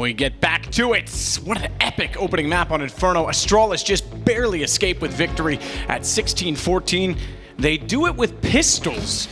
we get back to it. What an epic opening map on Inferno. Astralis just barely escaped with victory at 16-14. They do it with pistols.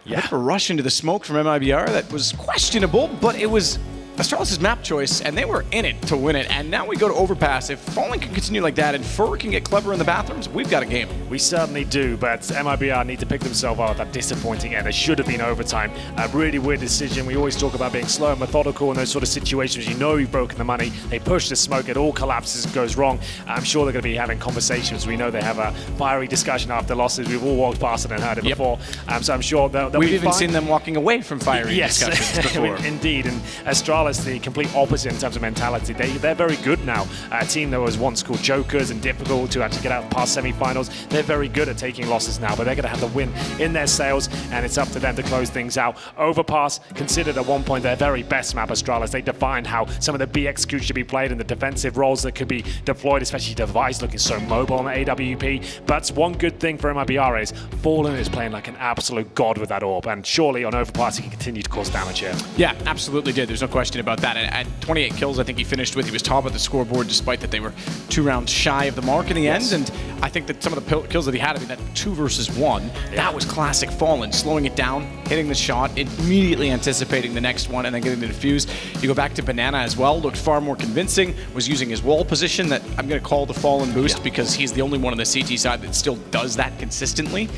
Yeah. A bit of a rush into the smoke from MIBR that was questionable, but it was Astralis' map choice, and they were in it to win it. And now we go to Overpass. If Fallen can continue like that and Fur can get clever in the bathrooms, we've got a game. We certainly do, but MIBR need to pick themselves out of that disappointing end. It should have been overtime. A really weird decision. We always talk about being slow and methodical in those sort of situations. You know you've broken the money. They push the smoke. It all collapses and goes wrong. I'm sure they're going to be having conversations. We know they have a fiery discussion after losses. We've all walked past it and heard it before. So I'm sure they'll We've be even fine. seen them walking away from fiery discussions before. Indeed, and Astralis, the complete opposite in terms of mentality. They're very good now. A team that was once called jokers and difficult to actually get out past semi-finals, they're very good at taking losses now, but they're going to have the win in their sails, and it's up to them to close things out. Overpass, considered at one point their very best map, Astralis. They defined how some of the B executes should be played and the defensive roles that could be deployed, especially Device looking so mobile on the AWP. But one good thing for MIBR is Fallen is playing like an absolute god with that orb, and surely on Overpass he can continue to cause damage here. Yeah, absolutely did. There's no question about that. And at 28 kills, I think he finished with. He was top of the scoreboard, despite that they were 2 rounds shy of the mark in the end. And I think that some of the kills that he had, I mean, that 2 versus 1, that was classic Fallen, slowing it down, hitting the shot, immediately anticipating the next one, and then getting the defuse. You go back to Banana as well, looked far more convincing, was using his wall position that I'm going to call the Fallen boost because he's the only one on the CT side that still does that consistently.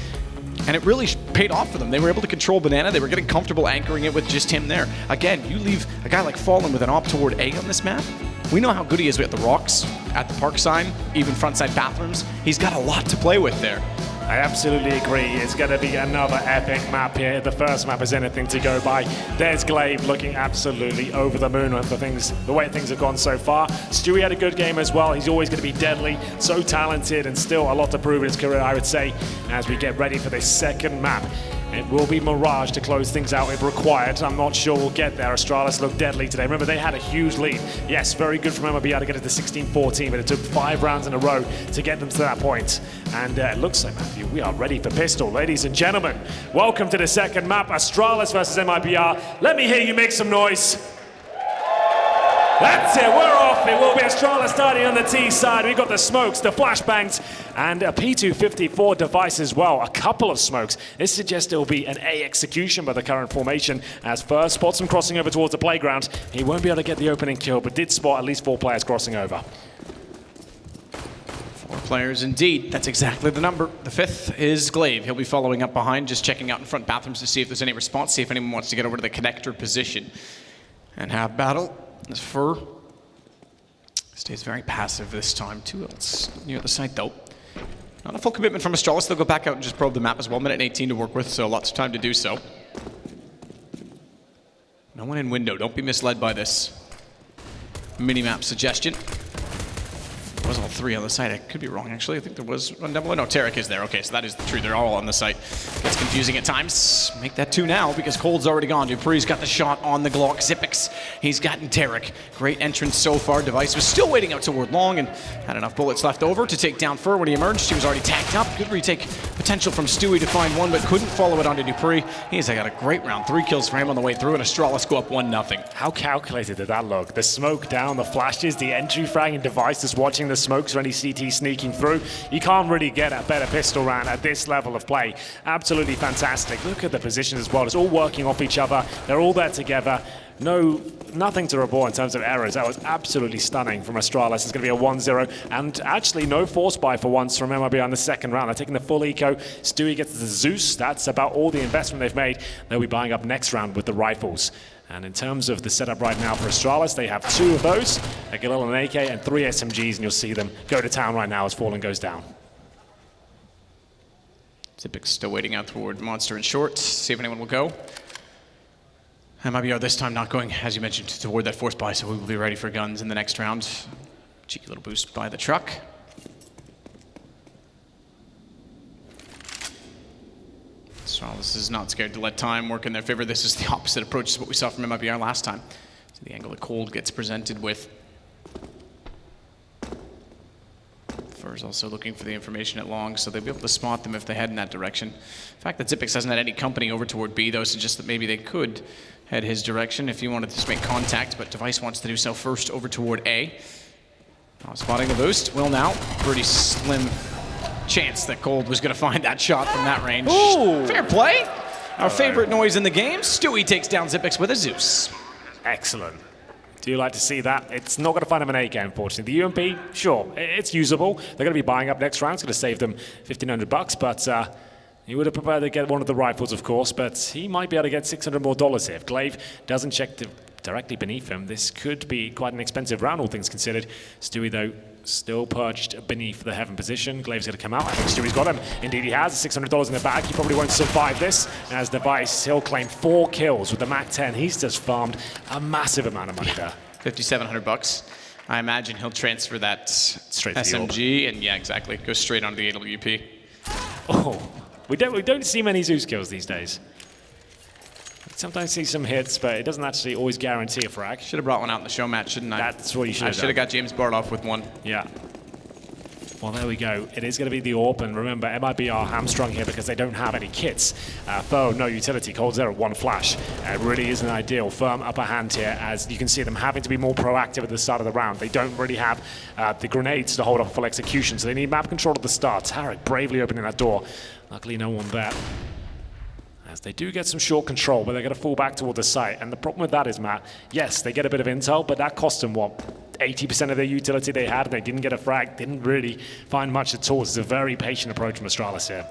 And it really paid off for them. They were able to control Banana. They were getting comfortable anchoring it with just him there. Again, you leave a guy like Fallen with an op toward A on this map. We know how good he is at the rocks, at the park sign, even frontside bathrooms. He's got a lot to play with there. I absolutely agree. It's going to be another epic map here. The first map is anything to go by. There's Glaive looking absolutely over the moon with the way things have gone so far. Stewie had a good game as well. He's always going to be deadly, so talented, and still a lot to prove in his career, I would say, as we get ready for this second map. It will be Mirage to close things out if required. I'm not sure we'll get there. Astralis looked deadly today. Remember, they had a huge lead. Yes, very good from MIBR to get it to 16-14, but it took 5 rounds in a row to get them to that point. And it looks like, Matthew, we are ready for Pistol. Ladies and gentlemen, welcome to the second map, Astralis versus MIBR. Let me hear you make some noise. That's it, we're off. It will be Astralis starting on the T side. We've got the smokes, the flashbangs, and a P254 device as well. A couple of smokes. This suggests it will be an A execution by the current formation, as First spots him crossing over towards the playground. He won't be able to get the opening kill, but did spot at least 4 players crossing over. 4 players indeed. That's exactly the number. The 5th is Glaive. He'll be following up behind, just checking out in front bathrooms to see if there's any response, see if anyone wants to get over to the connector position. And have battle. This Fur stays very passive this time. 2 ults near the site though. Not a full commitment from Astralis. They'll go back out and just probe the map as well. Minute 18 to work with, so lots of time to do so. No one in window. Don't be misled by this mini-map suggestion. There was all 3 on the site. I could be wrong, actually. I think there was one double. No, Tarek is there. Okay, so that is the truth. They're all on the site. Gets confusing at times. Make that 2 now because Cold's already gone. Dupree's got the shot on the Glock. Zipix, he's gotten Tarek. Great entrance so far. Device was still waiting out toward long and had enough bullets left over to take down Fur when he emerged. He was already tacked up. Good retake potential from Stewie to find one, but couldn't follow it onto Dupree. He's got a great round. 3 kills for him on the way through, and Astralis go up 1-0. How calculated did that look? The smoke down, the flashes, the entry frag, and Device is watching the smokes when he CT sneaking through. You can't really get a better pistol round at this level of play. Absolutely fantastic. Look at the positions as well. It's all working off each other. They're all there together. Nothing to report in terms of errors. That was absolutely stunning from Astralis. It's going to be a 1-0, and actually no force buy for once from MIBR in the second round. They're taking the full eco. Stewie gets the Zeus. That's about all the investment they've made. They'll be buying up next round with the rifles. And in terms of the setup right now for Astralis, they have 2 of those, a Galil and an AK, and 3 SMGs, and you'll see them go to town right now as Fallen goes down. Zipix still waiting out toward Monster and Short. See if anyone will go. MIBR this time not going, as you mentioned, toward that force buy, so we will be ready for guns in the next round. Cheeky little boost by the truck. Astralis is not scared to let time work in their favor. This is the opposite approach to what we saw from MIBR last time. So the angle that Cold gets presented with. Fur's also looking for the information at long, so they'll be able to spot them if they head in that direction. The fact that Zipix hasn't had any company over toward B, though, suggests that maybe they could head his direction if he wanted to just make contact, but Device wants to do so first over toward A. Spotting the boost. Will now. Pretty slim chance that Cold was going to find that shot from that range. Ooh. Fair play. Our favorite noise in the game. Stewie takes down Xyp9x with a Zeus. Excellent. Do you like to see that? It's not going to find him an AK, unfortunately. The UMP, sure, it's usable. They're going to be buying up next round. It's going to save them $1,500, but he would have preferred to get one of the rifles, of course, but he might be able to get $600 more here. If Glaive doesn't check directly beneath him, this could be quite an expensive round, all things considered. Stewie, though, still perched beneath the heaven position. Glaive's going to come out. I think Stewie's got him. Indeed, he has $600 in the bag. He probably won't survive this. As Device, he'll claim 4 kills with the MAC-10. He's just farmed a massive amount of money there. $5,700. I imagine he'll transfer that straight to SMG, and yeah, exactly, go straight onto the AWP. Oh, we don't see many Zeus kills these days. Sometimes see some hits, but it doesn't actually always guarantee a frag. Should have brought one out in the show match, shouldn't I? That's what you should have I should have got James Barloff with one. Yeah. Well, there we go. It is going to be the AWP, and remember, MIBR hamstrung here because they don't have any kits. Foe, no utility. Cold Zero, 1 flash. It really isn't ideal. Firm upper hand here, as you can see them having to be more proactive at the start of the round. They don't really have the grenades to hold off full execution, so they need map control at the start. Tarek bravely opening that door. Luckily, no one there. As they do get some short control, but they're going to fall back toward the site. And the problem with that is, Matt, yes, they get a bit of intel, but that cost them, what, 80% of their utility they had, and they didn't get a frag, didn't really find much at all. It's a very patient approach from Astralis here.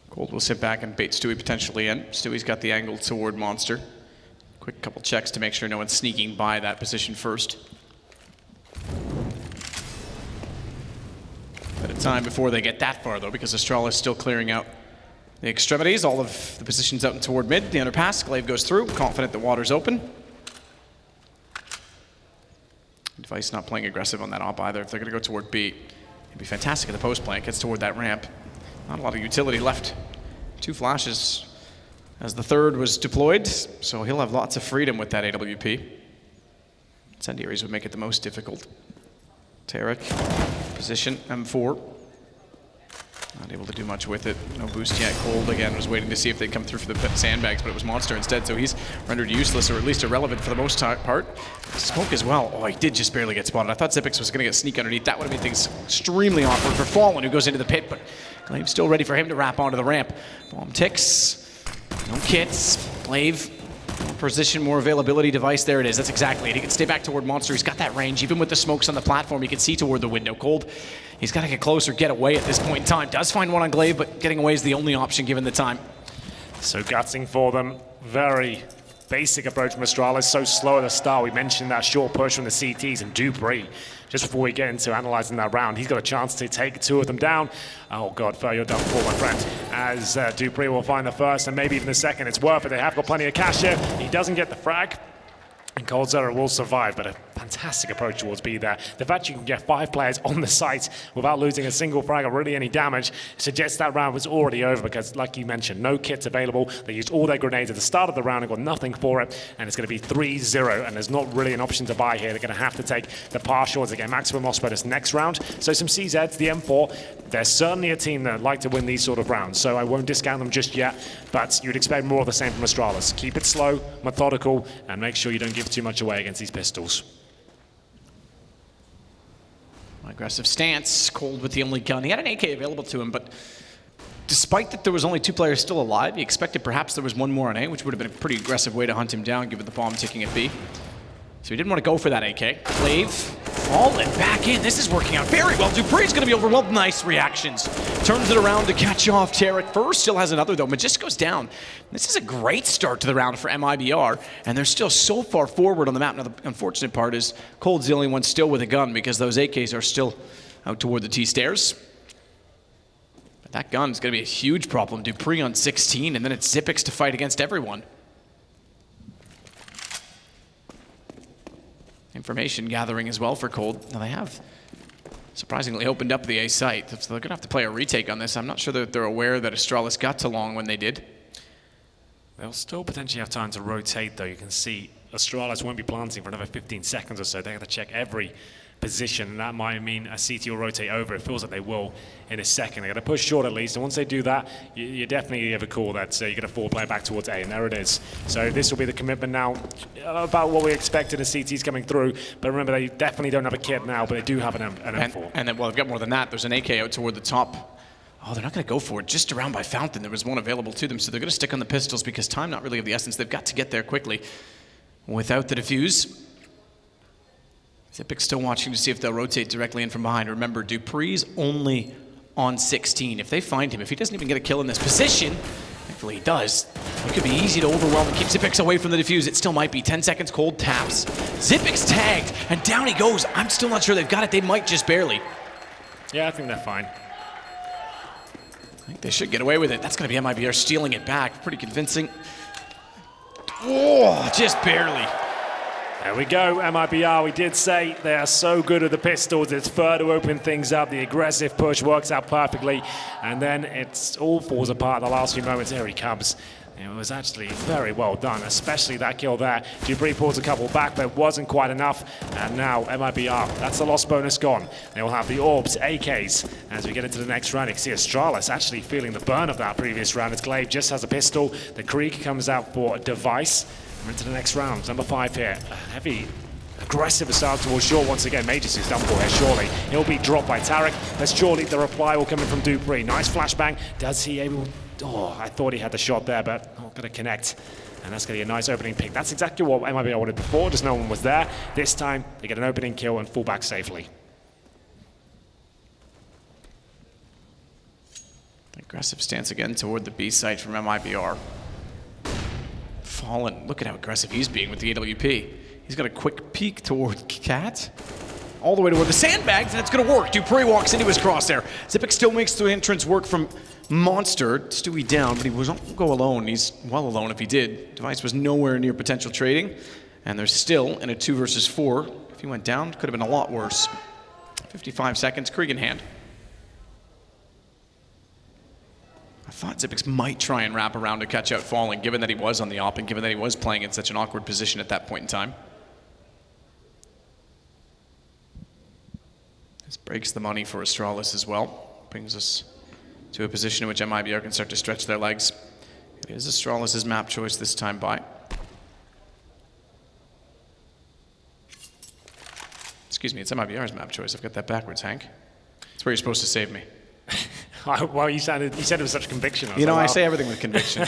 Cold will sit back and bait Stewie potentially in. Stewie's got the angle toward Monster. Quick couple checks to make sure no one's sneaking by that position first. Bit of time before they get that far, though, because Astralis is still clearing out the extremities. All of the positions out and toward mid. The underpass. Glaive goes through, confident the water's open. Device not playing aggressive on that op either. If they're going to go toward B, it'd be fantastic if the post plant gets toward that ramp. Not a lot of utility left. 2 flashes as the third was deployed, so he'll have lots of freedom with that AWP. Incendiaries would make it the most difficult. Tarek, position, M4. Not able to do much with it. No boost yet. Cold, again, was waiting to see if they'd come through for the sandbags, but it was Monster instead, so he's rendered useless, or at least irrelevant for the most part. Smoke as well. Oh, he did just barely get spotted. I thought Xyp9x was going to get sneak underneath. That would have made things extremely awkward for Fallen, who goes into the pit, but Glaive's still ready for him to wrap onto the ramp. Bomb ticks. No kits. Glaive. More position, more availability. Device, there it is. That's exactly it. He can stay back toward Monster. He's got that range. Even with the smokes on the platform, he can see toward the window. Cold, he's got to get closer, get away at this point in time. Does find one on Glaive, but getting away is the only option given the time. So gutsing for them. Very basic approach from Astralis. So slow at the start. We mentioned that short push from the CTs, and Dupree, just before we get into analyzing that round, he's got a chance to take 2 of them down. Oh God, Fer, you're done for, my friend. As Dupree will find the first and maybe even the second. It's worth it. They have got plenty of cash here. He doesn't get the frag. And Cold Zero will survive, but a fantastic approach towards B there. The fact you can get 5 players on the site without losing a single frag or really any damage suggests that round was already over, because, like you mentioned, no kits available. They used all their grenades at the start of the round and got nothing for it, and it's going to be 3-0, and there's not really an option to buy here. They're going to have to take the partial to get maximum loss bonus next round. So some CZs, the M4, they're certainly a team that like to win these sort of rounds, so I won't discount them just yet, but you'd expect more of the same from Astralis. Keep it slow, methodical, and make sure you don't give too much away against these pistols. Aggressive stance. Cold with the only gun. He had an AK available to him, but despite that there was only 2 players still alive, he expected perhaps there was one more on A, which would have been a pretty aggressive way to hunt him down given the bomb ticking at B. So he didn't want to go for that AK. Glaive, falling back in. This is working out very well. Dupree's going to be overwhelmed. Nice reactions. Turns it around to catch off Tarek first. Still has another, though. Majist goes down. This is a great start to the round for MIBR, and they're still so far forward on the map. Now, the unfortunate part is Cold's the only one still with a gun, because those AKs are still out toward the T-stairs. But that gun is going to be a huge problem. Dupree on 16, and then it's Xyp9x to fight against everyone. Information gathering as well for Cold. Now they have surprisingly opened up the A site, so they're going to have to play a retake on this. I'm not sure that they're aware that Astralis got to long when they did. They'll still potentially have time to rotate, though. You can see Astralis won't be planting for another 15 seconds or so. They have to check every position, and that might mean a CT will rotate over. It feels like they will in a second. They're going to push short at least, and once they do that, you definitely have a call that you're going to forward player back towards A, and there it is. So this will be the commitment now about what we expected as CTs coming through, but remember, they definitely don't have a kit now, but they do have an M4. And then, well, they've got more than that. There's an AK out toward the top. Oh, they're not going to go for it. Just around by Fountain, there was one available to them, so they're going to stick on the pistols because time not really of the essence. They've got to get there quickly without the defuse. Zipic still watching to see if they'll rotate directly in from behind. Remember, Dupree's only on 16. If they find him, if he doesn't even get a kill in this position, thankfully he does, it could be easy to overwhelm and keep Zipic away from the defuse. It still might be. 10 seconds, cold taps. Zipic's tagged, and down he goes. I'm still not sure they've got it. They might just barely. Yeah, I think they're fine. I think they should get away with it. That's going to be MIBR stealing it back. Pretty convincing. Oh, just barely. There we go, MIBR. We did say they are so good at the pistols. It's fair to open things up. The aggressive push works out perfectly. And then it all falls apart in the last few moments. Here he comes. It was actually very well done, especially that kill there. Dupree pulls a couple back, but it wasn't quite enough. And now MIBR, that's the loss bonus gone. They will have the Orbs, AKs, as we get into the next round. You can see Astralis actually feeling the burn of that previous round. As Glaive just has a pistol. The Krieg comes out for a device. We're into the next round. Number 5 here. A heavy, aggressive start towards short once again. Majors is done for here, surely. He'll be dropped by Tarek. But surely the reply will come in from Dupree. Nice flashbang. Does he able... Oh, I thought he had the shot there, but not going to connect. And that's going to be a nice opening pick. That's exactly what MIBR wanted before, just no one was there. This time, they get an opening kill and fall back safely. Aggressive stance again toward the B site from MIBR. Fallen, look at how aggressive he's being with the AWP. He's got a quick peek toward Cat. All the way toward the sandbags, and it's going to work. Dupree walks into his crosshair. Zipic still makes the entrance work from Monster. Stewie down, but he won't go alone. He's well alone if he did. Device was nowhere near potential trading, and they're still in a 2 versus 4. If he went down, could have been a lot worse. 55 seconds, Krieg in hand. I thought Zipix might try and wrap around to catch out Falling, given that he was on the op and given that he was playing in such an awkward position at that point in time. This breaks the money for Astralis as well. Brings us to a position in which MIBR can start to stretch their legs. It is Astralis' map choice this time by. Excuse me, it's MIBR's map choice. I've got that backwards, Hank. That's where you're supposed to save me. Well, you said it with such conviction. You know, I say everything with conviction.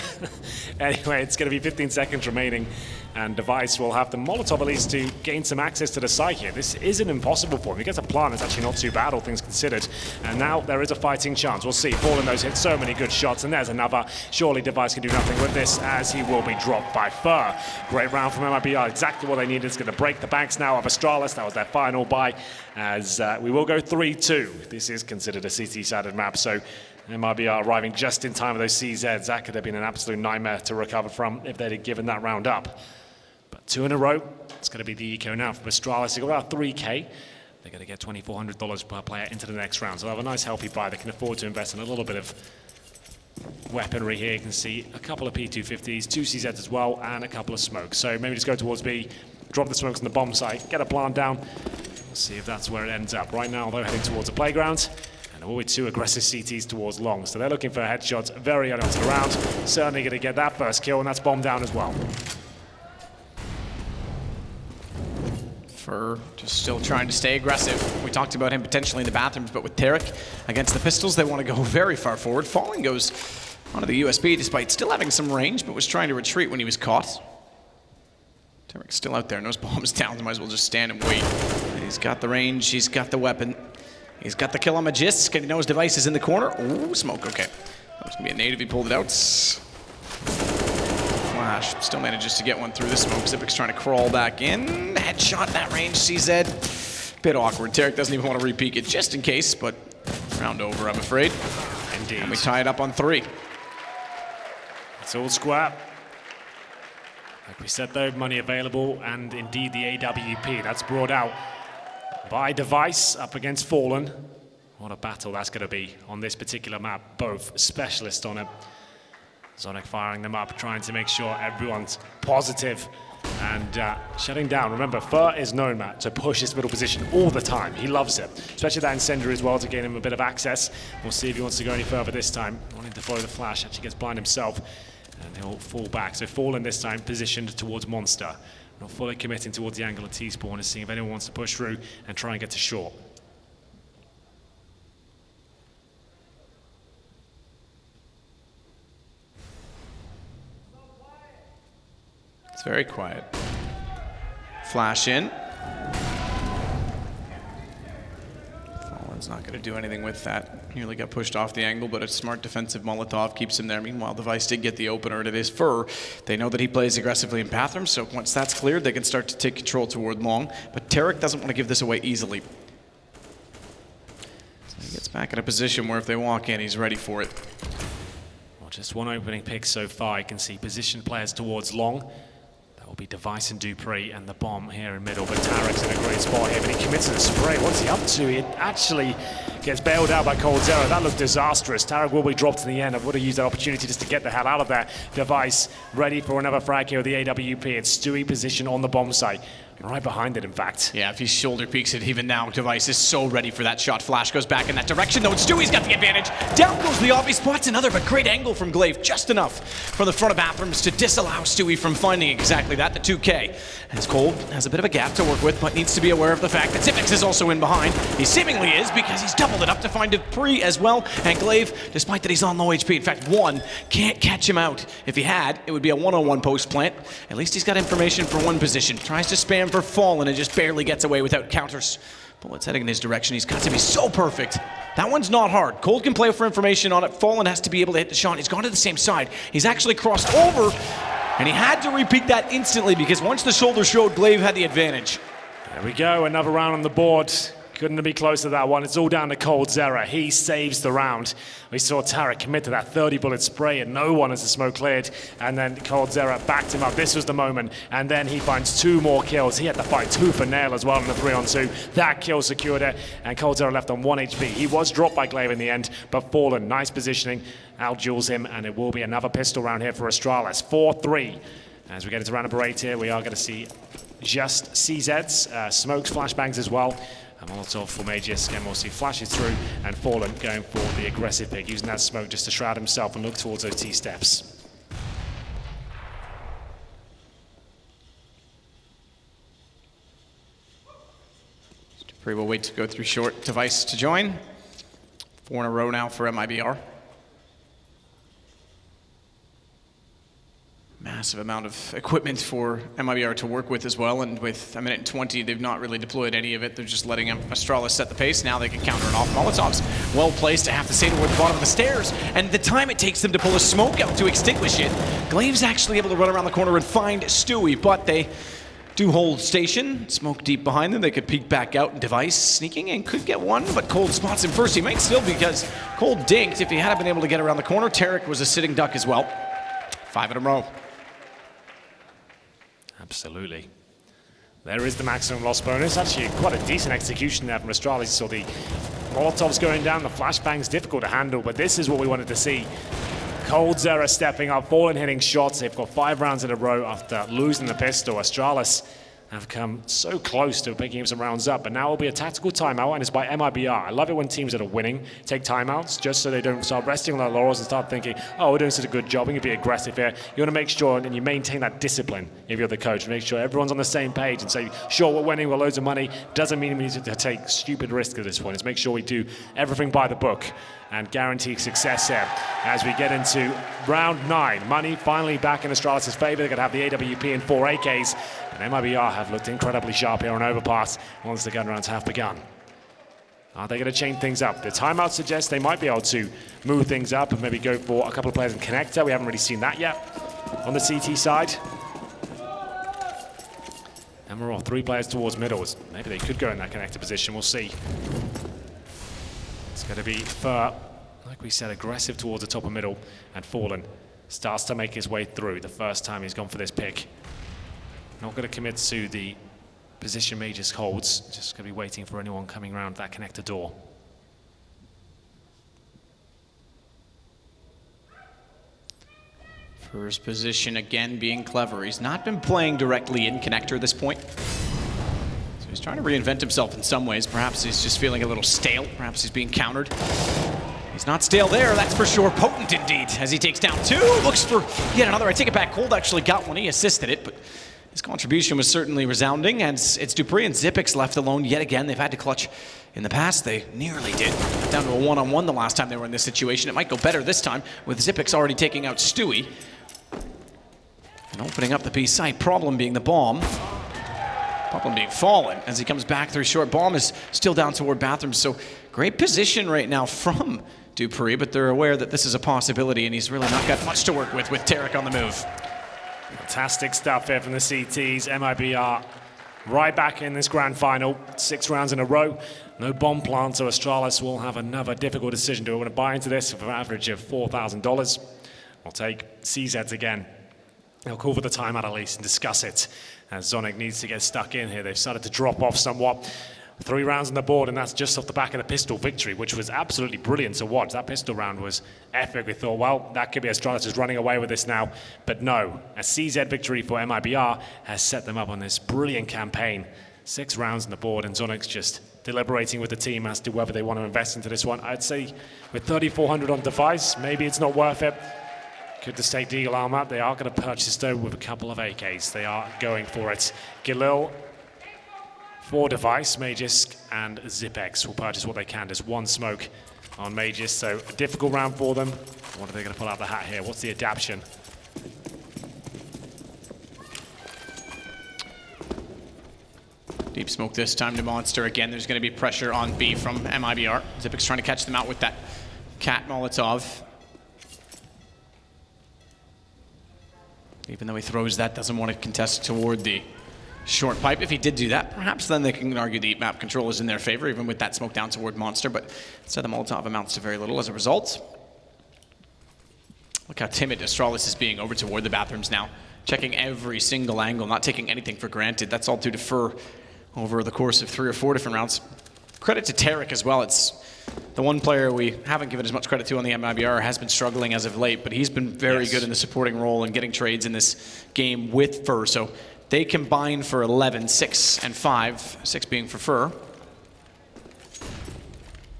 Anyway, it's going to be 15 seconds remaining, and Device will have the Molotov at least to gain some access to the site here. This isn't impossible for him. He gets a plant, it's actually not too bad, all things considered. And now there is a fighting chance. We'll see. Fallen those hit so many good shots, and there's another. Surely Device can do nothing with this, as he will be dropped by Fur. Great round from MIBR. Exactly what they needed. It's going to break the banks now of Astralis. That was their final buy, as we will go 3-2. This is considered a CT-sided map, so MIBR arriving just in time with those CZs. That could have been an absolute nightmare to recover from if they'd have given that round up. But 2 in a row. It's going to be the eco now from Astralis. They've got about 3K. They're going to get $2,400 per player into the next round. So they'll have a nice healthy buy. They can afford to invest in a little bit of weaponry here. You can see a couple of P250s, 2 CZs as well, and a couple of smokes. So maybe just go towards B, drop the smokes on the bomb site, get a plant down. We'll see if that's where it ends up. Right now, they're heading towards the playground. And all with 2 aggressive CTs towards long. So they're looking for headshots very early onto the round. Certainly going to get that first kill, and that's bomb down as well. Fur just still trying to stay aggressive. We talked about him potentially in the bathrooms, but with Tarek against the pistols, they want to go very far forward. Falling goes onto the USB despite still having some range, but was trying to retreat when he was caught. Tarek's still out there, knows bombs down, might as well just stand and wait. He's got the range, he's got the weapon. He's got the kill on Magisk, and he knows Device is in the corner. Ooh, smoke, okay. That was gonna be a native, he pulled it out. Flash, still manages to get one through the smoke. Zipic's trying to crawl back in. Headshot, that range, CZ. Bit awkward. Tarek doesn't even want to re-peek it just in case, but round over, I'm afraid. Indeed. And we tie it up on 3. It's all square. Like we said though, money available, and indeed the AWP. That's brought out by Device up against Fallen. What a battle that's going to be on this particular map. Both specialists on it. Zonic firing them up, trying to make sure everyone's positive And shutting down. Remember, Fur is known, Matt, to push his middle position all the time. He loves it, especially that incendiary as well to gain him a bit of access. We'll see if he wants to go any further this time. Wanting to follow the flash, actually gets blind himself, and he'll fall back. So Fallen this time positioned towards Monster. Not fully committing towards the angle of T-Spawn, is seeing if anyone wants to push through and try and get to short. It's very quiet. Flash in. Fallen's not going to do anything with that. Nearly got pushed off the angle, but a smart defensive Molotov keeps him there. Meanwhile, Device did get the opener, and it is Fur. They know that he plays aggressively in Pathram, so once that's cleared, they can start to take control toward long. But Tarek doesn't want to give this away easily. So he gets back in a position where if they walk in, he's ready for it. Well, just one opening pick so far. You can see positioned players towards long. Will be Device and Dupree and the bomb here in middle, but Tarek's in a great spot here, but he commits to the spray. What's he up to? He actually gets bailed out by Cold Zero. That looked disastrous. Tarek will be dropped in the end. I would have used that opportunity just to get the hell out of there. Device ready for another frag here with the AWP. It's Stewie position on the bomb site. Right behind it, in fact. Yeah, if he shoulder peeks it even now, Device is so ready for that shot. Flash goes back in that direction, though. Stewie's got the advantage. Down goes the obvious spots another, but great angle from Glaive. Just enough from the front of Bathrooms to disallow Stewie from finding exactly that, the 2K. As Cold has a bit of a gap to work with, but needs to be aware of the fact that Zipix is also in behind. He seemingly is, because he's doubled it up to find Dupree as well. And Glaive, despite that he's on low HP, in fact, one can't catch him out. If he had, it would be a one-on-one post plant. At least he's got information for one position. Tries to spam for Fallen and just barely gets away without counters. Bullets heading in his direction. He's got to be so perfect. That one's not hard. Cold can play for information on it. Fallen has to be able to hit the shot. He's gone to the same side. He's actually crossed over, and he had to repeat that instantly because once the shoulder showed, Glaive had the advantage. There we go. Another round on the board. Couldn't be close to that one. It's all down to Cold Zero. He saves the round. We saw Tarek commit to that 30-bullet spray and no one as the smoke cleared. And then Cold Zero backed him up. This was the moment. And then he finds two more kills. He had to fight tooth and nail as well in the 3-on-2. That kill secured it. And Cold Zero left on 1 HP. He was dropped by Glaive in the end, but Fallen, nice positioning, out-duels him. And it will be another pistol round here for Astralis. 4-3. As we get into round number 8 here, we are going to see just CZs, smokes, flashbangs as well. And Molotov for Magius, again we'll see flashes through, and Fallen going for the aggressive pick, using that smoke just to shroud himself and look towards those T-steps. Dupree will wait to go through short. Device to join. 4 in a row now for MIBR. Massive amount of equipment for MIBR to work with as well, and with a minute and 20, they've not really deployed any of it. They're just letting Astralis set the pace. Now they can counter it off. Molotov's well placed to have to stay toward the bottom of the stairs, and the time it takes them to pull a smoke out to extinguish it, Glaive's actually able to run around the corner and find Stewie, but they do hold station. Smoke deep behind them. They could peek back out, and Device sneaking in could get one, but Cold spots him first. He might still, because Cold dinked. If he hadn't been able to get around the corner, Tarek was a sitting duck as well. 5 in a row. Absolutely. There is the maximum loss bonus. Actually, quite a decent execution there from Astralis. So the Molotovs going down, the flashbang's difficult to handle, but this is what we wanted to see. Cold Zero stepping up, Fallen hitting shots. They've got 5 rounds in a row after losing the pistol. Astralis have come so close to picking some rounds up, but now will be a tactical timeout, and it's by MIBR. I love it when teams that are winning take timeouts, just so they don't start resting on their laurels and start thinking, oh, we're doing such a good job, we can be aggressive here. You want to make sure, and you maintain that discipline if you're the coach, make sure everyone's on the same page and say, sure, we're winning, we're loads of money, doesn't mean we need to take stupid risks at this point. It's make sure we do everything by the book and guarantee success here as we get into round 9. Money finally back in Astralis' favor. They're going to have the AWP and 4 AKs. And MIBR have looked incredibly sharp here on Overpass once the gun rounds have begun. Are they going to change things up? The timeout suggests they might be able to move things up and maybe go for a couple of players in connector. We haven't really seen that yet on the CT side. And we're all 3 players towards middles. Maybe they could go in that connector position. We'll see. It's going to be Fur, like we said, aggressive towards the top of middle, and Fallen starts to make his way through the first time he's gone for this pick. Not going to commit to the position Magius holds, just going to be waiting for anyone coming around that connector door. First position again being clever. He's not been playing directly in connector at this point. So he's trying to reinvent himself in some ways. Perhaps he's just feeling a little stale. Perhaps he's being countered. He's not stale there, that's for sure. Potent indeed, as he takes down 2. Looks for yet another. I take it back. Cold actually got one. He assisted it, but his contribution was certainly resounding. And it's Dupree and Zipix left alone yet again. They've had to clutch in the past. They nearly did. Down to a one-on-one the last time they were in this situation. It might go better this time with Zipix already taking out Stewie. And opening up the B site. Problem being the bomb. Problem being fallen as he comes back through short. Bomb is still down toward bathrooms. So great position right now from Dupree, but they're aware that this is a possibility, and he's really not got much to work with Tarek on the move. Fantastic stuff here from the CTs. MIBR right back in this grand final. 6 rounds in a row. No bomb plant, so Astralis will have another difficult decision. Do we want to buy into this for an average of $4,000? We'll take CZs again. They'll call for the timeout at least and discuss it, as Zonic needs to get stuck in here. They've started to drop off somewhat. 3 rounds on the board, and that's just off the back of the pistol victory, which was absolutely brilliant to watch. That pistol round was epic. We thought, well, that could be Astralis just running away with this now. But no, a CZ victory for MIBR has set them up on this brilliant campaign. 6 rounds on the board, and Zonic's just deliberating with the team as to whether they want to invest into this one. I'd say with 3,400 on device, maybe it's not worth it. Could just take Deagle Armor. They are going to purchase though with a couple of AKs. They are going for it. Galil for device, Magisk and Zipex will purchase what they can. There's 1 smoke on Magisk, so a difficult round for them. What are they going to pull out the hat here? What's the adaption? Deep smoke this time to Monster. Again, there's going to be pressure on B from MIBR. Zipex trying to catch them out with that cat Molotov. Even though he throws that, doesn't want to contest toward the short pipe. If he did do that, perhaps then they can argue the map control is in their favor, even with that smoke down toward Monster, but instead the Molotov amounts to very little as a result. Look how timid Astralis is being over toward the bathrooms now. Checking every single angle, not taking anything for granted. That's all to defer over the course of 3 or 4 different rounds. Credit to Tarek as well. It's the one player we haven't given as much credit to on the MIBR, has been struggling as of late, but he's been very good in the supporting role and getting trades in this game with Fur. So they combine for 11, 6 and 5, 6 being for Fur.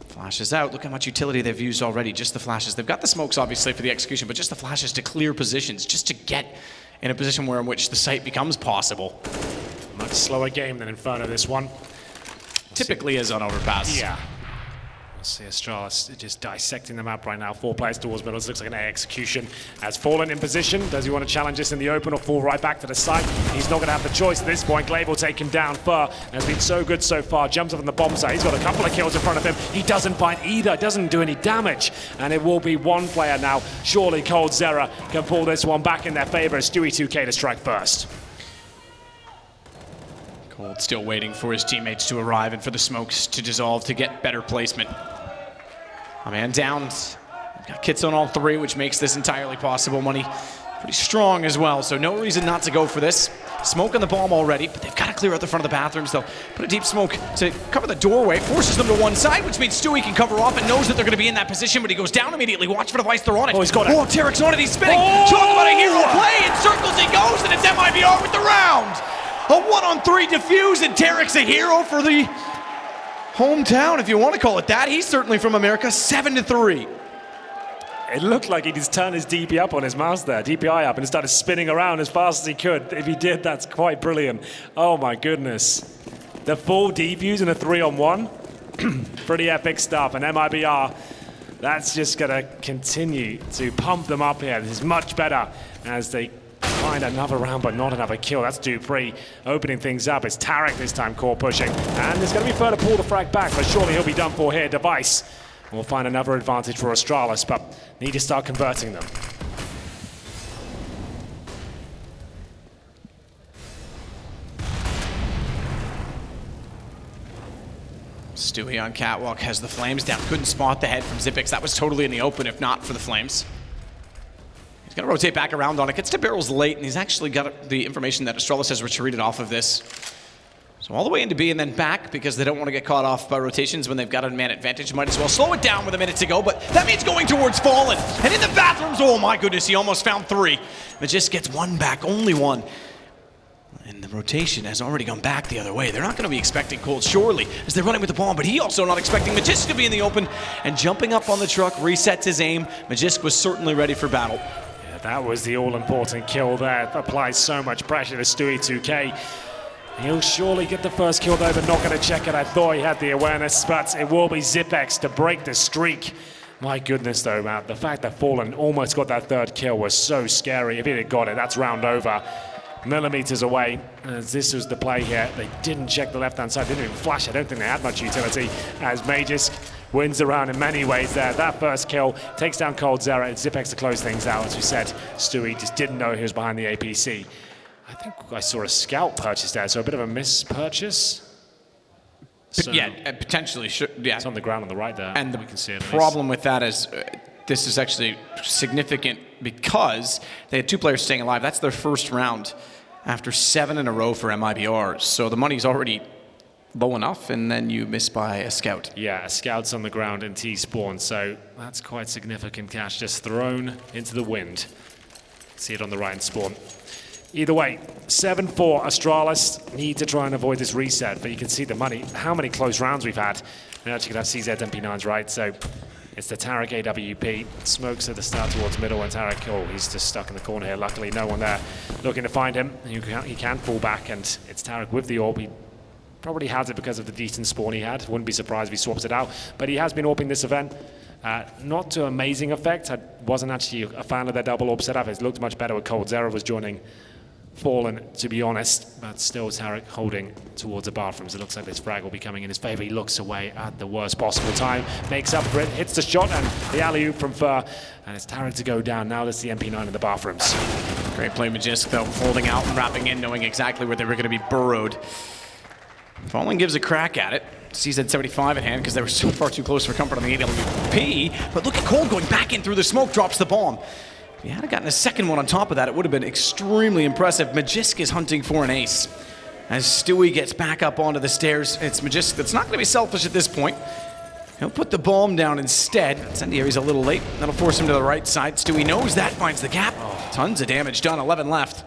Flashes out. Look how much utility they've used already, just the flashes. They've got the smokes, obviously, for the execution, but just the flashes to clear positions, just to get in a position where in which the site becomes possible. Much slower game than Inferno, this one. Typically is on Overpass. Yeah. We'll see Astralis just dissecting the map right now. 4 players towards middle. This looks like an A execution. Has Fallen in position. Does he want to challenge this in the open or fall right back to the side? He's not going to have the choice at this point. Glaive will take him down. Fur has been so good so far. Jumps up on the bomb site. He's got a couple of kills in front of him. He doesn't find either. Doesn't do any damage. And it will be 1 player now. Surely Cold Zera can pull this one back in their favor. Stewie 2K to strike first. Cold still waiting for his teammates to arrive and for the smokes to dissolve to get better placement. A man down. Got kits on all 3, which makes this entirely possible. Money pretty strong as well, so no reason not to go for this. Smoke on the bomb already, but they've got to clear out the front of the bathrooms. They'll put a deep smoke to cover the doorway, forces them to one side, which means Stewie can cover off and knows that they're going to be in that position, but he goes down immediately. Watch for the device, they're on it. Oh, he's got it. Oh, Tarek's on it, he's spinning. Talk about a hero play, in circles he goes, and it's MIBR with the round. A 1-on-3 defuse, and Tarek's a hero for the hometown, if you want to call it that. He's certainly from America, 7-3. It looked like he just turned his DP up on his mouse there, DPI up, and started spinning around as fast as he could. If he did, that's quite brilliant. Oh my goodness. The full defuse in a 3-on-1. Pretty epic stuff, and MIBR, that's just going to continue to pump them up here. This is much better as they find another round, but not another kill. That's Dupree opening things up. It's Tarek this time, core pushing. And there's going to be further pull the frag back, but surely he'll be done for here. Device will find another advantage for Astralis, but need to start converting them. Stewie on catwalk has the flames down. Couldn't spot the head from Zipix. That was totally in the open, if not for the flames. He's going to rotate back around on it. Gets to barrels late, and he's actually got the information that Astralis has retreated off of this. So all the way into B and then back because they don't want to get caught off by rotations when they've got a man advantage. Might as well slow it down with a minute to go, but that means going towards Fallen. And in the bathrooms, oh my goodness, he almost found 3. Magisk gets 1 back, only 1. And the rotation has already gone back the other way. They're not going to be expecting Cold, surely, as they're running with the bomb, but he also not expecting Magisk to be in the open. And jumping up on the truck, resets his aim. Magisk was certainly ready for battle. Yeah, that was the all-important kill there. Applies so much pressure to Stewie 2K. He'll surely get the first kill though, but not going to check it. I thought he had the awareness, but it will be Zipex to break the streak. My goodness though, Matt, the fact that Fallen almost got that 3rd kill was so scary. If he had got it, that's round over. Millimeters away, as this was the play here. They didn't check the left-hand side, didn't even flash. I don't think they had much utility, as Magisk wins the round in many ways there. That first kill takes down Cold Zera, and Zipex to close things out. As we said, Stewie just didn't know he was behind the APC. I think I saw a scout purchase there, so a bit of a mispurchase. So yeah, potentially. Yeah. It's on the ground on the right there. And the we can see it problem with that is this is actually significant because they had 2 players staying alive. That's their first round after 7 in a row for MIBR. So the money's already low enough, and then you miss by a scout. Yeah, a scout's on the ground in T-spawn, so that's quite significant cash just thrown into the wind. See it on the right in spawn. Either way, 7-4 Astralis need to try and avoid this reset, but you can see the money, how many close rounds we've had. We actually could have CZ MP9s, right? So it's the Tarek AWP. Smokes at the start towards middle, and Tarek, oh, he's just stuck in the corner here. Luckily, no one there looking to find him. He can fall back, and it's Tarek with the AWP. He probably has it because of the decent spawn he had. Wouldn't be surprised if he swaps it out. But he has been AWPing this event. Not to amazing effect. I wasn't actually a fan of their double AWP setup. It looked much better with Cold. Zera was joining Fallen, to be honest, but still Tarek holding towards the bathrooms. It looks like this frag will be coming in his favor. He looks away at the worst possible time, makes up for it, hits the shot, and the alley-oop from Fur, and it's Tarek to go down. Now that's the MP9 in the bathrooms. Great play, Magisk, though, holding out and wrapping in, knowing exactly where they were going to be burrowed. Fallen gives a crack at it. CZ 75 at hand because they were so far too close for comfort on the AWP, but look at Cold going back in through the smoke, drops the bomb. If he had gotten a second one on top of that, it would have been extremely impressive. Magisk is hunting for an ace. As Stewie gets back up onto the stairs, it's Magisk that's not going to be selfish at this point. He'll put the bomb down instead. Incendiary's a little late. That'll force him to the right side. Stewie knows that, finds the gap. Tons of damage done, 11 left.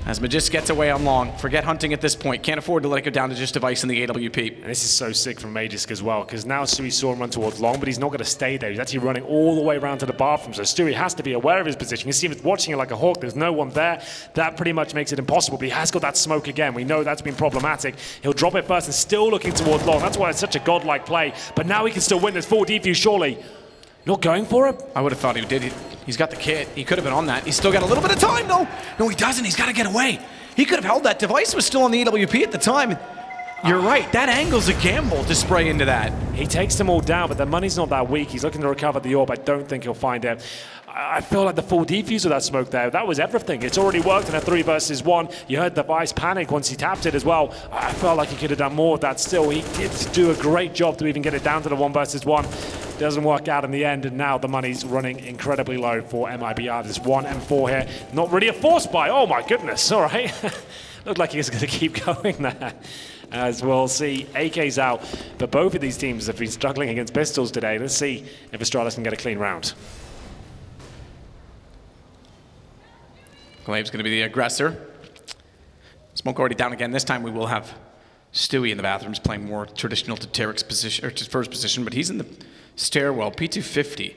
As Magisk gets away on long. Forget hunting at this point. Can't afford to let it go down to just device in the AWP. And this is so sick from Magisk as well, because now Stewie saw him run towards long, but he's not going to stay there. He's actually running all the way around to the bathroom, so Stewie has to be aware of his position. You see him watching it like a hawk. There's no one there. That pretty much makes it impossible, but he has got that smoke again. We know that's been problematic. He'll drop it first and still looking towards long. That's why it's such a godlike play, but now he can still win this full defuse, surely. Not going for it? I would have thought he did. He's got the kit. He could have been on that. He's still got a little bit of time, though. No, he doesn't. He's got to get away. He could have held that. Device was still on the EWP at the time. You're right. That angle's a gamble to spray into that. He takes them all down, but the money's not that weak. He's looking to recover the orb. I don't think he'll find it. I feel like the full defuse of that smoke there, that was everything. It's already worked in a 3 versus 1. You heard Device panic once he tapped it as well. I felt like he could have done more of that still. He did do a great job to even get it down to the 1 versus 1. Doesn't work out in the end, and now the money's running incredibly low for MIBR. There's 1 M4 here. Not really a force buy. Oh my goodness, all right. Looked like he was going to keep going there. As we'll see, AK's out. But both of these teams have been struggling against pistols today. Let's see if Astralis can get a clean round. Glave's going to be the aggressor. Smoke already down again. This time we will have Stewie in the bathrooms playing more traditional to Tarek's position, or to first position, but he's in the stairwell, P250.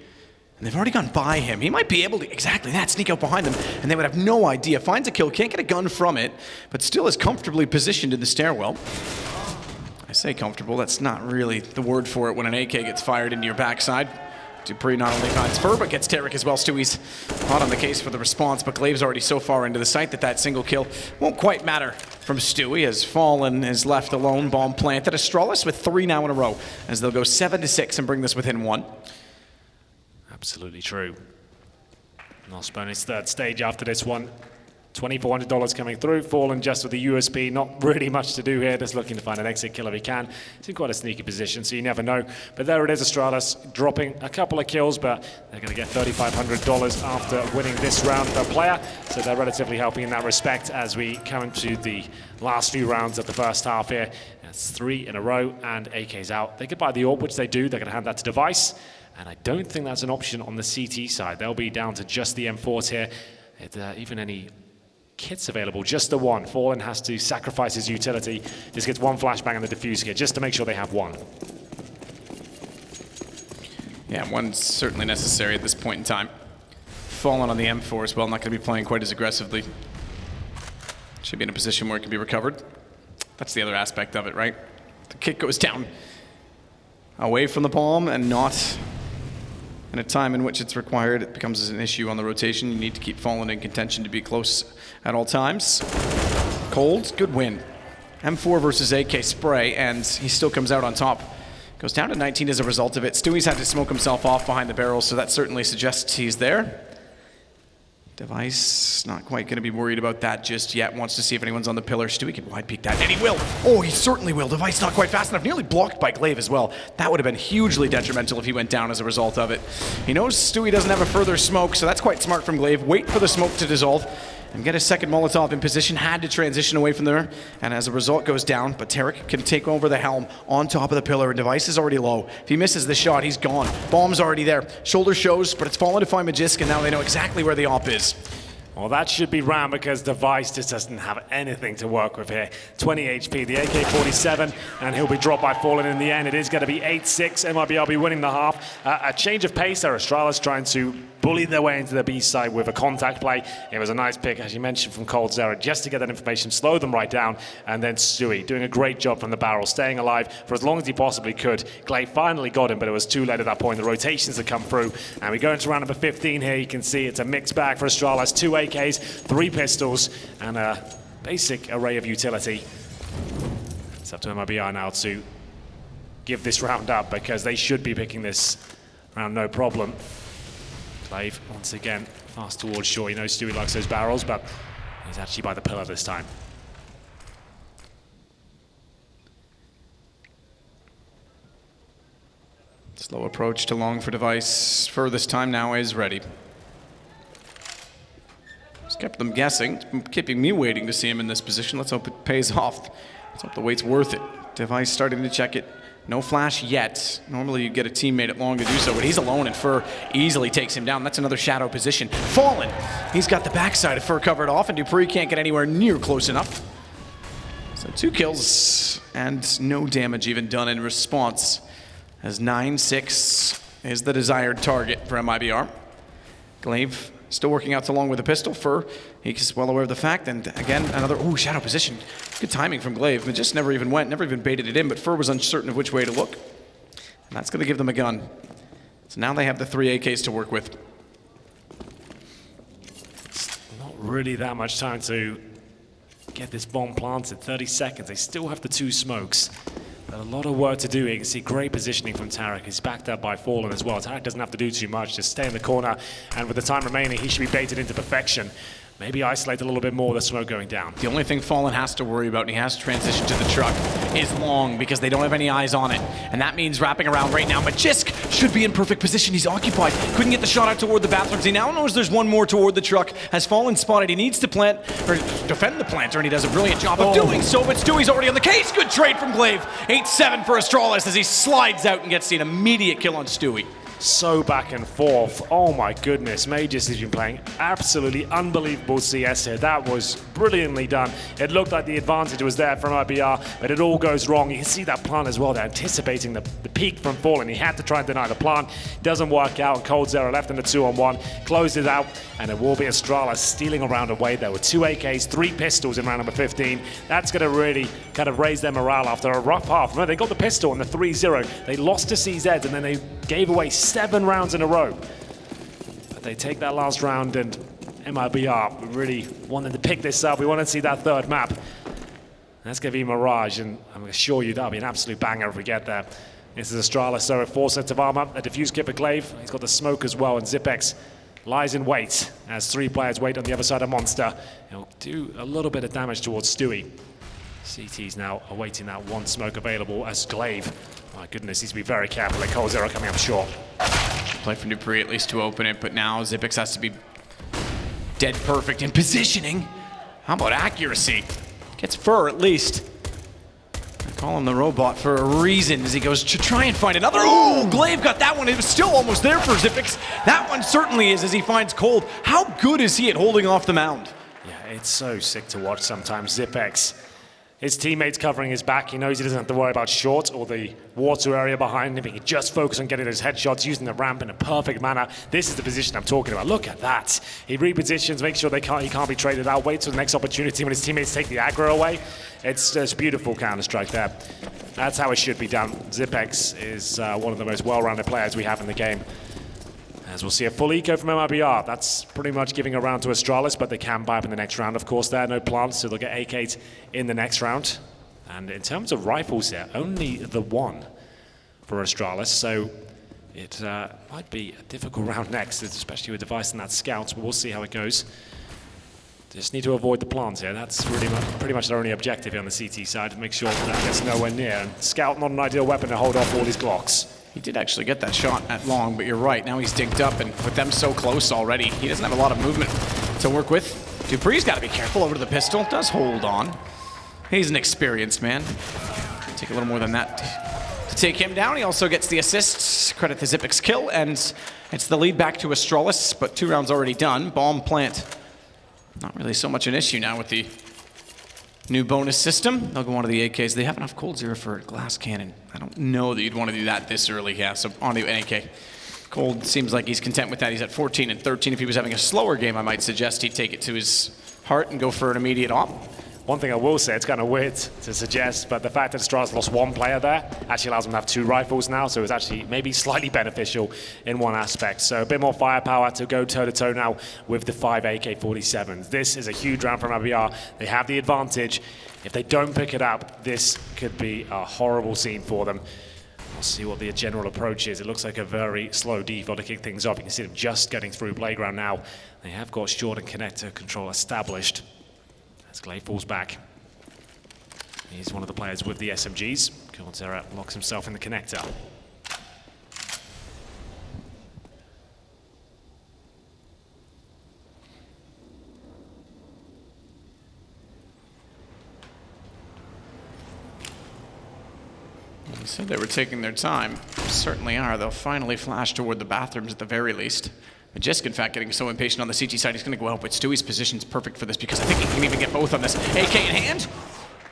And they've already gone by him. He might be able to, exactly that, sneak out behind them, and they would have no idea. Finds a kill, can't get a gun from it, but still is comfortably positioned in the stairwell. I say comfortable, that's not really the word for it when an AK gets fired into your backside. Dupree not only finds Fur, but gets Tarek as well. Stewie's hot on the case for the response, but Glave's already so far into the site that that single kill won't quite matter from Stewie, as Fallen is left alone, bomb planted. Astralis with 3 now in a row, as they'll go 7-6 and bring this within 1. Absolutely true. Nosbone is 3rd stage after this one. $2,400 coming through. Fallen just with the USP, not really much to do here, just looking to find an exit kill if he can. It's in quite a sneaky position, so you never know. But there it is, Astralis dropping a couple of kills, but they're going to get $3,500 after winning this round per player. So they're relatively helping in that respect as we come into the last few rounds of the first half here. That's 3 in a row, and AK's out. They could buy the AWP, which they do. They're going to hand that to Device, and I don't think that's an option on the CT side. They'll be down to just the M4s here. Even any kits available, just the one. Fallen has to sacrifice his utility. Just gets one flashbang on the diffuse kit just to make sure they have one. Yeah, one's certainly necessary at this point in time. Fallen on the M4 as well, not going to be playing quite as aggressively. Should be in a position where it can be recovered. That's the other aspect of it, right? The kit goes down away from the bomb and not in a time in which it's required. It becomes an issue on the rotation. You need to keep Fallen in contention to be close at all times. Cold, good win. M4 versus AK spray, and he still comes out on top. Goes down to 19 as a result of it. Stewie's had to smoke himself off behind the barrel, so that certainly suggests he's there. Device not quite going to be worried about that just yet. Wants to see if anyone's on the pillar. Stewie can wide peek that, and he will. Oh, he certainly will. Device not quite fast enough. Nearly blocked by Glaive as well. That would have been hugely detrimental if he went down as a result of it. He knows Stewie doesn't have a further smoke, so that's quite smart from Glaive. Wait for the smoke to dissolve and get a second Molotov in position. Had to transition away from there, and as a result goes down, but Tarek can take over the helm on top of the pillar, and Device is already low. If he misses the shot, he's gone. Bomb's already there. Shoulder shows, but it's Fallen to find Magisk, and now they know exactly where the op is. Well, that should be round because Device just doesn't have anything to work with here. 20 HP, the AK-47, and he'll be dropped by Fallen in the end. It is going to be 8-6. MIBR be winning the half. A change of pace there. Astralis trying to bully their way into the B side with a contact play. It was a nice pick, as you mentioned, from coldzera, just to get that information, slow them right down, and then Stewie doing a great job from the barrel, staying alive for as long as he possibly could. Glaive finally got him, but it was too late at that point. The rotations had come through, and we go into round number 15 here. You can see it's a mixed bag for Astralis. 2 AKs, 3 pistols, and a basic array of utility. It's up to MIBR now to give this round up, because they should be picking this round no problem. Glaive, once again, fast towards shore. You know Stewie likes those barrels, but he's actually by the pillar this time. Slow approach to long for Device. Furthest time now is ready. Just kept them guessing. It's been keeping me waiting to see him in this position. Let's hope it pays off. Let's hope the wait's worth it. Device starting to check it. No flash yet. Normally you get a teammate at long to do so, but he's alone, and Fur easily takes him down. That's another shadow position. Fallen! He's got the backside of Fur covered off, and Dupree can't get anywhere near close enough. So 2 kills and no damage even done in response, as 9-6 is the desired target for MIBR. Glaive still working out along with a pistol. Fur, he's well aware of the fact, and again, another, shadow position. Good timing from Glaive. It just never even went, never even baited it in, but Fur was uncertain of which way to look. And that's going to give them a gun. So now they have the 3 AKs to work with. It's not really that much time to get this bomb planted. 30 seconds. They still have the 2 smokes. But a lot of work to do. You can see great positioning from Tarek. He's backed up by Fallen as well. Tarek doesn't have to do too much. Just stay in the corner. And with the time remaining, he should be baited into perfection. Maybe isolate a little bit more with the smoke going down. The only thing Fallen has to worry about, and he has to transition to the truck, is long, because they don't have any eyes on it. And that means wrapping around right now. Magisk should be in perfect position. He's occupied. Couldn't get the shot out toward the bathrooms. He now knows there's one more toward the truck. Has Fallen spotted. He needs to plant, or defend the planter, and he does a brilliant job of doing so. But Stewie's already on the case. Good trade from Glaive. 8-7 for Astralis as he slides out and gets an immediate kill on Stewie. So back and forth. Oh my goodness. Magis has been playing absolutely unbelievable CS here. That was brilliantly done. It looked like the advantage was there from IBR, but it all goes wrong. You can see that plant as well. They're anticipating the peak from Fallen. He had to try and deny the plant. Doesn't work out. coldzera left in the 2-on-1. Closed it out, and it will be Astralis stealing a round away there with 2 AKs, 3 pistols in round number 15. That's going to really kind of raise their morale after a rough half. Remember, they got the pistol in the 3-0. They lost to CZ, and then they gave away 7 rounds in a row. But they take that last round, and MIBR really wanted to pick this up. We want to see that 3rd map. That's going to be Mirage, and I'm going to assure you that'll be an absolute banger if we get there. This is Astralis, so 4 sets of armor, a diffuse kit for Glaive. He's got the smoke as well, and Zipex lies in wait as 3 players wait on the other side of Monster. He'll do a little bit of damage towards Stewie. CT's now awaiting that one smoke available as Glaive. My goodness, needs to be very careful. Like Cold Zero coming up short. Play for dupreeh at least to open it, but now Xyp9x has to be dead perfect in positioning. How about accuracy? Gets fur at least. I call him the robot for a reason as he goes to try and find another. Oh, Glaive got that one. It was still almost there for Xyp9x. That one certainly is as he finds Cold. How good is he at holding off the mound? Yeah, it's so sick to watch sometimes. Xyp9x. His teammates covering his back. He knows he doesn't have to worry about short or the water area behind him. He can just focus on getting those headshots, using the ramp in a perfect manner. This is the position I'm talking about. Look at that. He repositions, makes sure he can't be traded out, waits for the next opportunity when his teammates take the aggro away. It's just beautiful Counter-Strike there. That's how it should be done. Xyp9x is one of the most well-rounded players we have in the game. As we'll see a full eco from MIBR. That's pretty much giving a round to Astralis, but they can buy up in the next round, of course. There are no plants, so they'll get AK'd in the next round. And in terms of rifles here, only the one for Astralis, so it might be a difficult round next, especially with Device and that Scout, but we'll see how it goes. Just need to avoid the plants here. That's really pretty much their only objective here on the CT side, to make sure that gets nowhere near. And Scout, not an ideal weapon to hold off all these Glocks. He did actually get that shot at long, but you're right. Now he's dinked up, and with them so close already, he doesn't have a lot of movement to work with. dupreeh's got to be careful over to the pistol. Does hold on. He's an experienced man. Take a little more than that to take him down. He also gets the assists. Credit the Xyp9x kill, and it's the lead back to Astralis, but 2 rounds already done. Bomb plant. Not really so much an issue now with the new bonus system. They'll go on to the AKs. They have enough Cold Zero for a glass cannon. I don't know that you'd want to do that this early. Yeah, so on to AK. Cold seems like he's content with that. He's at 14 and 13. If he was having a slower game, I might suggest he'd take it to his heart and go for an immediate op. One thing I will say, it's kind of weird to suggest, but the fact that Astralis lost 1 player there actually allows them to have 2 rifles now, so it's actually maybe slightly beneficial in one aspect. So a bit more firepower to go toe-to-toe now with the 5 AK-47s. This is a huge round from MIBR. They have the advantage. If they don't pick it up, this could be a horrible scene for them. We'll see what the general approach is. It looks like a very slow default to kick things off. You can see them just getting through Playground now. They have got short and connector control established. As Glaive falls back. He's one of the players with the SMGs. Cold Zero locks himself in the connector. They said they were taking their time. Certainly are. They'll finally flash toward the bathrooms at the very least. Majisk, in fact, getting so impatient on the CT side, he's going to go out, but Stewie's position's perfect for this because I think he can even get both on this. AK in hand.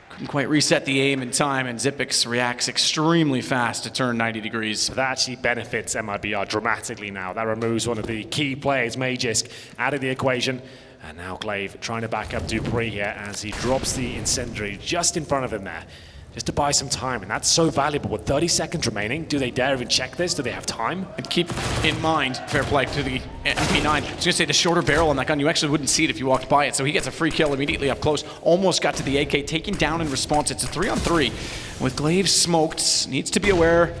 Couldn't quite reset the aim in time, and Xyp9x reacts extremely fast to turn 90 degrees. That actually benefits MIBR dramatically now. That removes one of the key players, Majisk, out of the equation. And now Glaive trying to back up dupreeh here as he drops the incendiary just in front of him there. Just to buy some time, and that's so valuable. With 30 seconds remaining, do they dare even check this? Do they have time? And keep in mind, fair play to the MP9. I was going to say, the shorter barrel on that gun, you actually wouldn't see it if you walked by it, so he gets a free kill immediately up close. Almost got to the AK, taken down in response. It's a 3-on-3. With Glaive smoked, needs to be aware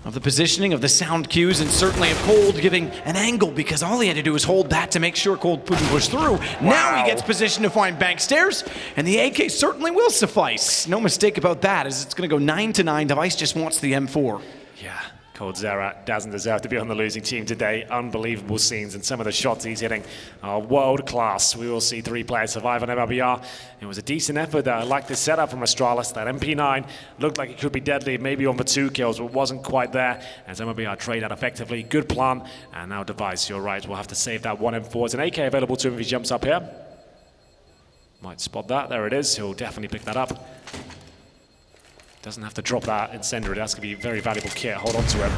of the positioning of the sound cues, and certainly of Cold giving an angle, because all he had to do was hold that to make sure Cold couldn't push through. Wow. Now he gets positioned to find bank stairs, and the AK certainly will suffice. No mistake about that, as it's going to go 9-9. Device just wants the M4. Yeah. Cold Zero doesn't deserve to be on the losing team today. Unbelievable scenes, and some of the shots he's hitting are world class. We will see 3 players survive on MIBR. It was a decent effort. I like the setup from Astralis. That MP9 looked like it could be deadly, maybe on for 2 kills, but wasn't quite there. As MIBR trade out effectively. Good plan. And now Device, you're right. We'll have to save that 1 M4. It's an AK available to him if he jumps up here. Might spot that. There it is. He'll definitely pick that up. Doesn't have to drop that incendiary. That's going to be a very valuable kit. Hold on to him.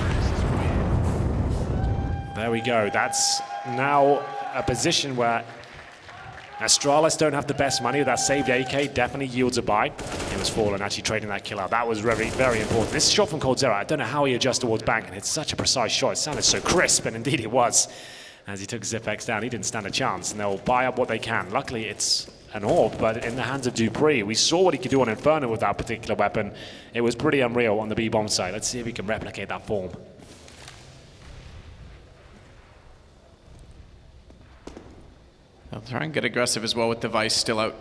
There we go. That's now a position where Astralis don't have the best money. That saved AK definitely yields a buy. He was fallen, actually trading that kill out. That was very, very important. This shot from Cold Zero, I don't know how he adjusts towards bank, and it's such a precise shot. It sounded so crisp, and indeed it was. As he took Xyp9x down, he didn't stand a chance, and they'll buy up what they can. Luckily, it's an orb, but in the hands of dupreeh. We saw what he could do on Inferno with that particular weapon. It was pretty unreal on the B-bomb side. Let's see if we can replicate that form. They'll try and get aggressive as well with Device still out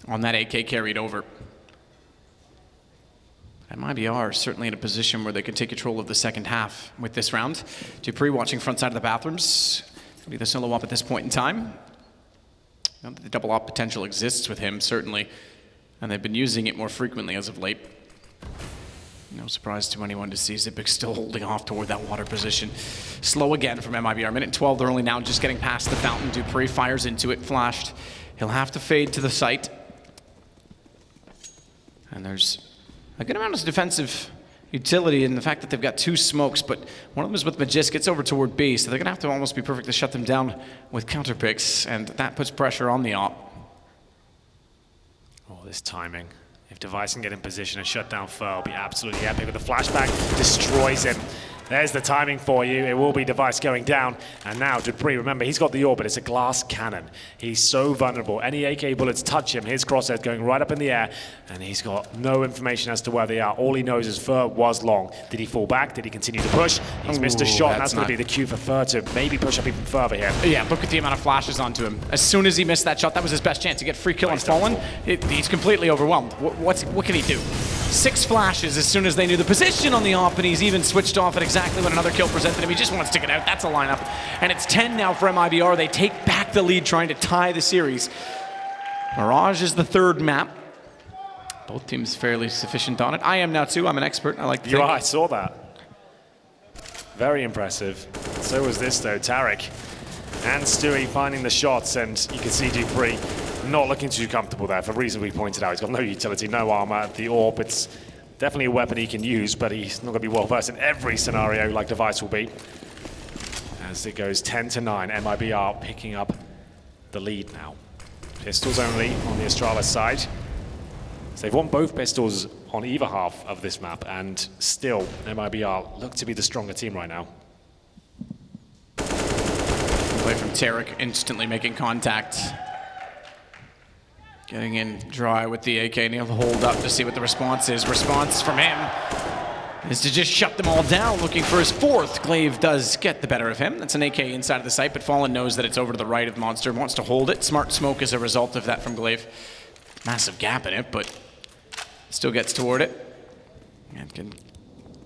on that AK carried over. MIBR is certainly in a position where they can take control of the second half with this round. Dupree watching front side of the bathrooms. It'll be the solo op at this point in time. The double op potential exists with him, certainly, and they've been using it more frequently as of late. No surprise to anyone to see Zipic still holding off toward that water position. Slow again from MIBR. Minute 12, they're only now just getting past the fountain. Dupree fires into it, flashed. He'll have to fade to the site. And there's a good amount of defensive utility in the fact that they've got two smokes, but one of them is with Magis, gets over toward B, so they're going to have to almost be perfect to shut them down with counter picks, and that puts pressure on the op. Oh, this timing. If Device can get in position and shut down Fur, it'll be absolutely epic. With the flashback, destroys him. There's the timing for you. It will be Device going down. And now Dupree, remember, he's got the orb, but it's a glass cannon. He's so vulnerable. Any AK bullets touch him, his crosshair's going right up in the air, and he's got no information as to where they are. All he knows is Fur was long. Did he fall back? Did he continue to push? He's missed a shot, and that's going to be the cue for Fur to maybe push up even further here. Yeah, look at the amount of flashes onto him. As soon as he missed that shot, that was his best chance to get free kill on Fallen. He's completely overwhelmed. What can he do? 6 flashes as soon as they knew the position on the op, and he's even switched off at exactly when another kill presented him. He just wants to get out. That's a lineup. And it's 10 now for MIBR. They take back the lead, trying to tie the series. Mirage is the third map. Both teams fairly sufficient on it. I am now too. I'm an expert. I like to think. I saw that. Very impressive. So was this though. Tarek and Stewie finding the shots, and you can see Dupree not looking too comfortable there for reasons we pointed out. He's got no utility, no armor. The orb, it's definitely a weapon he can use, but he's not going to be well versed in every scenario like Device will be. As it goes 10-9, MIBR picking up the lead now. Pistols only on the Astralis side. So they've won both pistols on either half of this map, and still MIBR look to be the stronger team right now. Play from Tarek, instantly making contact. Getting in dry with the AK, and he'll hold up to see what the response is. Response from him is to just shut them all down, looking for his fourth. Glaive does get the better of him. That's an AK inside of the site, but Fallen knows that it's over to the right of Monster, wants to hold it. Smart smoke as a result of that from Glaive. Massive gap in it, but still gets toward it. And can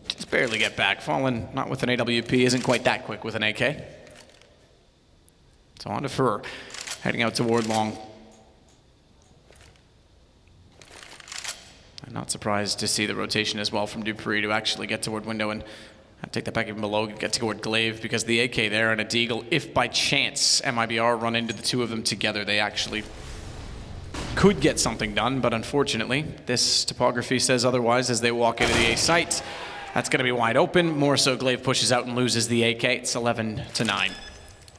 just barely get back. Fallen, not with an AWP, isn't quite that quick with an AK. So on to Fur, heading out toward long. I'm not surprised to see the rotation as well from Dupree to actually get toward window and take that back even below, get toward Glaive, because the AK there and a Deagle, if by chance MIBR run into the two of them together, they actually could get something done, but unfortunately, this topography says otherwise as they walk into the A site. That's going to be wide open. More so, Glaive pushes out and loses the AK. It's 11-9.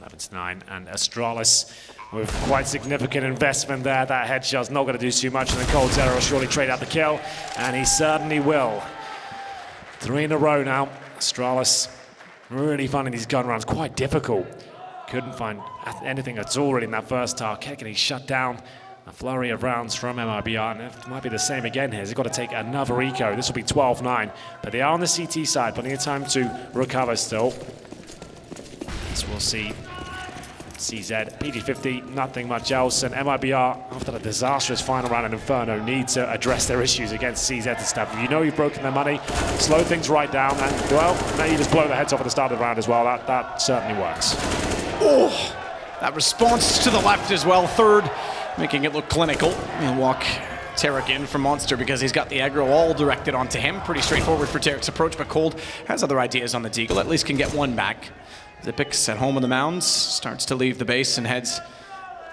11-9, and Astralis with quite significant investment there. That headshot's not going to do too much, and then coldzera will surely trade out the kill, and he certainly will. 3 in a row now. Astralis really finding these gun rounds quite difficult. Couldn't find anything at all really in that first half. Kept getting shut down. A flurry of rounds from MIBR, and it might be the same again here. He's got to take another eco. This will be 12-9, but they are on the CT side. Plenty of time to recover still. So we'll see. CZ, PG50, nothing much else, and MIBR, after the disastrous final round in Inferno, need to address their issues against CZ to step. If you know you've broken their money, slow things right down, and well, maybe just blow their heads off at the start of the round as well. That certainly works. Oh, that response to the left as well, third, making it look clinical. He'll walk Tarek in from Monster because he's got the aggro all directed onto him. Pretty straightforward for Tarek's approach, but Cold has other ideas on the Deagle, at least can get one back. Zipix at home on the mounds, starts to leave the base and heads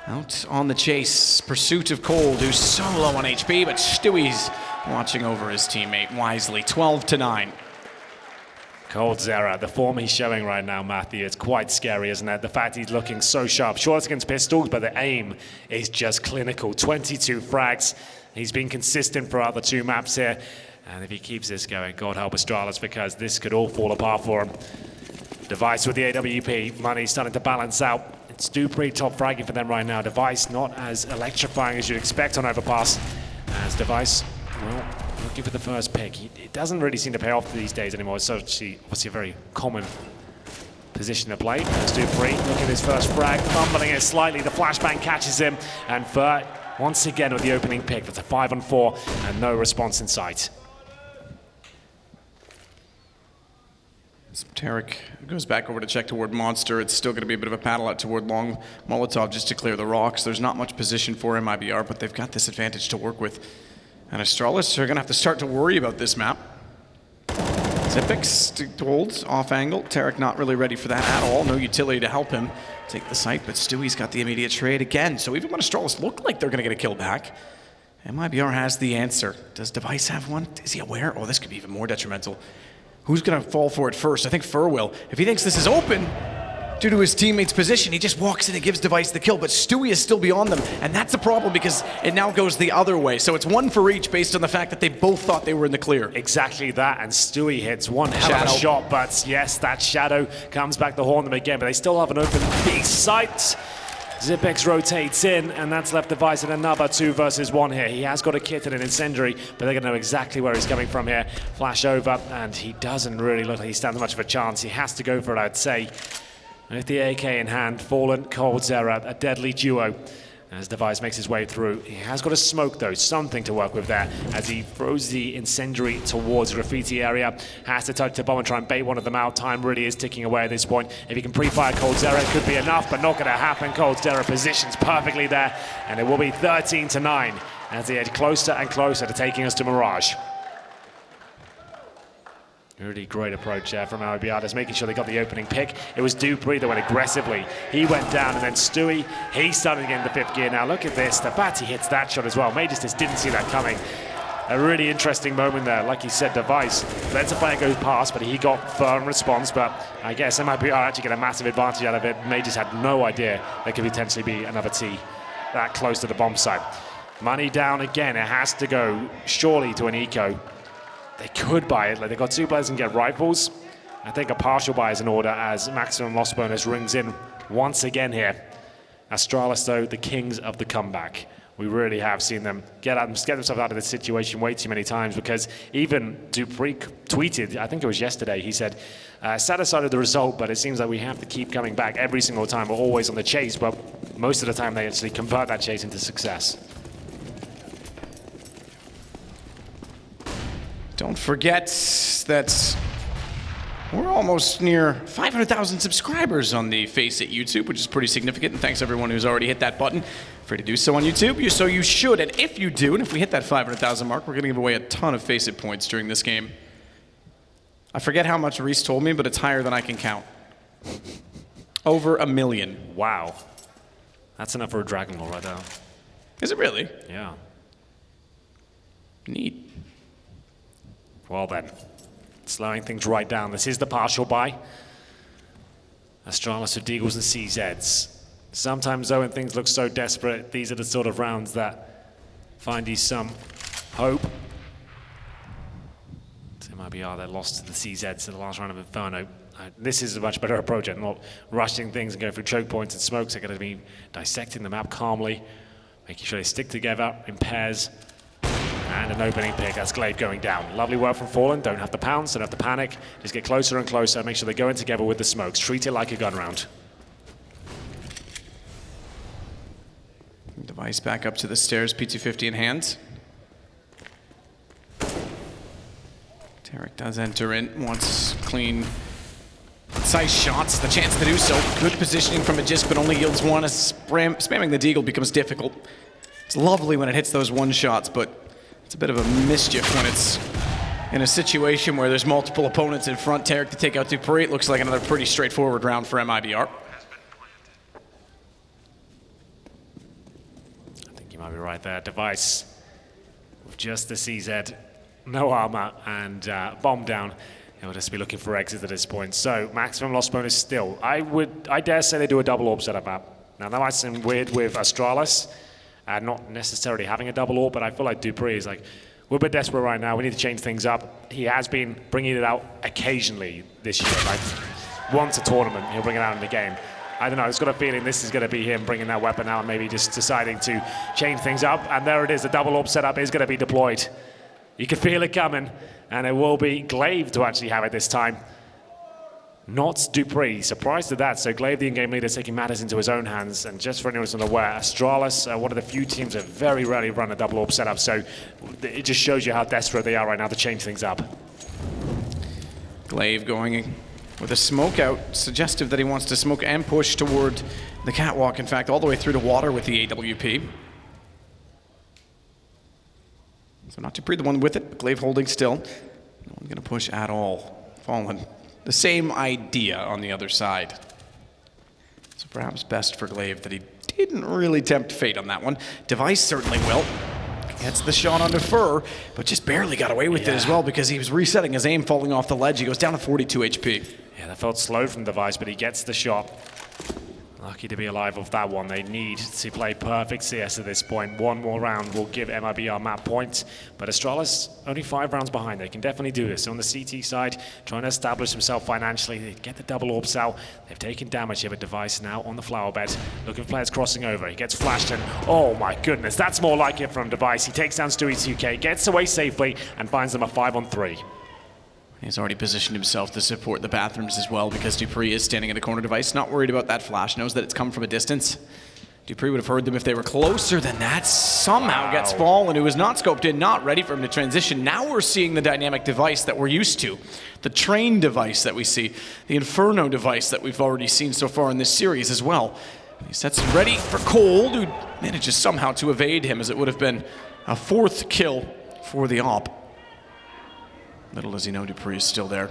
out on the chase. Pursuit of Cold, who's so low on HP, but Stewie's watching over his teammate wisely. 12-9. coldzera, the form he's showing right now, Matthew, it's quite scary, isn't it? The fact he's looking so sharp. Sure, it's against pistols, but the aim is just clinical. 22 frags. He's been consistent throughout the 2 maps here. And if he keeps this going, God help Astralis, because this could all fall apart for him. Device with the AWP, money starting to balance out. It's Dupree top fragging for them right now. Device not as electrifying as you'd expect on Overpass. As Device, well, looking for the first pick. It doesn't really seem to pay off these days anymore. It's obviously a very common position to play. Let's do Dupree. Look at his first frag, fumbling it slightly. The flashbang catches him, and Fer once again with the opening pick. That's a 5-on-4 and no response in sight. Tarek goes back over to check toward Monster. It's still going to be a bit of a paddle out toward Long Molotov just to clear the rocks. There's not much position for MIBR, but they've got this advantage to work with. And Astralis are going to have to start to worry about this map. Zipex holds off angle. Tarek not really ready for that at all. No utility to help him take the site, but Stewie's got the immediate trade again. So even when Astralis look like they're going to get a kill back, MIBR has the answer. Does Device have one? Is he aware? Oh, this could be even more detrimental. Who's going to fall for it first? I think Fer will. If he thinks this is open, due to his teammate's position, he just walks in and gives Device the kill, but Stewie is still beyond them, and that's a problem because it now goes the other way. So it's one for each based on the fact that they both thought they were in the clear. Exactly that, and Stewie hits one hell of a shot, but yes, that Shadow comes back to haunt them again, but they still have an open B site. Zipex rotates in, and that's left Device in another 2 versus 1 here. He has got a kit and an incendiary, but they're going to know exactly where he's coming from here. Flash over, and he doesn't really look like he stands much of a chance. He has to go for it, I'd say. With the AK in hand, Fallen, coldzera, a deadly duo. As Device makes his way through, he has got a smoke though, something to work with there as he throws the incendiary towards graffiti area. Has to touch the bomb and try and bait one of them out. Time really is ticking away at this point. If he can pre-fire coldzera, it could be enough, but not going to happen. coldzera positions perfectly there, and it will be 13-9 as they head closer and closer to taking us to Mirage. Really great approach there from MIBR, just making sure they got the opening pick. It was Dupree that went aggressively. He went down, and then Stewie, he started again in the 5th gear. Now look at this, Tabati hits that shot as well. Majors just didn't see that coming. A really interesting moment there. Like you said, Device lets the player go past, but he got firm response. But I guess MIBR actually get a massive advantage out of it. Majors had no idea there could potentially be another T that close to the bomb site. Money down again, it has to go surely to an eco. They could buy it, like they've got 2 players and get rifles. I think a partial buy is in order as maximum loss bonus rings in once again here. Astralis though, the kings of the comeback. We really have seen them get themselves out of this situation way too many times, because even Dupree tweeted, I think it was yesterday, he said, satisfied with the result, but it seems like we have to keep coming back every single time. We're always on the chase, but most of the time they actually convert that chase into success. Don't forget that we're almost near 500,000 subscribers on the FACEIT YouTube, which is pretty significant, and thanks everyone who's already hit that button. Free to do so on YouTube, so you should, and if you do, and if we hit that 500,000 mark, we're going to give away a ton of FACEIT points during this game. I forget how much Reese told me, but it's higher than I can count. Over 1 million. Wow. That's enough for a Dragon Ball right there. Is it really? Yeah. Neat. Well then, slowing things right down. This is the partial buy. Astralis with Deagles and CZs. Sometimes though, when things look so desperate, these are the sort of rounds that find you some hope. So MIBR, they lost to the CZs in the last round of Inferno. This is a much better approach at not rushing things and going through choke points and smokes. They're going to be dissecting the map calmly, making sure they stick together in pairs. And an opening pick, that's Glaive going down. Lovely work from Fallen, don't have to pounce, don't have to panic. Just get closer and closer, make sure they go in together with the smokes. Treat it like a gun round. Device back up to the stairs, P250 in hand. Tarek does enter in, wants clean, concise shots, the chance to do so. Good positioning from Aegis, but only yields one as spamming the Deagle becomes difficult. It's lovely when it hits those one shots, but it's a bit of a mischief when it's in a situation where there's multiple opponents in front. Tarek to take out Dupree. It looks like another pretty straightforward round for MIBR. I think you might be right there. Device with just the CZ, no armor, and bomb down. He'll just be looking for exit at this point. So maximum loss bonus still. I dare say they do a double orb setup map. Now that might seem weird with Astralis. Not necessarily having a double AWP, but I feel like Dupree is like, we're a bit desperate right now, we need to change things up. He has been bringing it out occasionally this year, like once a tournament, he'll bring it out in the game. I don't know, I've got a feeling this is going to be him bringing that weapon out, maybe just deciding to change things up, and there it is, the double AWP setup is going to be deployed. You can feel it coming, and it will be Glaive to actually have it this time. not Dupree. Surprised at that. So Glaive, the in-game leader, taking matters into his own hands. And just for anyone who's unaware, Astralis, one of the few teams that very rarely run a double AWP setup. So it just shows you how desperate they are right now to change things up. Glaive going with a smoke out, suggestive that he wants to smoke and push toward the catwalk. In fact, all the way through to water with the AWP. So not Dupree the one with it, but Glaive holding still. No one's going to push at all. Fallen. The same idea on the other side. So perhaps best for Glaive that he didn't really tempt fate on that one. Device certainly will. Gets the shot onto Fur, but just barely got away with it as well because he was resetting his aim, falling off the ledge. He goes down to 42 HP. Yeah, that felt slow from Device, but he gets the shot. Lucky to be alive of that one. They need to play perfect CS at this point. One more round will give MIBR map points, but Astralis only 5 rounds behind. They can definitely do this. On the CT side, trying to establish himself financially. They get the double AWPs out. They've taken damage here, but Device now on the flower bed. Looking for players crossing over. He gets flashed and oh my goodness, that's more like it from Device. He takes down Stewie 2K, gets away safely, and finds them a 5-on-3. He's already positioned himself to support the bathrooms as well because Dupree is standing in the corner. Device, not worried about that flash, knows that it's come from a distance. Dupree would have heard them if they were closer than that. Somehow gets Fallen, who was not scoped in, not ready for him to transition. Now we're seeing the dynamic Device that we're used to. The train Device that we see. The Inferno Device that we've already seen so far in this series as well. He sets him ready for Cold, who manages somehow to evade him, as it would have been a 4th kill for the AWP. Little does he know Dupree is still there.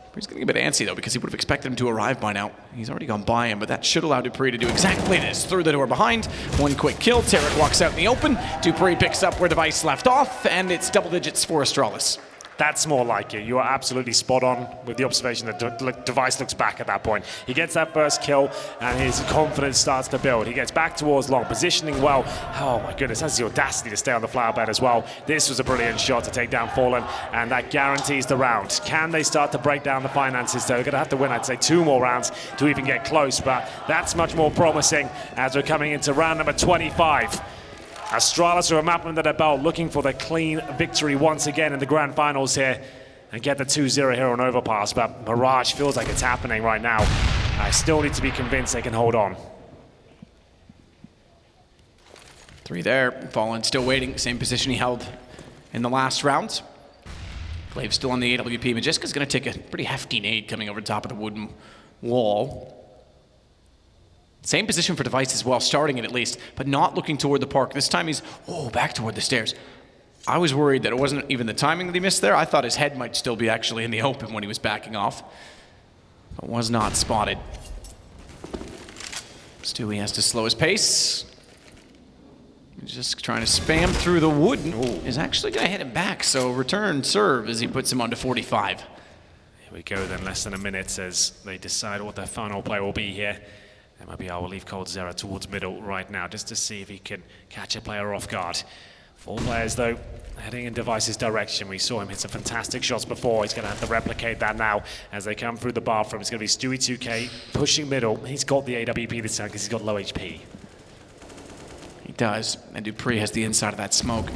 Dupree's getting a bit antsy though because he would have expected him to arrive by now. He's already gone by him, but that should allow Dupree to do exactly this. Through the door behind, one quick kill. Tarek walks out in the open. Dupree picks up where Device left off, and it's double digits for Astralis. That's more like it. You are absolutely spot on with the observation that Device looks back at that point. He gets that first kill, and his confidence starts to build. He gets back towards long, positioning well. Oh my goodness, has the audacity to stay on the flower bed as well. This was a brilliant shot to take down Fallen, and that guarantees the round. Can they start to break down the finances? They're going to have to win, I'd say, 2 more rounds to even get close, but that's much more promising as we're coming into round number 25. Astralis are a map under their belt, looking for the clean victory once again in the grand finals here and get the 2-0 here on Overpass, but Mirage feels like it's happening right now. I still need to be convinced they can hold on. 3 there, Fallen still waiting, same position he held in the last round. Glaive still on the AWP. Magiska's going to take a pretty hefty nade coming over the top of the wooden wall. Same position for Device as well, starting it at least, but not looking toward the park. This time he's, back toward the stairs. I was worried that it wasn't even the timing that he missed there. I thought his head might still be actually in the open when he was backing off, but was not spotted. Stewie has to slow his pace. He's just trying to spam through the wood. Is actually going to hit him back, so return serve as he puts him onto 45. Here we go then, less than a minute as they decide what their final play will be here. MIBR will leave coldzera towards middle right now just to see if he can catch a player off guard. 4 players though heading in Device's direction. We saw him hit some fantastic shots before. He's going to have to replicate that now as they come through the bathroom. It's going to be Stewie 2K pushing middle. He's got the AWP this time because he's got low HP. He does, and Dupree has the inside of that smoke.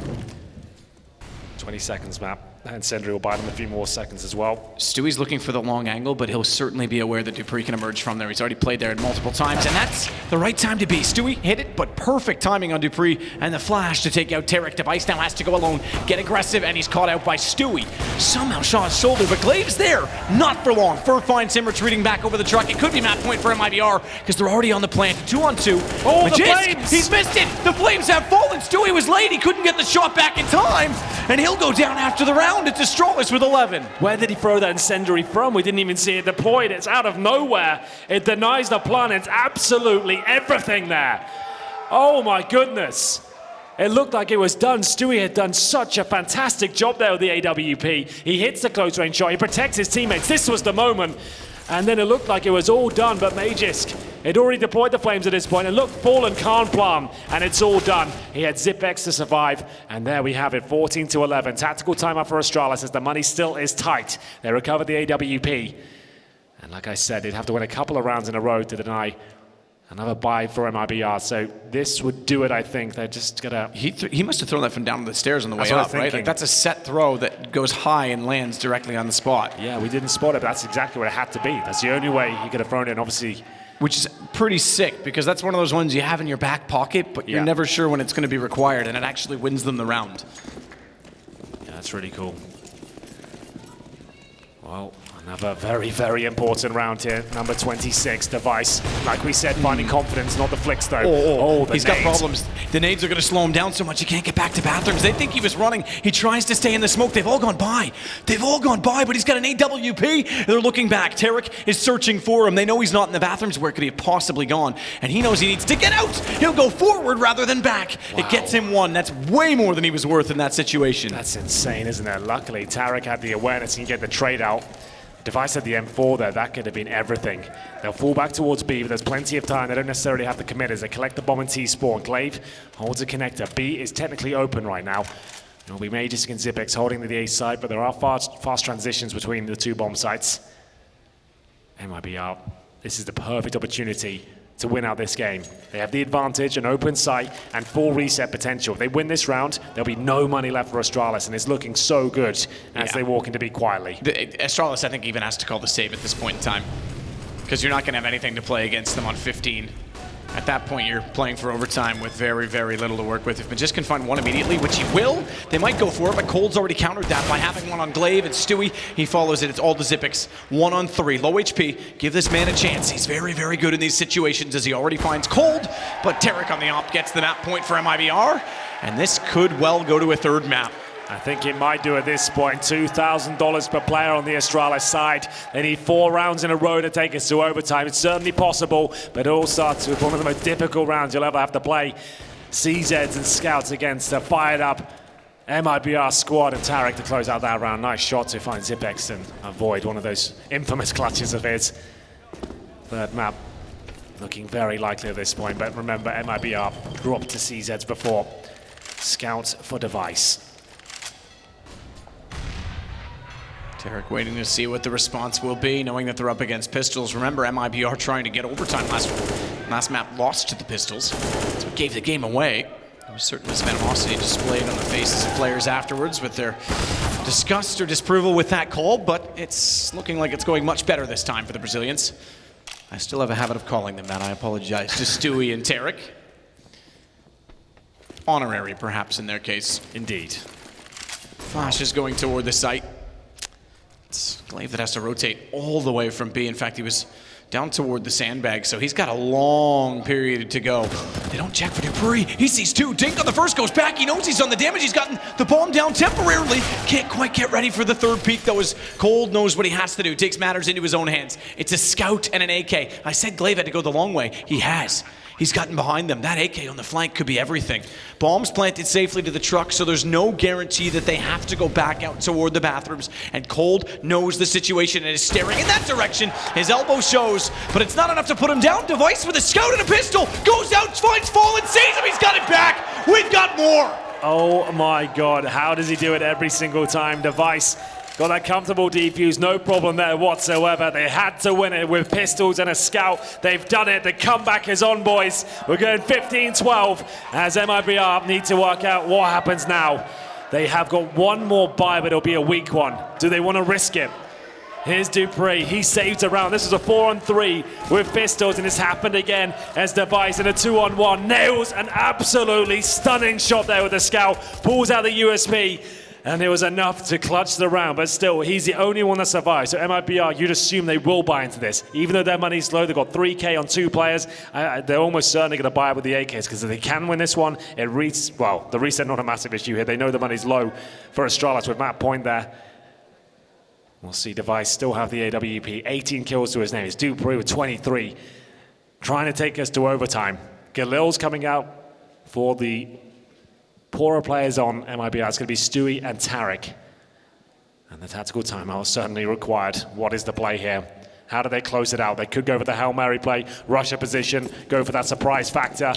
20 seconds map. And Sentry will buy them a few more seconds as well. Stewie's looking for the long angle, but he'll certainly be aware that Dupree can emerge from there. He's already played there multiple times, and that's the right time to be. Stewie hit it, but perfect timing on Dupree, and the flash to take out Tarek. Device now has to go alone, get aggressive, and he's caught out by Stewie. Somehow shot his shoulder, but Glaive's there. Not for long. Fur finds him retreating back over the truck. It could be map point for MIBR, because they're already on the plant. 2-on-2. Oh, the flames! He's missed it! The flames have fallen. Stewie was late. He couldn't get the shot back in time, and he'll go down after the round. It's Astralis with 11. Where did he throw that incendiary from? We didn't even see it deployed. It's out of nowhere. It denies the plan. It's absolutely everything there. Oh my goodness. It looked like it was done. Stewie had done such a fantastic job there with the AWP. He hits the close range shot. He protects his teammates. This was the moment. And then it looked like it was all done, but Magisk had already deployed the flames at this point, and look, Fallen can't plan, and it's all done. He had Zip-X to survive, and there we have it, 14-11. Tactical timeout for Astralis as the money still is tight. They recovered the AWP. And like I said, they'd have to win a couple of rounds in a row to deny Another buy for MIBR, so this would do it, I think. They're just gonna... He must have thrown that from down the stairs on the way That's what I was up, right? thinking. Like that's a set throw that goes high and lands directly on the spot. Yeah, we didn't spot it, but that's exactly what it had to be. That's the only way he could have thrown it, and obviously... Which is pretty sick, because that's one of those ones you have in your back pocket, but you're never sure when it's going to be required, and it actually wins them the round. Yeah, that's really cool. Well, another very, very important round here. Number 26, Device. Like we said, finding confidence, not the flicks though. The He's got problems. The nades are going to slow him down so much he can't get back to bathrooms. They think he was running. He tries to stay in the smoke. They've all gone by. They've all gone by, but he's got an AWP. They're looking back. Tarek is searching for him. They know he's not in the bathrooms. Where could he have possibly gone? And he knows he needs to get out. He'll go forward rather than back. Wow. It gets him one. That's way more than he was worth in that situation. That's insane, isn't it? Luckily, Tarek had the awareness and get the trade out. Device had the M4 there, that could have been everything. They'll fall back towards B, but there's plenty of time. They don't necessarily have to commit as they collect the bomb and T-spawn. Glaive holds a connector. B is technically open right now. It'll be Majors against Zipex holding the A side, but there are fast transitions between the two bomb sites. MIBR, this is the perfect opportunity to win out this game. They have the advantage, an open site, and full reset potential. If they win this round, there'll be no money left for Astralis, and it's looking so good as they walk into B quietly. Astralis, I think, even has to call the save at this point in time, because you're not going to have anything to play against them on 15. At that point, you're playing for overtime with very, very little to work with. If Magis can find one immediately, which he will, they might go for it, but Cold's already countered that by having one on Glaive and Stewie. He follows it. It's all to Zipex. 1 on 3. Low HP. Give this man a chance. He's very, very good in these situations as he already finds Cold, but Tarek on the op gets the map point for MIBR, and this could well go to a third map. I think it might do at this point. $2,000 per player on the Astralis side. They need 4 rounds in a row to take us to overtime. It's certainly possible, but it all starts with one of the most difficult rounds you'll ever have to play. CZs and Scouts against a fired up MIBR squad, and Tarek to close out that round. Nice shot to find Zipex and avoid one of those infamous clutches of his. Third map looking very likely at this point, but remember, MIBR dropped to CZs before. Scout for Device. Tarek waiting to see what the response will be, knowing that they're up against Pistols. Remember, MIBR trying to get overtime last map, lost to the Pistols. So it gave the game away. There was certainly some animosity displayed on the faces of players afterwards with their disgust or disapproval with that call, but it's looking like it's going much better this time for the Brazilians. I still have a habit of calling them that. I apologize to Stewie and Tarek. Honorary, perhaps, in their case. Indeed. Flash is going toward the site. It's Glaive that has to rotate all the way from B. In fact, he was down toward the sandbag, so he's got a long period to go. They don't check for Dupree. He sees 2. Dink on the first, goes back. He knows he's done the damage. He's gotten the bomb down temporarily. Can't quite get ready for the third peak, though, as Cold knows what he has to do. Takes matters into his own hands. It's a Scout and an AK. I said Glaive had to go the long way. He has. He's gotten behind them. That AK on the flank could be everything. Bombs planted safely to the truck, so there's no guarantee that they have to go back out toward the bathrooms. And Cold knows the situation and is staring in that direction. His elbow shows, but it's not enough to put him down. Device with a Scout and a pistol. Goes out, finds Fallen, saves him. He's got it back. We've got more. Oh my God, how does he do it every single time? Device got that comfortable defuse, no problem there whatsoever. They had to win it with Pistols and a Scout. They've done it. The comeback is on, boys. We're going 15-12 as MIBR need to work out what happens now. They have got one more buy, but it'll be a weak one. Do they want to risk it? Here's Dupree. He saved a round. This is a 4-on-3 with Pistols, and it's happened again as Device in a 2-on-1. Nails an absolutely stunning shot there with the Scout. Pulls out the USP. And it was enough to clutch the round, but still, he's the only one that survived. So MIBR, you'd assume they will buy into this. Even though their money's low, they've got 3K on 2 players. They're almost certainly going to buy it with the AKs, because if they can win this one, the reset not a massive issue here. They know the money's low for Astralis with Matt Point there. We'll see Device still have the AWP. 18 kills to his name. It's Dupree with 23. Trying to take us to overtime. Galil's coming out for the poorer players on MIBR. It's going to be Stewie and Tarek. And the tactical timeout is certainly required. What is the play here? How do they close it out? They could go for the Hail Mary play, rush a position, go for that surprise factor,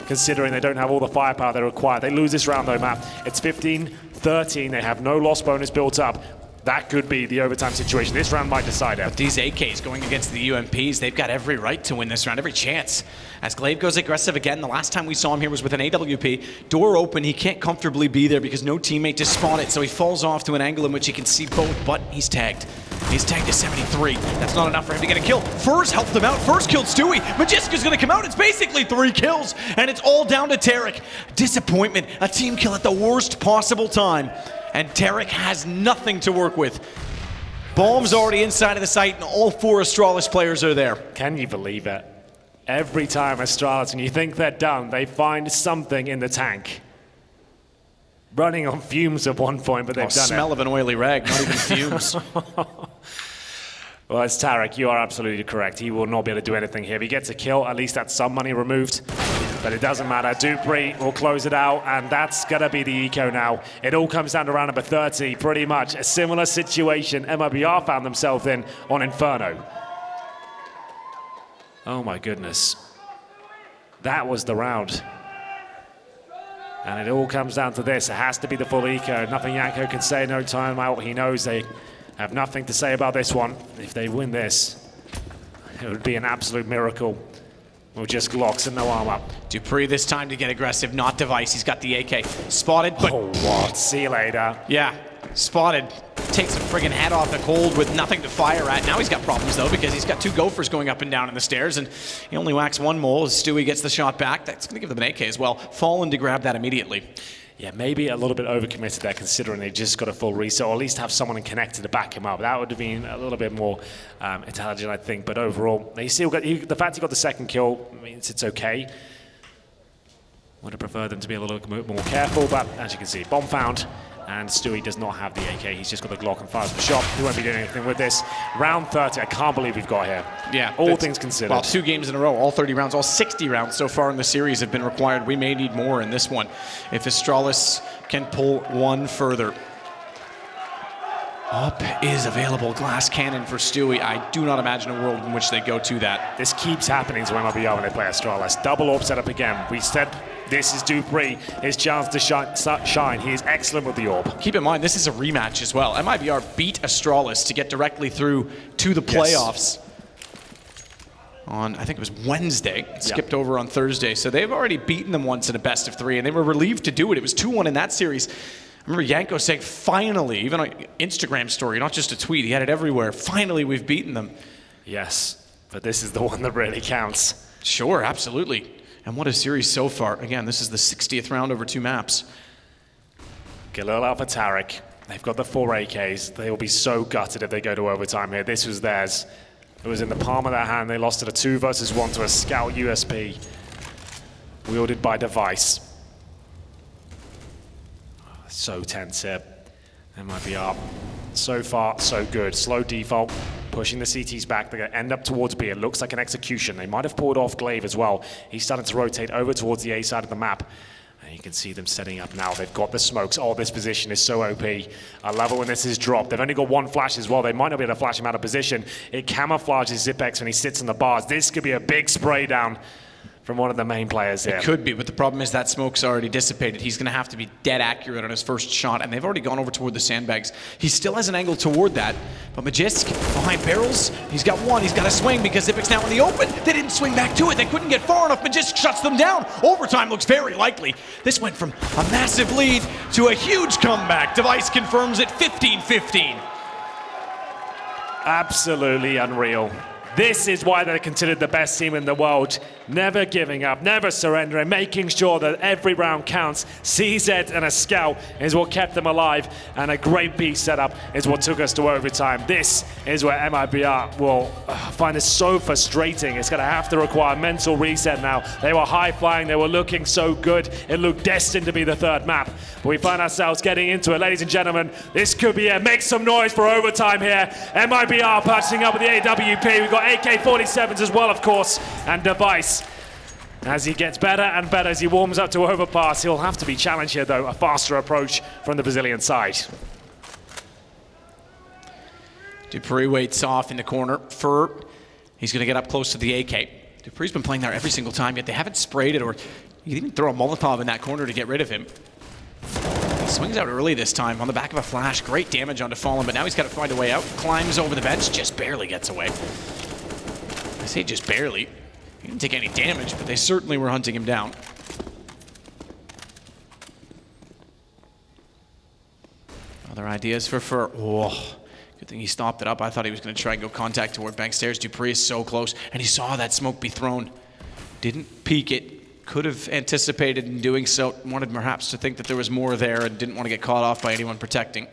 considering they don't have all the firepower they require. They lose this round though, Matt. It's 15-13. They have no loss bonus built up. that could be the overtime situation. This round might decide it. But these AKs going against the UMPs, they've got every right to win this round, every chance. As Glaive goes aggressive again, the last time we saw him here was with an AWP. Door open, he can't comfortably be there because no teammate to spawn it, so he falls off to an angle in which he can see both, but he's tagged. He's tagged to 73. That's not enough for him to get a kill. Furs helped him out. Furs killed Stewie. Magiska's gonna come out. It's basically 3 kills, and it's all down to Tarek. Disappointment. A team kill at the worst possible time. And Tarek has nothing to work with. Bomb's already inside of the site, and all 4 Astralis players are there. Can you believe it? Every time Astralis, when you think they're done, they find something in the tank. Running on fumes at one point, but they've done Smell it. of an oily rag, not even fumes. Well, it's Tarek. You are absolutely correct. He will not be able to do anything here. If he gets a kill, at least that's some money removed. But it doesn't matter. Dupree will close it out, and that's going to be the eco now. It all comes down to round number 30, pretty much. A similar situation MIBR found themselves in on Inferno. Oh, my goodness. That was the round. And it all comes down to this. It has to be the full eco. Nothing Yanko can say, no timeout. He knows they have nothing to say about this one. If they win this, it would be an absolute miracle. With just Glocks and no armor. Dupree this time to get aggressive, not Device. He's got the AK. Spotted, but... Oh, what? See you later. Yeah, spotted. Takes a friggin' head off the cold with nothing to fire at. Now he's got problems, though, because he's got 2 gophers going up and down in the stairs, and he only whacks 1 mole as Stewie gets the shot back. That's going to give them an AK as well. Fallen to grab that immediately. Yeah, maybe a little bit overcommitted there, considering they just got a full reset, or at least have someone connected to back him up. That would have been a little bit more intelligent, I think. But overall, they still got the fact he got the 2nd kill means it's okay. Would have preferred them to be a little bit more careful, but as you can see, bomb found. And Stewie does not have the AK. He's just got the Glock and fires the shot. He won't be doing anything with this. Round 30, I can't believe we've got here. Yeah. All things considered. Well, 2 games in a row, all 30 rounds, all 60 rounds so far in the series have been required. We may need more in this one if Astralis can pull one further. Up is available. Glass cannon for Stewie. I do not imagine a world in which they go to that. This keeps happening to MIBR when they play Astralis. Double orb set up again. We said this is Dupree, his chance to shine. He is excellent with the orb. Keep in mind, this is a rematch as well. MIBR beat Astralis to get directly through to the playoffs. Yes. On, I think it was Wednesday. It skipped over on Thursday. So they've already beaten them once in a best of 3, and they were relieved to do it. It was 2-1 in that series. I remember Yanko saying, finally, even on Instagram story, not just a tweet, he had it everywhere. Finally, we've beaten them. Yes, but this is the one that really counts. Sure, absolutely. And what a series so far. Again, this is the 60th round over 2 maps. Galil out for Tarek. They've got the 4 AKs. They will be so gutted if they go to overtime here. This was theirs. It was in the palm of their hand. They lost it a 2 versus 1 to a Scout USP. Wielded by Device. So tense here. MIBR. So far, so good. Slow default. Pushing the CTs back. They're going to end up towards B. It looks like an execution. They might have pulled off Glaive as well. He's starting to rotate over towards the A side of the map. And you can see them setting up now. They've got the smokes. Oh, this position is so OP. I love it when this is dropped. They've only got 1 flash as well. They might not be able to flash him out of position. It camouflages Zipex when he sits in the bars. This could be a big spray down from one of the main players here. It could be, but the problem is that smoke's already dissipated. He's going to have to be dead accurate on his first shot, and they've already gone over toward the sandbags. He still has an angle toward that, but Magisk behind barrels. He's got 1. He's got a swing because Zipic's now in the open. They didn't swing back to it. They couldn't get far enough. Magisk shuts them down. Overtime looks very likely. This went from a massive lead to a huge comeback. Device confirms it 15-15. Absolutely unreal. This is why they're considered the best team in the world. Never giving up, never surrendering, making sure that every round counts. CZ and a Scout is what kept them alive, and a great B setup is what took us to overtime. This is where MIBR will find this so frustrating. It's going to have to require a mental reset now. They were high-flying, they were looking so good. It looked destined to be the 3rd map. But we find ourselves getting into it. Ladies and gentlemen, this could be it. Make some noise for overtime here. MIBR patching up with the AWP. We've got AK-47s as well, of course, and Device. As he gets better and better as he warms up to Overpass, he'll have to be challenged here, though. A faster approach from the Brazilian side. Dupree waits off in the corner. Fur, he's going to get up close to the AK. Dupree's been playing there every single time, yet they haven't sprayed it, or you can even throw a Molotov in that corner to get rid of him. Swings out early this time on the back of a flash. Great damage onto Fallen, but now he's got to find a way out. Climbs over the bench, just barely gets away. I say just barely. He didn't take any damage, but they certainly were hunting him down. Other ideas for Fur. Oh, good thing he stopped it up. I thought he was going to try and go contact toward bank stairs. Dupree is so close, and he saw that smoke be thrown. Didn't peek it. Could have anticipated in doing so. Wanted perhaps to think that there was more there and didn't want to get caught off by anyone protecting.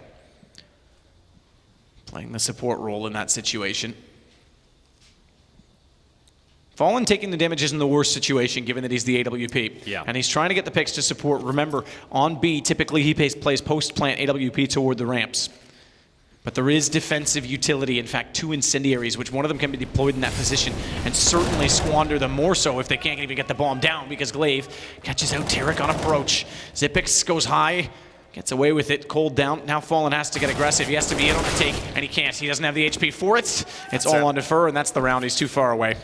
Playing the support role in that situation. Fallen taking the damage isn't the worst situation given that he's the AWP. Yeah. And he's trying to get the picks to support. Remember, on B, typically he plays post-plant AWP toward the ramps. But there is defensive utility, in fact, 2 incendiaries, which one of them can be deployed in that position and certainly squander them more so if they can't even get the bomb down because Glaive catches out Tarek on approach. Xyp9x goes high, gets away with it, cold down. Now Fallen has to get aggressive. He has to be in on the take, and he can't. He doesn't have the HP for it. It's all on to Fur, and that's the round. He's too far away.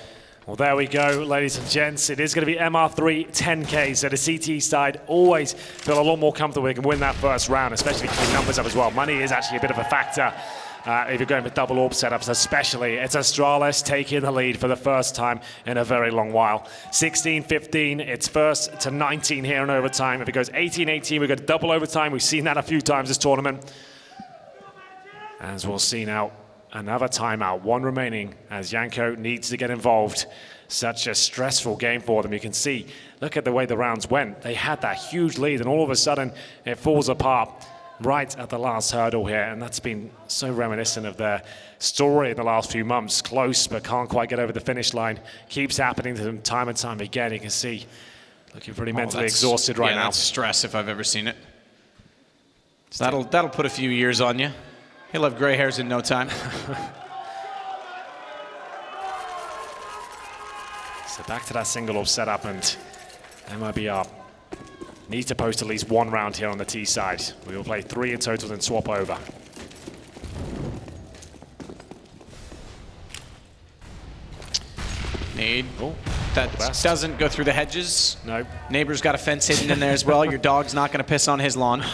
Well, there we go, ladies and gents. It is going to be MR3 10K, so the CT side always feel a lot more comfortable they can win that first round, especially keeping numbers up as well. Money is actually a bit of a factor if you're going for double AWP setups, especially. It's Astralis taking the lead for the first time in a very long while. 16-15, it's first to 19 here in overtime. If it goes 18-18, we go to double overtime. We've seen that a few times this tournament. As we'll see now. Another timeout, 1 remaining as Janko needs to get involved. Such a stressful game for them. You can see, look at the way the rounds went. They had that huge lead and all of a sudden it falls apart right at the last hurdle here. And that's been so reminiscent of their story in the last few months. Close, but can't quite get over the finish line. Keeps happening to them time and time again. You can see, looking pretty mentally exhausted right now. That's stress if I've ever seen it. So that'll put a few years on you. He'll have gray hairs in no time. So back to that single AWP setup, and MIBR need to post at least 1 round here on the T side. We will play 3 in total, then swap over. Nade. Oh, that doesn't go through the hedges. No. Neighbor's got a fence hidden in there as well. Your dog's not going to piss on his lawn.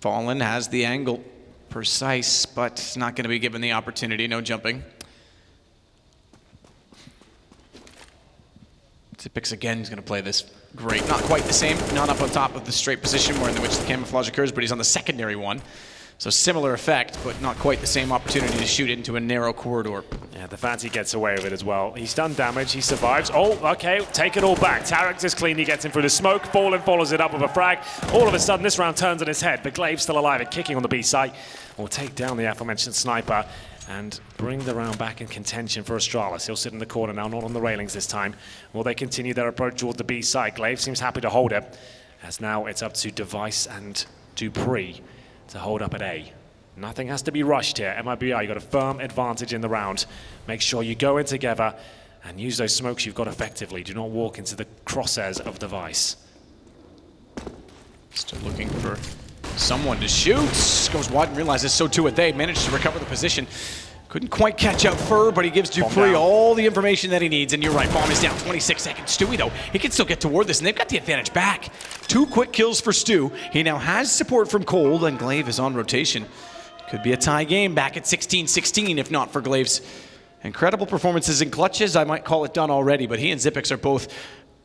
Fallen has the angle precise, but not going to be given the opportunity. No jumping. Xyp9x again is going to play this great. Not quite the same, not up on top of the straight position where in which the camouflage occurs, but he's on the secondary one. So similar effect, but not quite the same opportunity to shoot into a narrow corridor. Yeah, the FACEIT gets away with it as well. He's done damage, he survives. Oh, okay, take it all back. Tarek is clean, he gets him through the smoke. Fallen follows it up with a frag. All of a sudden, this round turns on his head, but Glaive's still alive and kicking on the B site. Will take down the aforementioned sniper and bring the round back in contention for Astralis. He'll sit in the corner now, not on the railings this time. Will they continue their approach towards the B site? Glaive seems happy to hold it, as now it's up to Device and Dupree to hold up at A. Nothing has to be rushed here. MIBR, you've got a firm advantage in the round. Make sure you go in together and use those smokes you've got effectively. Do not walk into the crosshairs of Device. Still looking for someone to shoot. Goes wide and realizes so too. They managed to recover the position. Couldn't quite catch out Fur, but he gives Dupree all the information that he needs. And you're right, bomb is down. 26 seconds. Stewie, though, he can still get toward this, and they've got the advantage back. 2 quick kills for Stu. He now has support from Cold, and Glaive is on rotation. Could be a tie game back at 16-16 if not for Glaive's incredible performances in clutches. I might call it done already, but he and Xyp9x are both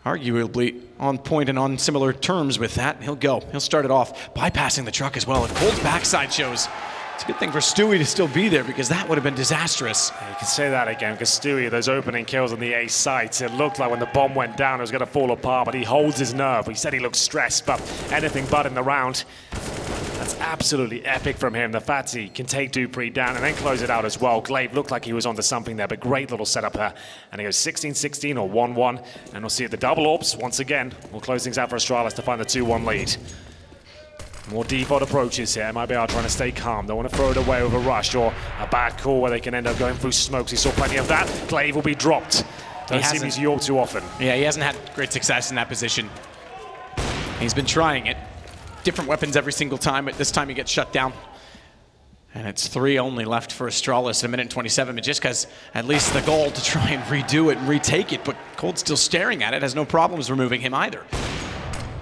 arguably on point and on similar terms with that. He'll go. He'll start it off, bypassing the truck as well. If Cold's backside shows, it's a good thing for Stewie to still be there because that would have been disastrous. Yeah, you can say that again because Stewie, those opening kills on the A site, it looked like when the bomb went down it was going to fall apart, but he holds his nerve. He said he looked stressed, but anything but in the round. That's absolutely epic from him. The FACEIT can take Dupree down and then close it out as well. Glaive looked like he was onto something there, but great little setup there. And he goes 16-16 or 1-1, and we'll see at the double AWPs once again. We'll close things out for Astralis to find the 2-1 lead. More default approaches here. MIBR trying to stay calm. Don't want to throw it away with a rush or a bad call where they can end up going through smokes. He saw plenty of that. Glaive will be dropped. Don't see him use York too often. Yeah, he hasn't had great success in that position. He's been trying it. Different weapons every single time, but this time he gets shut down. And it's 3 only left for Astralis in 1:27. But just has at least the goal to try and redo it and retake it. But Cold's still staring at it, has no problems removing him either.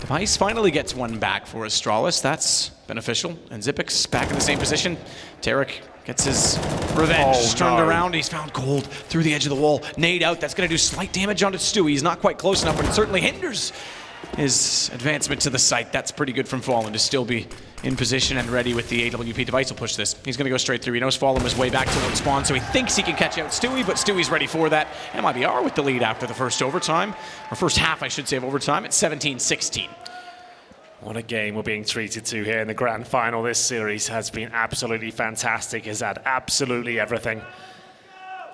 Device finally gets one back for Astralis. That's beneficial. And Xyp9x back in the same position. Tarek gets his revenge turned around. He's found Cold through the edge of the wall. Nade out. That's going to do slight damage onto Stewie. He's not quite close enough, but it certainly hinders his advancement to the site. That's pretty good from Fallen to still be in position and ready with the AWP. Device will push this. He's going to go straight through. He knows Fallen was way back towards spawn, so he thinks he can catch out Stewie, but Stewie's ready for that. MIBR with the lead after the first overtime, or first half, I should say, of overtime. It's 17-16. What a game we're being treated to here in the grand final. This series has been absolutely fantastic. Has had absolutely everything.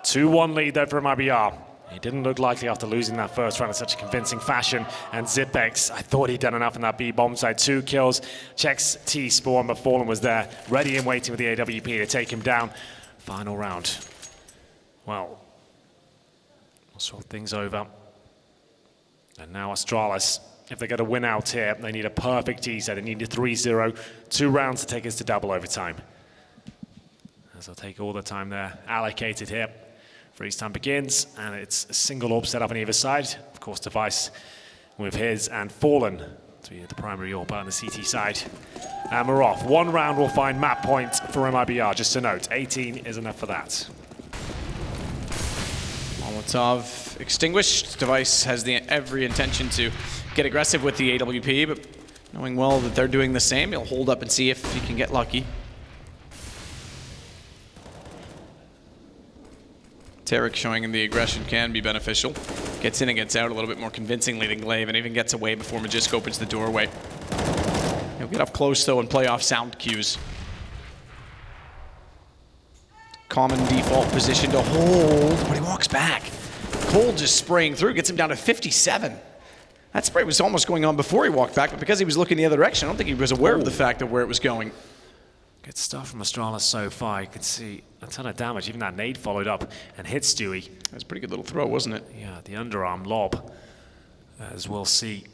2-1 lead though for MIBR. He didn't look likely after losing that first round in such a convincing fashion. And Xyp9x, I thought he'd done enough in that B bomb side. 2 kills, checks T spawn, but Fallen was there, ready and waiting with the AWP to take him down. Final round. Well, we'll sort things over. And now Astralis, if they're going to win out here, they need a perfect T set. They need a 3-0, 2 rounds to take us to double overtime. As they'll take all the time there allocated here. Freeze time begins, and it's a single orb set up on either side. Of course, Device with his, and Fallen to be the primary orb on the CT side. And we're off. 1 round will find map point for MIBR, just a note. 18 is enough for that. Molotov extinguished. Device has every intention to get aggressive with the AWP, but knowing well that they're doing the same, he'll hold up and see if he can get lucky. Tarek showing him the aggression can be beneficial. Gets in and gets out a little bit more convincingly than Glaive, and even gets away before Magisk opens the doorway. He'll get up close though and play off sound cues. Common default position to hold, but he walks back. Cold just spraying through, gets him down to 57. That spray was almost going on before he walked back, but because he was looking the other direction, I don't think he was aware of the fact of where it was going. Good stuff from Astralis so far. You can see a ton of damage. Even that nade followed up and hit Stewie. That was a pretty good little throw, wasn't it? Yeah, the underarm lob, as we'll see.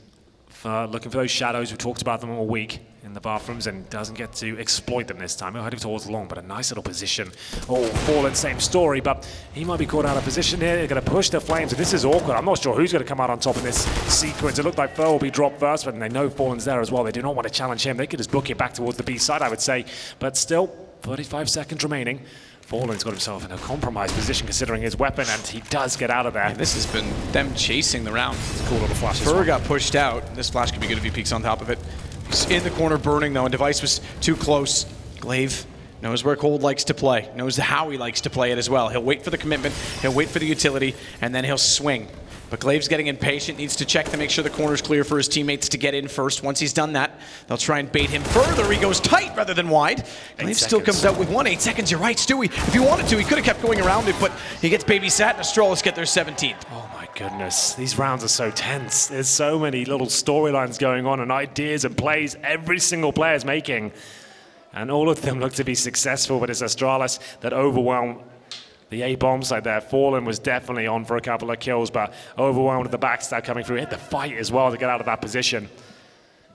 Looking for those shadows. We talked about them all week in the bathrooms, and doesn't get to exploit them this time. He'll head towards long, but a nice little position. Oh, Fallen, same story, but he might be caught out of position here. They're going to push the flames, and this is awkward. I'm not sure who's going to come out on top in this sequence. It looked like Fur will be dropped first, but they know Fallen's there as well. They do not want to challenge him. They could just book it back towards the B side, I would say. But still, 35 seconds remaining. Fallen's got himself in a compromised position considering his weapon, and he does get out of there. Yeah, this has been them chasing the round. It's a cool little flash. Fur got pushed out. This flash could be good if he peeks on top of it. He's in the corner burning though, and Device was too close. Glaive knows where Cold likes to play, knows how he likes to play it as well. He'll wait for the commitment, he'll wait for the utility, and then he'll swing. But Glaive's getting impatient, needs to check to make sure the corner's clear for his teammates to get in first. Once he's done that, they'll try and bait him further. He goes tight rather than wide. Glaive still comes out with 8 seconds. You're right, Stewie. If he wanted to, he could have kept going around it, but he gets babysat, and Astralis get their 17th. Oh my goodness, these rounds are so tense. There's so many little storylines going on and ideas and plays every single player is making. And all of them look to be successful, but it's Astralis that overwhelm the A-bomb side there. Fallen was definitely on for a couple of kills, but overwhelmed with the backstab coming through. Hit the fight as well to get out of that position.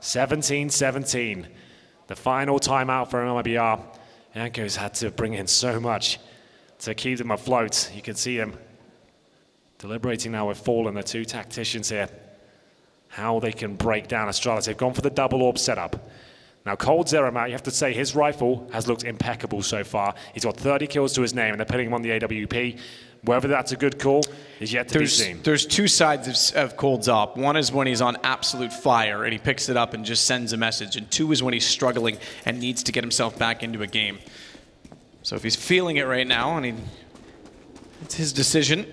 17-17. The final timeout for MIBR. Yanko's had to bring in so much to keep them afloat. You can see him deliberating now with Fallen, the 2 tacticians here, how they can break down Astralis. They've gone for the double orb setup. Now, Cold Zero Matt, you have to say his rifle has looked impeccable so far. He's got 30 kills to his name, and they're putting him on the AWP. Whether that's a good call is yet to be seen. There's 2 sides of Cold's op. One is when he's on absolute fire, and he picks it up and just sends a message. And 2 is when he's struggling and needs to get himself back into a game. So if he's feeling it right now, and it's his decision,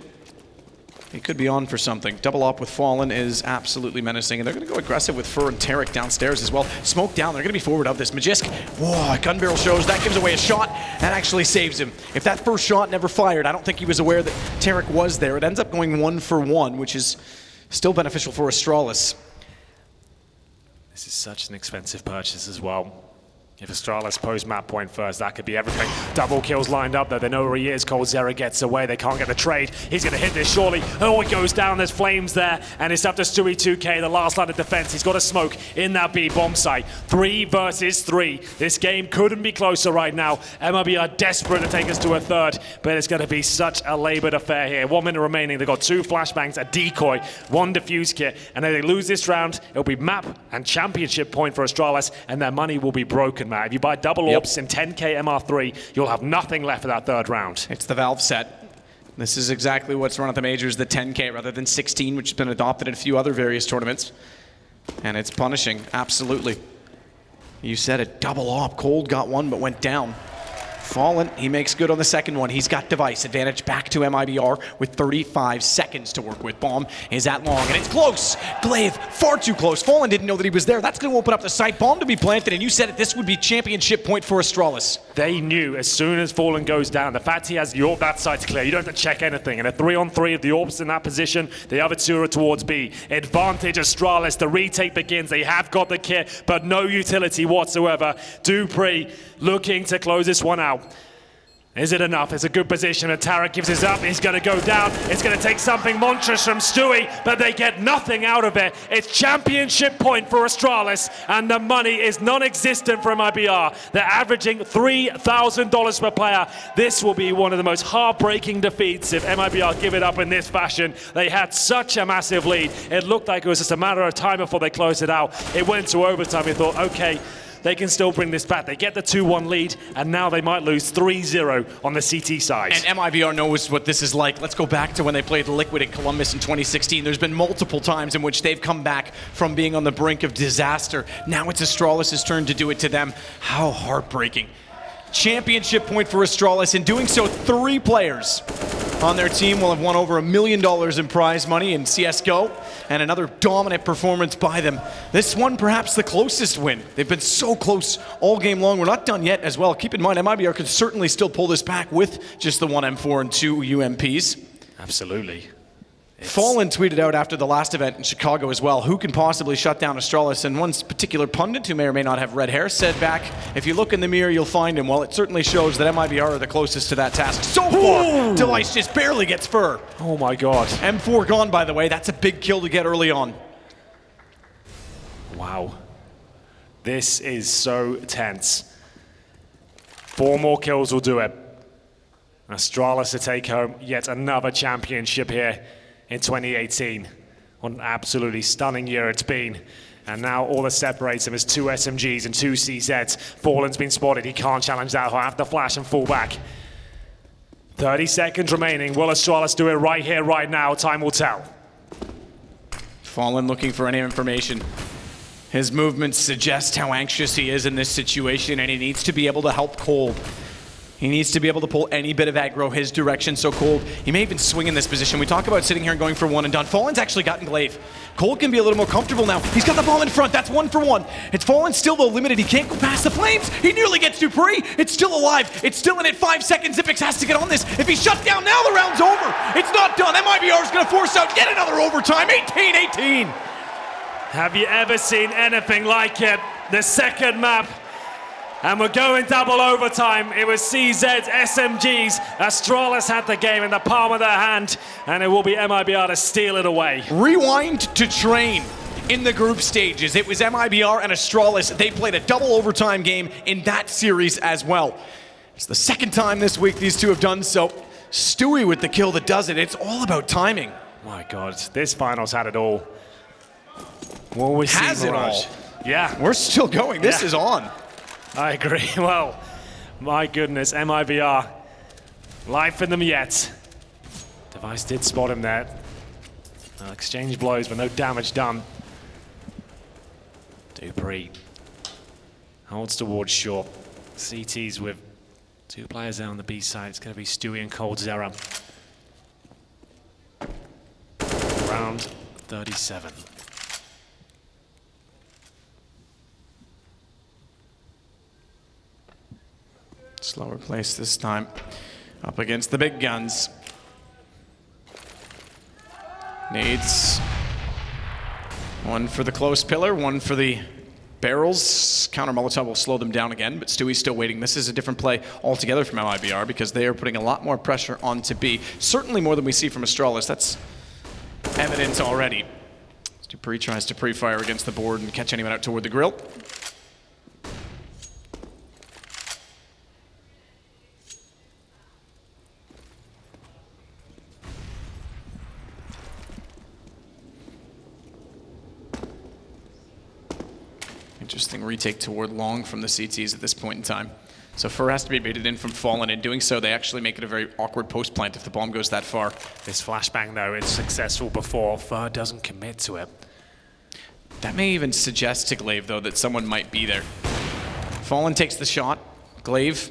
he could be on for something. Double op with Fallen is absolutely menacing, and they're going to go aggressive with Fur and Tarek downstairs as well. Smoke down, they're going to be forward of this. Magisk, whoa, gun barrel shows, that gives away a shot, and actually saves him. If that first shot never fired, I don't think he was aware that Tarek was there. It ends up going 1 for 1, which is still beneficial for Astralis. This is such an expensive purchase as well. If Astralis post map point first, that could be everything. Double kills lined up though. They know where he is. coldzera gets away. They can't get the trade. He's going to hit this surely. Oh, it goes down. There's flames there. And it's up to Stewie 2K, the last line of defense. He's got a smoke in that B bomb site. 3 versus 3. This game couldn't be closer right now. MIBR are desperate to take us to a third, but it's going to be such a labored affair here. 1 minute remaining. They've got 2 flashbangs, a decoy, 1 defuse kit. And if they lose this round, it'll be map and championship point for Astralis, and their money will be broken, Matt. If you buy double orbs in 10k MR3, you'll have nothing left for that third round. It's the Valve set. This is exactly what's run at the majors, the 10k rather than 16, which has been adopted in a few other various tournaments. And it's punishing, absolutely. You said it, double op. Cold got one, but went down. Fallen, he makes good on the second one. He's got device advantage back to MIBR with 35 seconds to work with. Bomb is at long, and it's close. Glaive, far too close. Fallen didn't know that he was there. That's going to open up the site. Bomb to be planted, and you said it, this would be championship point for Astralis. They knew as soon as Fallen goes down, the fact he has the orb, that site's clear. You don't have to check anything. And a 3-on-3 of the orbs in that position, the other 2 are towards B. Advantage Astralis, the retake begins. They have got the kit, but no utility whatsoever. dupreeh looking to close this one out. Is it enough? It's a good position. Tarek gives his up. He's going to go down. It's going to take something monstrous from Stewie, but they get nothing out of it. It's championship point for Astralis, and the money is non-existent for MIBR. They're averaging $3,000 per player. This will be one of the most heartbreaking defeats if MIBR give it up in this fashion. They had such a massive lead. It looked like it was just a matter of time before they closed it out. It went to overtime. We thought, okay, they can still bring this back. They get the 2-1 lead, and now they might lose 3-0 on the CT side. And MIBR knows what this is like. Let's go back to when they played Liquid in Columbus in 2016. There's been multiple times in which they've come back from being on the brink of disaster. Now it's Astralis' turn to do it to them. How heartbreaking. Championship point for Astralis. In doing so, 3 players on their team will have won over $1 million in prize money in CSGO, and another dominant performance by them. This one perhaps the closest win. They've been so close all game long. We're not done yet as well. Keep in mind, MIBR could certainly still pull this back with just the 1 M4 and 2 UMPs. Absolutely. Fallen tweeted out after the last event in Chicago as well, who can possibly shut down Astralis? And one particular pundit, who may or may not have red hair, said back, if you look in the mirror, you'll find him. Well, it certainly shows that MIBR are the closest to that task. So far, Device just barely gets fur. Oh my God. M4 gone, by the way. That's a big kill to get early on. Wow. This is so tense. 4 more kills will do it. Astralis to take home yet another championship here in 2018. What an absolutely stunning year it's been. And now all that separates them is 2 SMGs and 2 CZs. Fallen's been spotted. He can't challenge that. He'll have to flash and fall back. 30 seconds remaining. Will Astralis do it right here, right now? Time will tell. Fallen looking for any information. His movements suggest how anxious he is in this situation, and he needs to be able to help Cold. He needs to be able to pull any bit of aggro his direction, so Cold, he may even swing in this position. We talk about sitting here and going for 1 and done. Fallen's actually gotten Glaive. Cold can be a little more comfortable now. He's got the bomb in front. That's 1 for 1. It's Fallen still though limited. He can't go past the flames. He nearly gets dupreeh. It's still alive. It's still in it. 5 seconds. Xyp9x has to get on this. If he's shut down now, the round's over. It's not done. MIBR is going to force out yet another overtime. 18-18. Have you ever seen anything like it? The second map. And we're going double overtime. It was CZ's, SMGs. Astralis had the game in the palm of their hand, and it will be MIBR to steal it away. Rewind to train. In the group stages, it was MIBR and Astralis. They played a double overtime game in that series as well. It's the second time this week these two have done so. Stewie with the kill that does it. It's all about timing. My God, this finals had it all. Will we see Has it all? Yeah. We're still going. This is on. I agree. Well, my goodness, MIBR. Life in them yet. Device did spot him there. Exchange blows, but no damage done. dupreeh holds towards short. CT's with 2 players there on the B side. It's going to be Stewie and coldzera. Round 37. Slower place this time. Up against the big guns. Needs 1 for the close pillar, 1 for the Barrels, counter Molotov will slow them down again, but Stewie's still waiting. This is a different play altogether from MIBR because they are putting a lot more pressure onto B. Certainly more than we see from Astralis. That's evident already. Dupree tries to pre-fire against the board and catch anyone out toward the grill. Interesting retake toward long from the CTs at this point in time. So Fur has to be baited in from Fallen. In doing so, they actually make it a very awkward post plant if the bomb goes that far. This flashbang, though, it's successful before. Fur doesn't commit to it. That may even suggest to Glaive, though, that someone might be there. Fallen takes the shot. Glaive,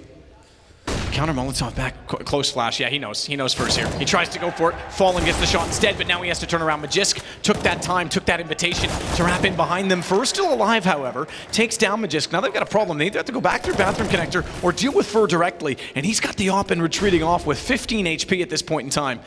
counter Molotov back, close flash. Yeah, he knows first here. He tries to go for it. Fallen gets the shot instead, but now he has to turn around. Magisk took that time, took that invitation to wrap in behind them. Fur still alive, however, takes down Magisk. Now they've got a problem. They either have to go back through bathroom connector or deal with Fur directly, and he's got the op and retreating off with 15 HP at this point in time.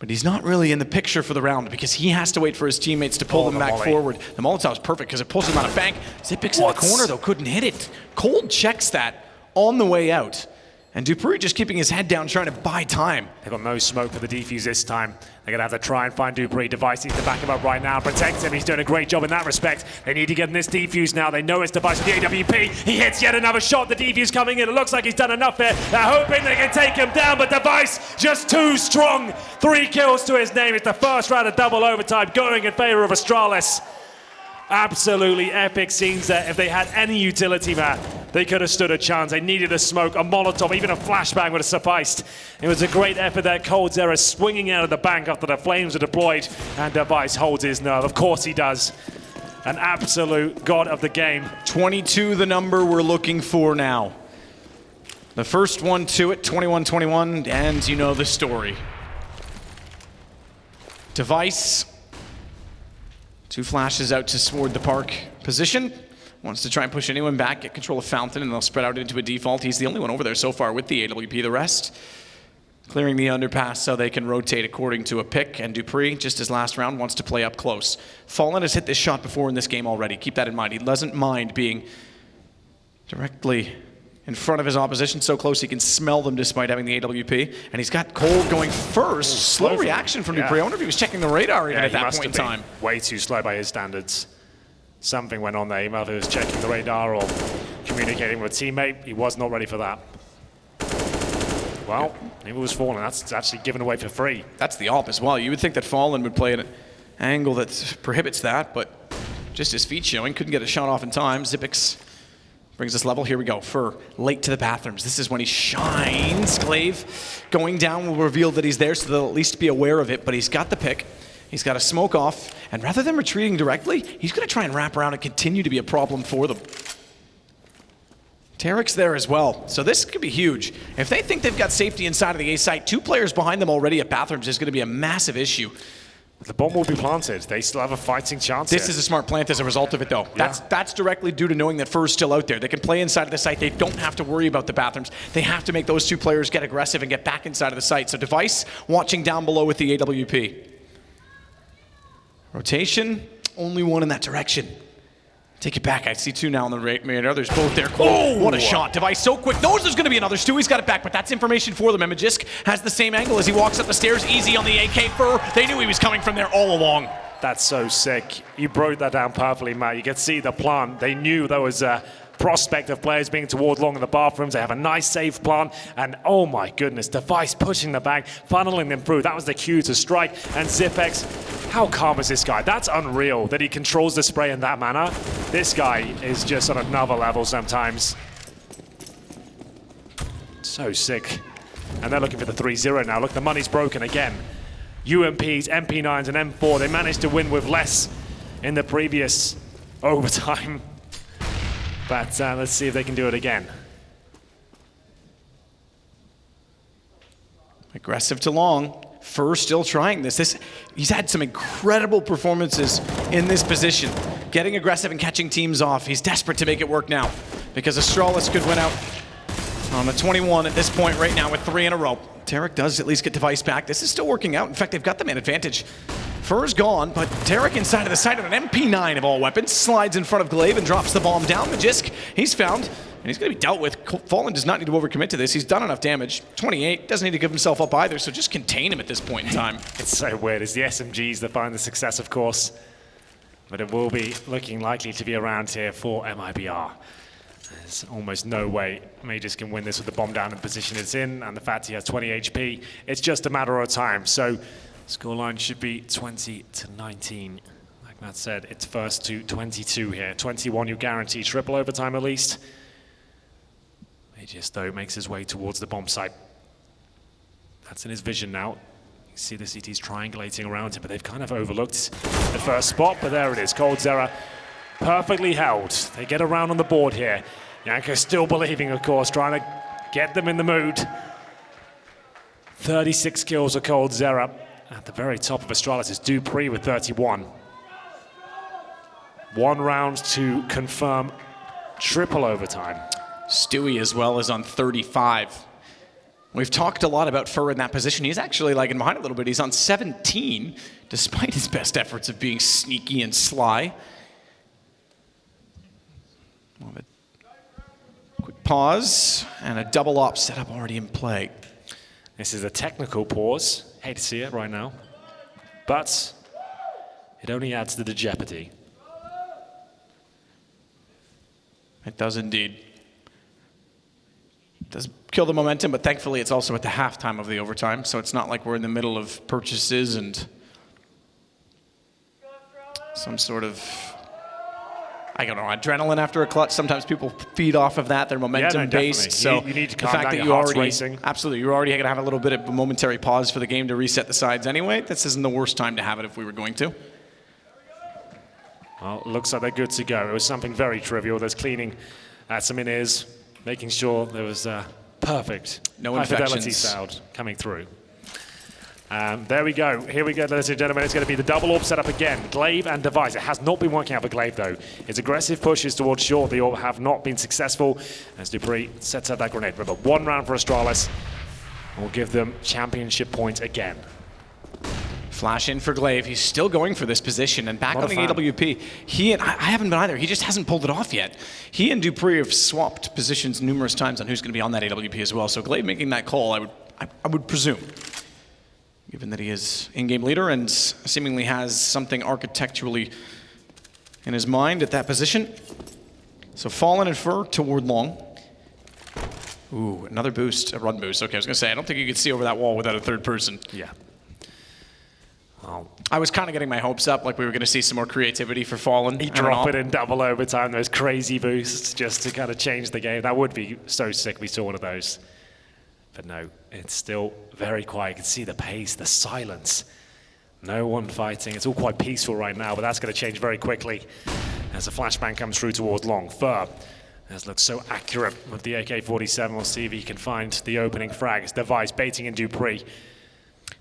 But he's not really in the picture for the round because he has to wait for his teammates to pull them back forward. The Molotov's perfect because it pulls him out of bank. Xyp9x in the corner, though, couldn't hit it. Cold checks that on the way out. And Dupree just keeping his head down, trying to buy time. They've got no smoke for the defuse this time. They're going to have to try and find Dupree. Device needs to back him up right now, protect him. He's doing a great job in that respect. They need to get in this defuse now. They know it's Device with the AWP. He hits yet another shot. The defuse coming in. It looks like he's done enough here. They're hoping they can take him down, but Device just too strong. 3 kills to his name. It's the first round of double overtime going in favor of Astralis. Absolutely epic scenes there. If they had any utility, man, they could have stood a chance. They needed a smoke, a Molotov, even a flashbang would have sufficed. It was a great effort there. coldzera swinging out of the bank after the flames were deployed, and Device holds his nerve. Of course he does. An absolute god of the game. 22, the number we're looking for now. The first one to it, 21-21, and you know the story. Device. 2 flashes out toward the park position. Wants to try and push anyone back, get control of Fountain, and they'll spread out into a default. He's the only one over there so far with the AWP. The rest clearing the underpass so they can rotate according to a pick. And Dupree, just his last round, wants to play up close. Fallen has hit this shot before in this game already. Keep that in mind. He doesn't mind being directly in front of his opposition, so close he can smell them despite having the AWP. And he's got Cold going first. Slow reaction from Dupree. I wonder if he was checking the radar even at that point in time. Way too slow by his standards. Something went on there. He either was checking the radar or communicating with a teammate. He was not ready for that. Well, he was Fallen. That's actually given away for free. That's the op as well. You would think that Fallen would play at an angle that prohibits that, but just his feet showing. Couldn't get a shot off in time. Xyp9x brings us level. Here we go. Fur late to the bathrooms. This is when he shines. Glaive going down will reveal that he's there, so they'll at least be aware of it, but he's got the pick. He's got a smoke off, and rather than retreating directly, he's going to try and wrap around and continue to be a problem for them. Tarek's there as well, so this could be huge. If they think they've got safety inside of the A site, 2 players behind them already at bathrooms is going to be a massive issue. The bomb will be planted. They still have a fighting chance. This is a smart plant as a result of it, though. Yeah. That's directly due to knowing that Fur's still out there. They can play inside of the site. They don't have to worry about the bathrooms. They have to make those 2 players get aggressive and get back inside of the site. So Device watching down below with the AWP. Rotation, only one in that direction. Take it back. I see 2 now on the radar. There's both there. Oh, what a shot. Device so quick. Knows there's going to be another. Stewie's got it back, but that's information for them. And Magisk has the same angle as he walks up the stairs. Easy on the AK. Fur, they knew he was coming from there all along. That's so sick. You broke that down perfectly, Matt. You could see the plan. They knew there was a prospect of players being toward long in the bathrooms. They have a nice safe plan, and oh my goodness, Device pushing the bank, funneling them through. That was the cue to strike. And Xyp9x, how calm is this guy? That's unreal that he controls the spray in that manner. This guy is just on another level sometimes. So sick. And they're looking for the 3-0 now. Look, the money's broken again. UMPs, MP9s, and M4, they managed to win with less in the previous overtime. But let's see if they can do it again. Aggressive to long. Fur still trying this. He's had some incredible performances in this position. Getting aggressive and catching teams off. He's desperate to make it work now because Astralis could win out on the 21 at this point right now with 3 in a row. Tarek does at least get Device back. This is still working out. In fact, they've got the man advantage. Fur's gone, but Derek inside of the site on an MP9 of all weapons, slides in front of Glaive and drops the bomb down. Magisk, he's found, and he's going to be dealt with. Fallen does not need to overcommit to this. He's done enough damage. 28, doesn't need to give himself up either, so just contain him at this point in time. It's so weird. It's the SMGs that find the success, of course. But it will be looking likely to be around here for MIBR. There's almost no way Magisk can win this with the bomb down in the position it's in, and the fact he has 20 HP. It's just a matter of time. So scoreline should be 20-19. Like Matt said, it's first to 22 here. 21 you guarantee triple overtime at least. Magisk though makes his way towards the bomb site. That's in his vision now. You see the CTs triangulating around him, but they've kind of overlooked the first spot, but there it is. coldzera perfectly held. They get around on the board here. Janko still believing, of course, trying to get them in the mood. 36 kills for coldzera. At the very top of Astralis is dupreeh with 31. 1 round to confirm triple overtime. Stewie as well is on 35. We've talked a lot about Fur in that position. He's actually lagging behind a little bit. He's on 17, despite his best efforts of being sneaky and sly. Quick pause, and a double op setup already in play. This is a technical pause. Hate to see it right now, but it only adds to the jeopardy. It does indeed. It does kill the momentum, but thankfully it's also at the halftime of the overtime, so it's not like we're in the middle of purchases and some sort of, I don't know, adrenaline after a clutch. Sometimes people feed off of that. They're momentum-based. So you need to the calm fact down, that your you heart's already, racing. absolutely, you're already going to have a little bit of a momentary pause for the game to reset the sides anyway. This isn't the worst time to have it if we were going to. Well, looks like they're good to go. It was something very trivial. There's cleaning some in-ears, making sure there was perfect no high-fidelity sound coming through. There we go. Here we go, ladies and gentlemen. It's going to be the double orb setup again. Glaive and Device. It has not been working out for Glaive, though. His aggressive pushes towards short, the orb have not been successful, as dupreeh sets out that grenade. Remember, 1 round for Astralis will give them championship point again. Flash in for Glaive. He's still going for this position. And back on the AWP, he and I haven't been either. He just hasn't pulled it off yet. He and dupreeh have swapped positions numerous times on who's going to be on that AWP as well. So Glaive making that call, I would presume, given that he is in-game leader and seemingly has something architecturally in his mind at that position. So Fallen and Fur toward long. Ooh, another boost, a run boost. Okay, I was going to say, I don't think you could see over that wall without a third person. Yeah. I was kind of getting my hopes up, like we were going to see some more creativity for Fallen. He drop it in double overtime, those crazy boosts just to kind of change the game. That would be so sick if we saw one of those. But no, it's still very quiet. You can see the pace, the silence. No one fighting. It's all quite peaceful right now, but that's going to change very quickly as a flashbang comes through towards long. Fur has looked so accurate with the AK-47. We'll see if he can find the opening frag. It's Device baiting in dupreeh.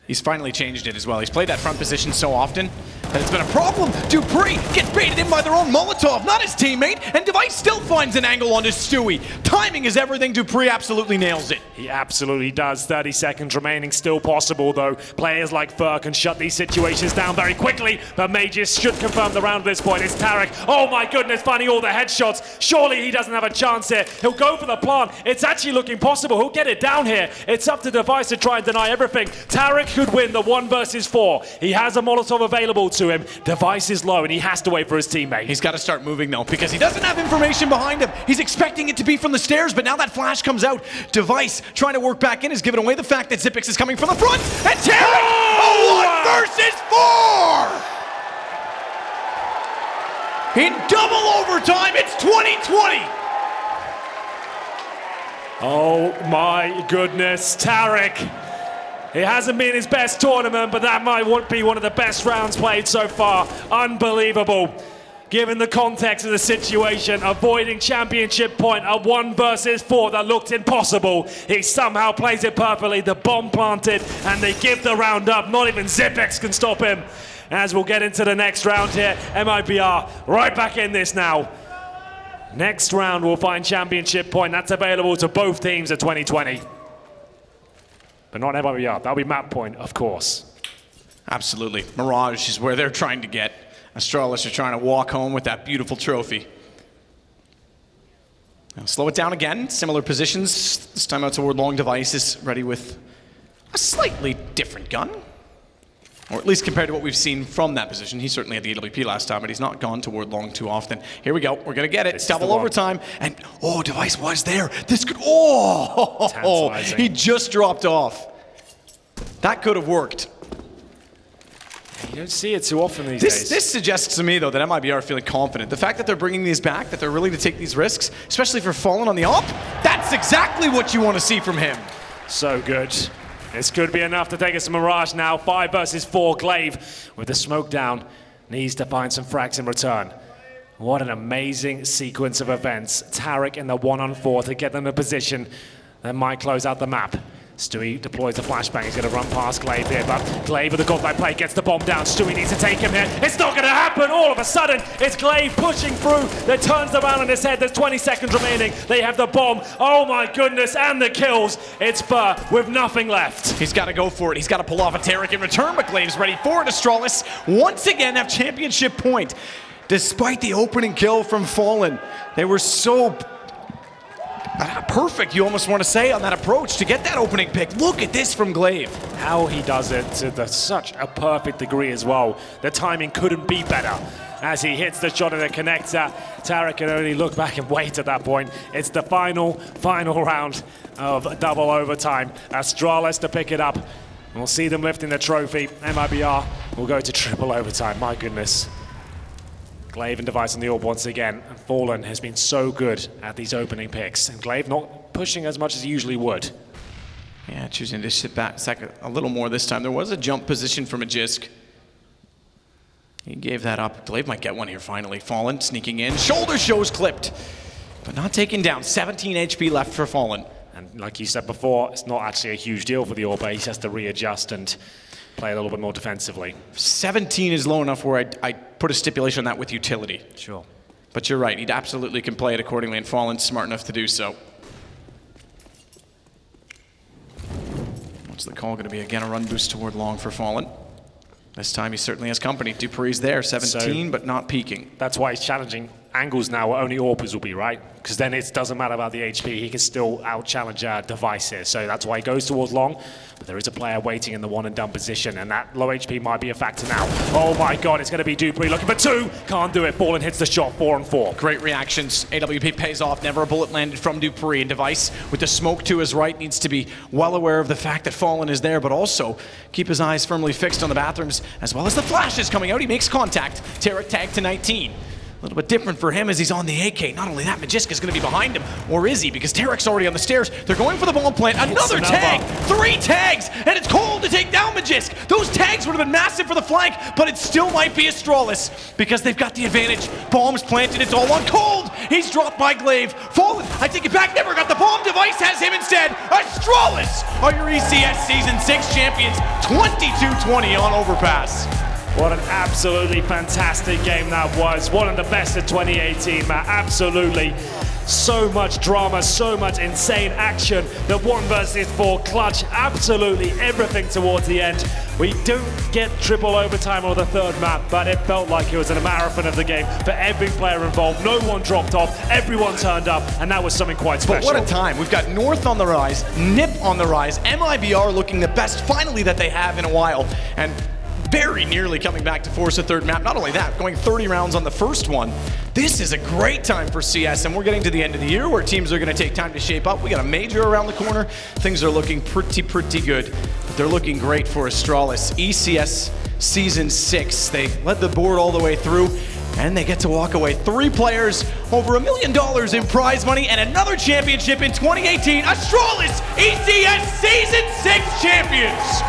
He's finally changed it as well. He's played that front position so often that it's been a problem. dupreeh gets baited in by their own Molotov, not his teammate, and Device still finds an angle onto Stewie. Timing is everything. dupreeh absolutely nails it. He absolutely does. 30 seconds remaining, still possible though. Players like Fur can shut these situations down very quickly, but Magisk should confirm the round at this point. It's Tarek. Oh my goodness, finding all the headshots. Surely he doesn't have a chance here. He'll go for the plant. It's actually looking possible. He'll get it down here. It's up to Device to try and deny everything. Tarek could win the 1 versus 4. He has a Molotov available to him. Device is low and he has to wait for his teammate. He's got to start moving though, because he doesn't have information behind him. He's expecting it to be from the stairs, but now that flash comes out. Device trying to work back in has given away the fact that Xyp9x is coming from the front, and Tarek, a 1 versus 4! In double overtime, it's 2020! Oh my goodness, Tarek. It hasn't been his best tournament, but that might be one of the best rounds played so far. Unbelievable. Given the context of the situation, avoiding championship point at 1 versus 4 that looked impossible. He somehow plays it perfectly, the bomb planted, and they give the round up. Not even Xyp9x can stop him. As we'll get into the next round here, MIBR right back in this now. Next round we'll find championship point. That's available to both teams at 2020. But not MIBR, that'll be map point, of course. Absolutely. Mirage is where they're trying to get. Astralis are trying to walk home with that beautiful trophy. Now slow it down again. Similar positions. This time out toward long devices, ready with a slightly different gun. Or at least compared to what we've seen from that position. He certainly had the AWP last time, but he's not gone toward long too often. Here we go. We're going to get it. It's double overtime. And, oh, device was there. This could, oh, he just dropped off. That could have worked. You don't see it too often these days. This suggests to me, though, that MIBR are feeling confident. The fact that they're bringing these back, that they're willing to take these risks, especially for Fallen on the op, that's exactly what you want to see from him. So good. This could be enough to take us to Mirage now. 5 versus 4. Glaive, with the smoke down, needs to find some frags in return. What an amazing sequence of events. Tarek in the 1-on-4 to get them in a position that might close out the map. Stewie deploys the flashbang. He's going to run past Glaive here, but Glaive with the godlike play gets the bomb down. Stewie needs to take him here. It's not going to happen. All of a sudden, it's Glaive pushing through. That turns around on his head. There's 20 seconds remaining. They have the bomb. Oh my goodness, and the kills. It's Burr with nothing left. He's got to go for it. He's got to pull off a Tarek in return, but Glaive's ready for it. Astralis once again have championship point. Despite the opening kill from Fallen, they were so perfect, you almost want to say, on that approach to get that opening pick. Look at this from Glaive. How he does it to such a perfect degree as well. The timing couldn't be better. As he hits the shot in the connector, Tarek can only look back and wait at that point. It's the final round of double overtime. Astralis to pick it up. We'll see them lifting the trophy. MIBR will go to triple overtime. My goodness. Glaive and Device on the orb once again. And Fallen has been so good at these opening picks. And Glaive not pushing as much as he usually would. Yeah, choosing to sit back a little more this time. There was a jump position from Magisk. He gave that up. Glaive might get one here finally. Fallen sneaking in. Shoulder shows clipped, but not taken down. 17 HP left for Fallen. And like you said before, it's not actually a huge deal for the orb. He has to readjust and play a little bit more defensively. 17 is low enough where I put a stipulation on that with utility. Sure. But you're right, he absolutely can play it accordingly, and Fallen's smart enough to do so. What's the call going to be? Again, a run boost toward long for Fallen. This time he certainly has company. Dupree's there, 17, but not peaking. That's why he's challenging angles now where only Orpers will be, right? Because then it doesn't matter about the HP. He can still out-challenge Device here. So that's why he goes towards long. But there is a player waiting in the one-and-done position, and that low HP might be a factor now. Oh my god, it's going to be Dupree looking for 2. Can't do it. Fallen hits the shot, 4-on-4. Great reactions. AWP pays off. Never a bullet landed from Dupree. And Device, with the smoke to his right, needs to be well aware of the fact that Fallen is there, but also keep his eyes firmly fixed on the bathrooms, as well as the flashes coming out. He makes contact. Tarek tagged to 19. A little bit different for him as he's on the AK. Not only that, Magisk is going to be behind him. Or is he? Because Tarek's already on the stairs. They're going for the bomb plant. Another tag! 3 tags! And it's cold to take down Magisk. Those tags would have been massive for the flank, but it still might be Astralis because they've got the advantage. Bombs planted. It's all on cold. He's dropped by Glaive. Fallen. I take it back. Never got the bomb. Device has him instead. Astralis are your ECS Season 6 champions. 22-20 on Overpass. What an absolutely fantastic game that was. One of the best of 2018, Matt. Absolutely. So much drama, so much insane action. The 1 versus 4 clutch. Absolutely everything towards the end. We don't get triple overtime on the 3rd map, but it felt like it was a marathon of the game for every player involved. No one dropped off. Everyone turned up, and that was something quite special. But what a time. We've got North on the rise, NIP on the rise, MIBR looking the best finally that they have in a while. And very nearly coming back to force a 3rd map. Not only that, going 30 rounds on the first one. This is a great time for CS, and we're getting to the end of the year where teams are going to take time to shape up. We got a major around the corner. Things are looking pretty good, but they're looking great for Astralis. ECS Season 6. They led the board all the way through, and they get to walk away. 3 players, over $1 million in prize money, and another championship in 2018. Astralis ECS Season 6 champions!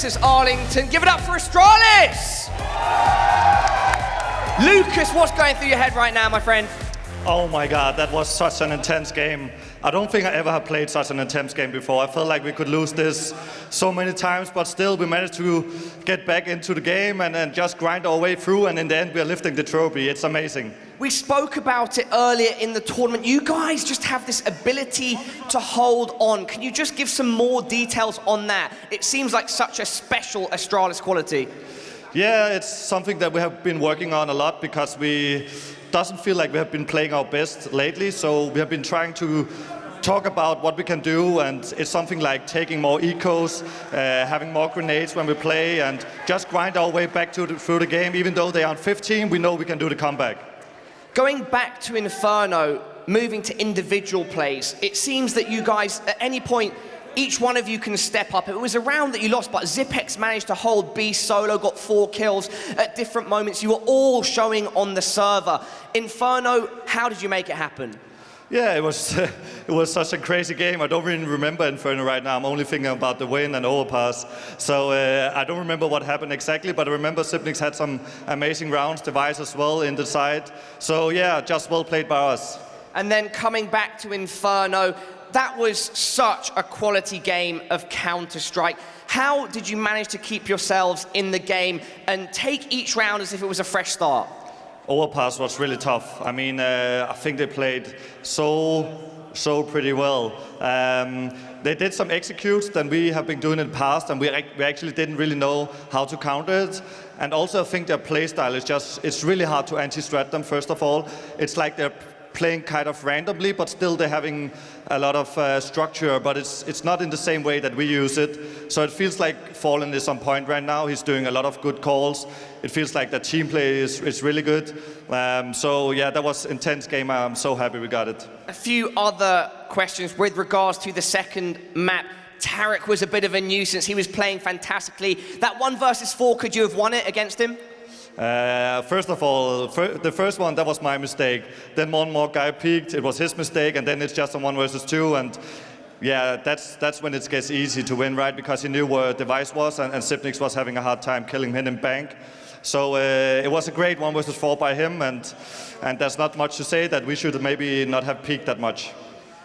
versus Arlington. Give it up for Astralis! Lucas, what's going through your head right now, my friend? Oh my God, that was such an intense game. I don't think I ever have played such an intense game before. I felt like we could lose this so many times, but still we managed to get back into the game and just grind our way through, and in the end we are lifting the trophy. It's amazing. We spoke about it earlier in the tournament. You guys just have this ability to hold on. Can you just give some more details on that? It seems like such a special Astralis quality. Yeah, it's something that we have been working on a lot because we doesn't feel like we have been playing our best lately. So we have been trying to talk about what we can do, and it's something like taking more ecos, having more grenades when we play, and just grind our way back through the game. Even though they are on 15, we know we can do the comeback. Going back to Inferno, moving to individual plays, it seems that you guys, at any point, each one of you can step up. It was a round that you lost, but Zipex managed to hold B solo, got 4 kills at different moments. You were all showing on the server. Inferno, how did you make it happen? Yeah, it was such a crazy game. I don't really remember Inferno right now. I'm only thinking about the win and Overpass. So I don't remember what happened exactly, but I remember Sipnix had some amazing rounds, Device as well in the side. So yeah, just well played by us. And then coming back to Inferno, that was such a quality game of Counter-Strike. How did you manage to keep yourselves in the game and take each round as if it was a fresh start? Overpass was really tough. I mean, I think they played so pretty well. They did some executes that we have been doing in the past, and we actually didn't really know how to counter it. And also I think their play style is it's really hard to anti-strat them, first of all. It's like they're playing kind of randomly, but still they're having a lot of structure, but it's not in the same way that we use it. So it feels like Fallen is on point right now. He's doing a lot of good calls. It feels like the team play is really good. So yeah, that was an intense game. I'm so happy we got it. A few other questions with regards to the second map. Tarek was a bit of a nuisance. He was playing fantastically. That 1 versus 4, could you have won it against him? First of all, the first one, that was my mistake. Then one more guy peeked, it was his mistake, and then it's just a 1 versus 2, and yeah, that's when it gets easy to win, right? Because he knew where Device was, and Sipnix was having a hard time killing him in bank. So it was a great 1 versus 4 by him, and there's not much to say that we should maybe not have peaked that much.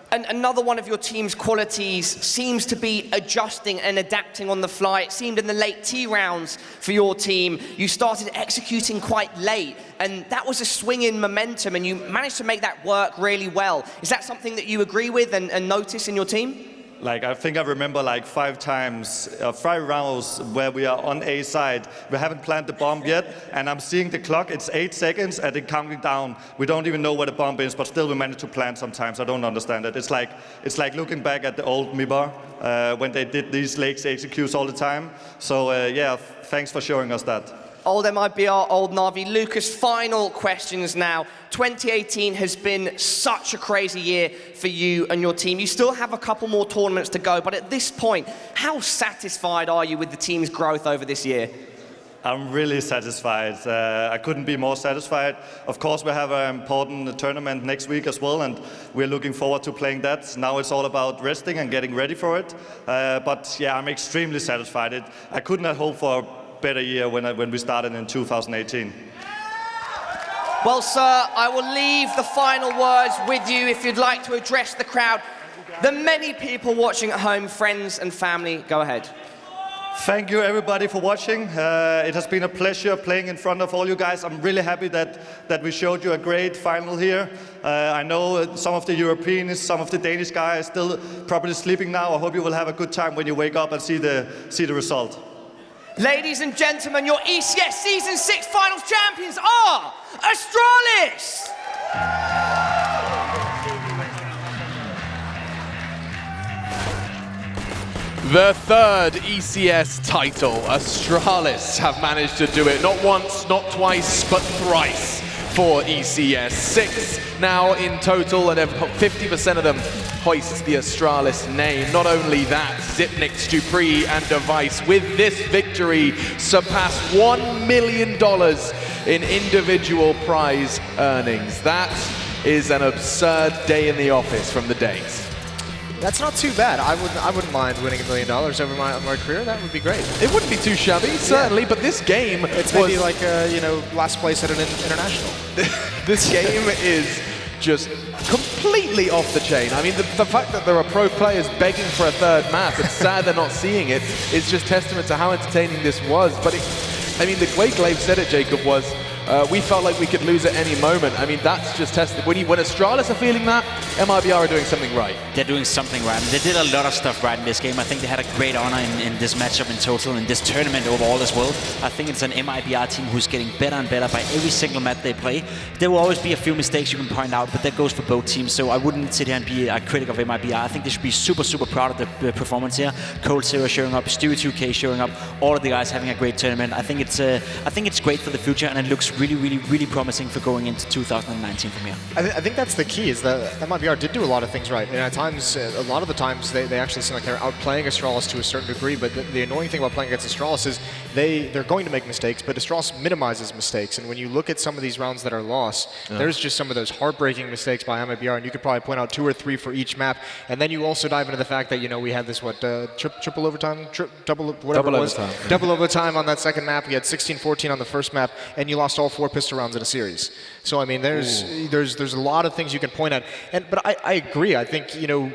And another one of your team's qualities seems to be adjusting and adapting on the fly. It seemed in the late T rounds for your team, you started executing quite late, and that was a swing in momentum, and you managed to make that work really well. Is that something that you agree with and notice in your team? Like, I think I remember like 5 times, 5 rounds where we are on A side. We haven't planted the bomb yet, and I'm seeing the clock. It's 8 seconds, and it's counting down. We don't even know where the bomb is, but still we manage to plant sometimes. I don't understand it. It's like looking back at the old MIBR when they did these late executes all the time. So yeah, thanks for showing us that. Old MIBR, old Na'Vi. Lucas, final questions now. 2018 has been such a crazy year for you and your team. You still have a couple more tournaments to go, but at this point, how satisfied are you with the team's growth over this year? I'm really satisfied. I couldn't be more satisfied. Of course, we have an important tournament next week as well, and we're looking forward to playing that. Now it's all about resting and getting ready for it. But yeah, I'm extremely satisfied. I couldn't have hoped for a better year when we started in 2018. Well, sir, I will leave the final words with you if you'd like to address the crowd. The many people watching at home, friends and family, go ahead. Thank you, everybody, for watching. It has been a pleasure playing in front of all you guys. I'm really happy that we showed you a great final here. I know some of the Europeans, some of the Danish guys are still probably sleeping now. I hope you will have a good time when you wake up and see the result. Ladies and gentlemen, your ECS Season 6 Finals champions are Astralis! The third ECS title, Astralis have managed to do it. Not once, not twice, but thrice for ECS. 6 now in total, and 50% of them hoist the Astralis name. Not only that, Zipnix, Dupree, and Device, with this victory, surpassed $1 million in individual prize earnings. That is an absurd day in the office from the Danes. That's not too bad. I wouldn't mind winning $1 million over my career. That would be great. It wouldn't be too shabby, certainly, but this game It's maybe like, last place at an international. This game is just completely off the chain. I mean, the fact that there are pro players begging for a third map, it's sad they're not seeing it, is just testament to how entertaining this was. But I mean, the way Glaive said it, Jacob, was we felt like we could lose at any moment. I mean, that's just tested. When Astralis are feeling that, MIBR are doing something right. They're doing something right. And they did a lot of stuff right in this game. I think they had a great honor in this matchup in total, in this tournament overall as well. I think it's an MIBR team who's getting better and better by every single map they play. There will always be a few mistakes you can point out, but that goes for both teams. So I wouldn't sit here and be a critic of MIBR. I think they should be super, super proud of the performance here. Cold Zero showing up, Stewie 2K showing up, all of the guys having a great tournament. I think it's great for the future, and it looks really, really, really promising for going into 2019 from here. I think that's the key, is that MIBR did do a lot of things right. And at times, a lot of the times, they actually seem like they're outplaying Astralis to a certain degree, but the annoying thing about playing against Astralis is they're going to make mistakes, but Astralis minimizes mistakes. And when you look at some of these rounds that are lost, there's just some of those heartbreaking mistakes by MIBR, and you could probably point out 2 or 3 for each map. And then you also dive into the fact that, we had this, triple overtime? Whatever it was. Double overtime on that second map. We had 16-14 on the first map, and you lost all 4 pistol rounds in a series. So I mean, there's a lot of things you can point at, but I agree. I think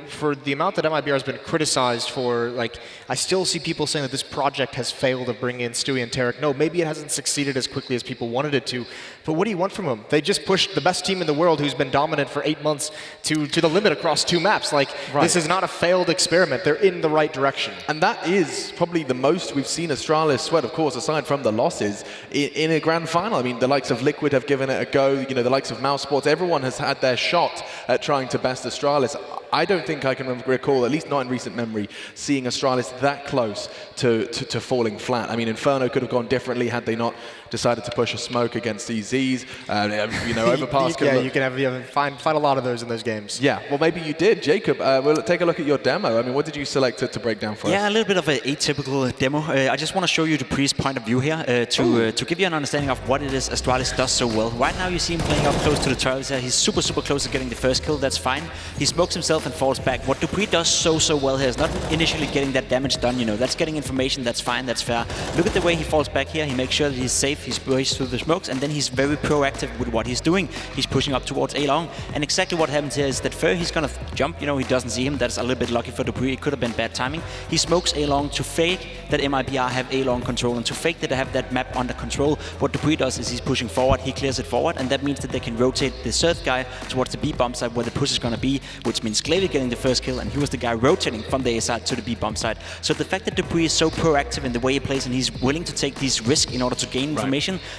for the amount that MIBR has been criticized for, like, I still see people saying that this project has failed to bring in Stewie and Tarek. No, maybe it hasn't succeeded as quickly as people wanted it to, but what do you want from them? They just pushed the best team in the world, who's been dominant for 8 months, to the limit across 2 maps. Like, This is not a failed experiment. They're in the right direction, and that is probably the most we've seen Astralis sweat, of course, aside from the losses in a grand final. I mean, the likes of Liquid have given it a go. The likes of Mouse Sports, everyone has had their shot at trying to best Astralis. I don't think I can recall, at least not in recent memory, seeing Astralis that close to falling flat. I mean, Inferno could have gone differently had they not decided to push a smoke against EZs. Overpass. You can find a lot of those in those games. Yeah, well, maybe you did. Jacob, we'll take a look at your demo. I mean, what did you select to break down for us? Yeah, a little bit of an atypical demo. I just want to show you Dupree's point of view here to give you an understanding of what it is Astralis does so well. Right now, you see him playing up close to the turrets here. He's super, super close to getting the first kill. That's fine. He smokes himself and falls back. What Dupree does so well here is not initially getting that damage done. That's getting information. That's fine. That's fair. Look at the way he falls back here. He makes sure that he's safe. He's burst through the smokes, and then he's very proactive with what he's doing. He's pushing up towards A-Long, and exactly what happens here is that Fer, he's gonna jump. He doesn't see him. That's a little bit lucky for Dupree. It could have been bad timing. He smokes A-Long to fake that MIBR have A-Long control, and to fake that they have that map under control. What Dupree does is he's pushing forward. He clears it forward, and that means that they can rotate the third guy towards the B bomb side where the push is gonna be, which means Glaive getting the first kill, and he was the guy rotating from the A side to the B bomb side. So the fact that Dupree is so proactive in the way he plays, and he's willing to take these risks in order to gain information,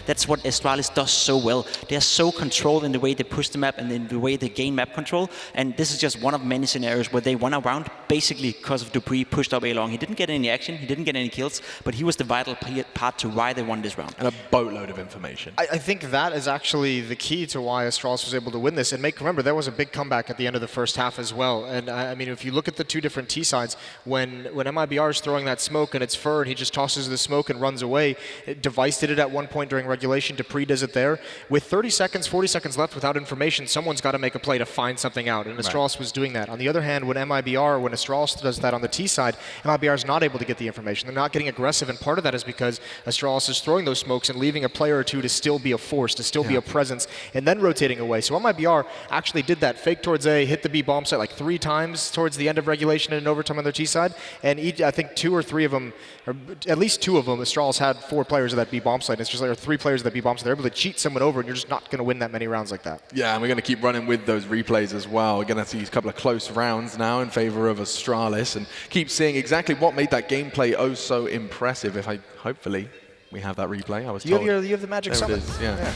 that's what Astralis does so well. They're so controlled in the way they push the map and in the way they gain map control, and this is just one of many scenarios where they won a round basically because of Dupree pushed up A-Long. He didn't get any action, he didn't get any kills, but he was the vital part to why they won this round. And a boatload of information. I think that is actually the key to why Astralis was able to win this. And remember, there was a big comeback at the end of the first half as well. And I mean, if you look at the 2 different T sides, when MIBR is throwing that smoke and it's Fer and he just tosses the smoke and runs away, Device did it at one point during regulation, Dupree does it there. With 30 seconds, 40 seconds left without information, someone's got to make a play to find something out, and Astralis was doing that. On the other hand, when Astralis does that on the T side, MIBR is not able to get the information. They're not getting aggressive, and part of that is because Astralis is throwing those smokes and leaving a player or 2 to still be a force, to still be a presence, and then rotating away. So MIBR actually did that. Fake towards A, hit the B bomb site like 3 times towards the end of regulation and in overtime on their T side, and I think 2 or 3 of them, or at least 2 of them, Astralis had 4 players of that B bomb site. It's just like, or 3 players of that B bomb site. They're able to cheat someone over, and you're just not going to win that many rounds like that. Yeah, and we're going to keep running with those replays as well. We're going to see a couple of close rounds now in favor of Astralis, and keep seeing exactly what made that gameplay oh so impressive. Hopefully we have that replay. I was told. You have the magic summon. Yeah.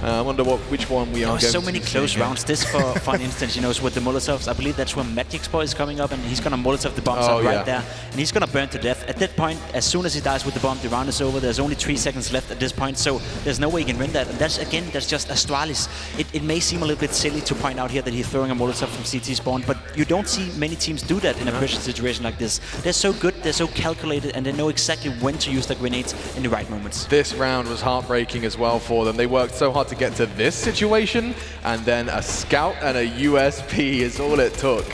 I wonder which one we are going to so many close rounds. This, for an instance, is with the Molotovs. I believe that's where Magic's boy is coming up, and he's going to Molotov the bomb right there. And he's going to burn to death. At that point, as soon as he dies with the bomb, the round is over. There's only 3 seconds left at this point, so there's no way he can win that. And that's just Astralis. It may seem a little bit silly to point out here that he's throwing a Molotov from CT spawn, but you don't see many teams do that in a pressure situation like this. They're so good, they're so calculated, and they know exactly when to use the grenades in the right moments. This round was heartbreaking as well for them. They worked so hard to get to this situation, and then a scout and a USP is all it took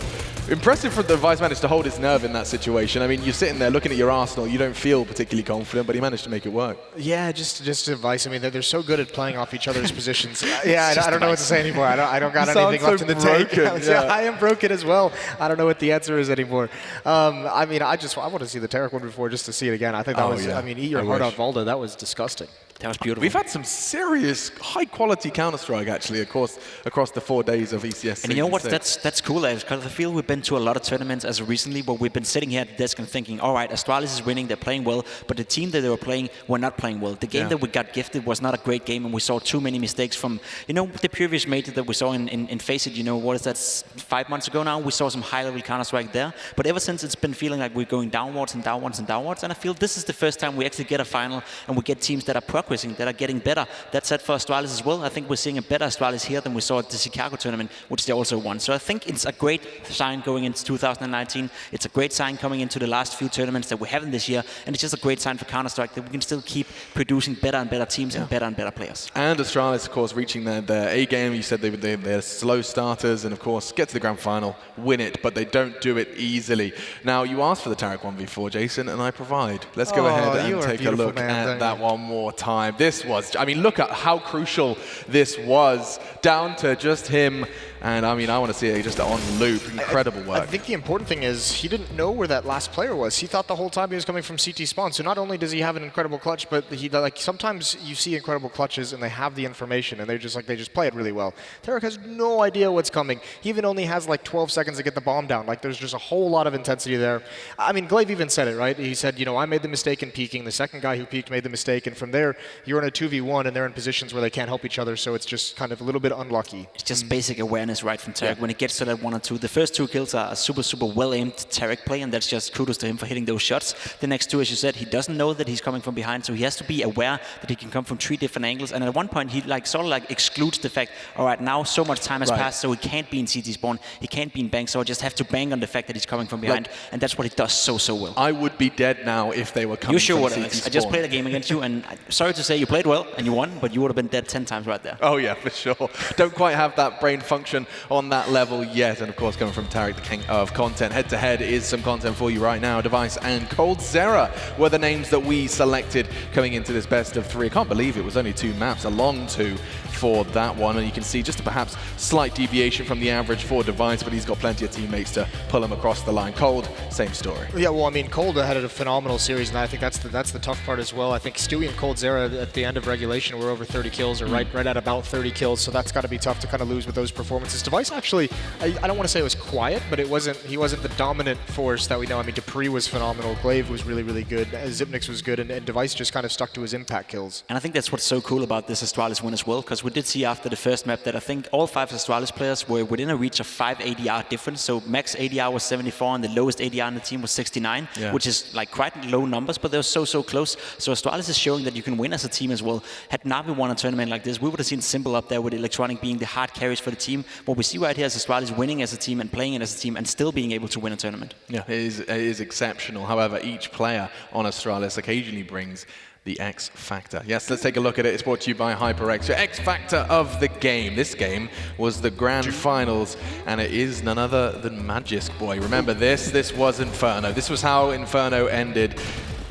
Impressive for Device managed to hold his nerve in that situation. I mean, you're sitting there looking at your arsenal, you don't feel particularly confident, but he managed to make it work. Yeah, just Device. I mean, they're so good at playing off each other's positions. Yeah, I don't know what to say anymore. I don't got anything left in the tank. Yeah, I am broken as well. I don't know what the answer is anymore. I mean, I want to see the Tarek one before just to see it again. I think that was, I mean, eat your heart out, Valda. That was disgusting. That was beautiful. We've had some serious, high-quality Counter-Strike, actually, of course, across the 4 days of ECS. And you know what? That's cool, because I feel we've been to a lot of tournaments as of recently where we've been sitting here at the desk and thinking, all right, Astralis is winning, they're playing well, but the team that they were playing were not playing well. The game that we got gifted was not a great game, and we saw too many mistakes from, you know, the previous major that we saw in FACEIT, you know, what is that, 5 months ago now? We saw some high-level Counter-Strike there, but ever since it's been feeling like we're going downwards and downwards and downwards, and I feel this is the first time we actually get a final and we get teams that are progressing, that are getting better. That's said for Astralis as well. I think we're seeing a better Astralis here than we saw at the Chicago tournament, which they also won. So I think it's a great sign going into 2019. It's a great sign coming into the last few tournaments that we haven't this year, and it's just a great sign for Counter-Strike that we can still keep producing better and better teams and better players. And Astralis, of course, reaching their A game. You said they're slow starters, and of course, get to the grand final, win it, but they don't do it easily. Now, you asked for the Tarek 1v4, Jason, and I provide. Let's go ahead and take a look at that one more time. This was, I mean, look at how crucial this was, down to just him. And I mean, I want to see it just on loop. Incredible work. I think the important thing is he didn't know where that last player was. He thought the whole time he was coming from CT spawn. So not only does he have an incredible clutch, but he, like, sometimes you see incredible clutches and they have the information and they just play it really well. Tarek has no idea what's coming. He even only has like 12 seconds to get the bomb down. Like, there's just a whole lot of intensity there. I mean, Glaive even said it, right? He said, you know, I made the mistake in peeking. The second guy who peeked made the mistake, and from there you're in a 2v1 and they're in positions where they can't help each other. So it's just kind of a little bit unlucky. It's just basic awareness, right, from Tarek. When it gets to that 1 or 2, the first 2 kills are a super well-aimed Tarek play, and that's just kudos to him for hitting those shots. The next 2, as you said, he doesn't know that he's coming from behind, so he has to be aware that he can come from 3 different angles. And at one point, he sort of excludes the fact, all right, now so much time has passed, so he can't be in CT spawn, he can't be in bank, so I just have to bang on the fact that he's coming from behind, and that's what he does so well. I would be dead now if they were coming you sure from would, CT spawn. I just played a game against you, and sorry to say you played well and you won, but you would have been dead 10 times right there. Oh yeah, for sure. Don't quite have that brain function on that level yet. And of course, coming from Tarek, the king of content, head-to-head is some content for you right now. Device and coldzera were the names that we selected coming into this best of 3. I can't believe it was only 2 maps, a long 2 for that one. And you can see just a perhaps slight deviation from the average for Device, but he's got plenty of teammates to pull him across the line. Cold, same story. Yeah, well, I mean, Cold had a phenomenal series, and I think that's the tough part as well. I think Stewie and coldzera at the end of regulation were over 30 kills, or right at about 30 kills, so that's got to be tough to kind of lose with those performances. Device actually, I don't want to say it was quiet, but he wasn't the dominant force that we know. I mean, Dupree was phenomenal, Glaive was really good, Zipnix was good, and Device just kind of stuck to his impact kills. And I think that's what's so cool about this Astralis win as well, because we did see after the first map that I think all 5 Astralis players were within a reach of 5 ADR difference. So max ADR was 74, and the lowest ADR in the team was 69, which is like quite low numbers, but they're so close. So Astralis is showing that you can win as a team as well. Had Navi won a tournament like this, we would have seen Simple up there with Electronic being the hard carries for the team. What we see right here is Astralis winning as a team and playing it as a team and still being able to win a tournament. Yeah, it is exceptional. However, each player on Astralis occasionally brings the X Factor. Yes, let's take a look at it. It's brought to you by HyperX, your X Factor of the game. This game was the grand finals, and it is none other than Magisk Boy. Remember this? This was Inferno. This was how Inferno ended.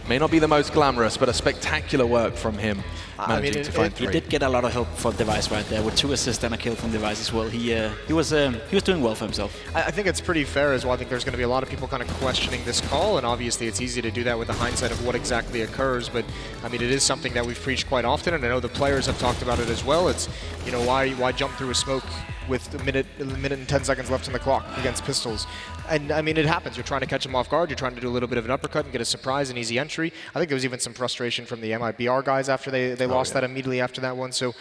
May not be the most glamorous, but a spectacular work from him. Managing to find 3. He did get a lot of help for Device right there, with 2 assists and a kill from Device as well. He was doing well for himself. I think it's pretty fair as well. I think there's going to be a lot of people kind of questioning this call, and obviously it's easy to do that with the hindsight of what exactly occurs. But I mean, it is something that we've preached quite often, and I know the players have talked about it as well. It's, you know, why jump through a smoke with a minute and 10 seconds left on the clock against pistols? And I mean, it happens. You're trying to catch them off guard. You're trying to do a little bit of an uppercut and get a surprise and easy entry. I think there was even some frustration from the MIBR guys after they lost that immediately after that one. So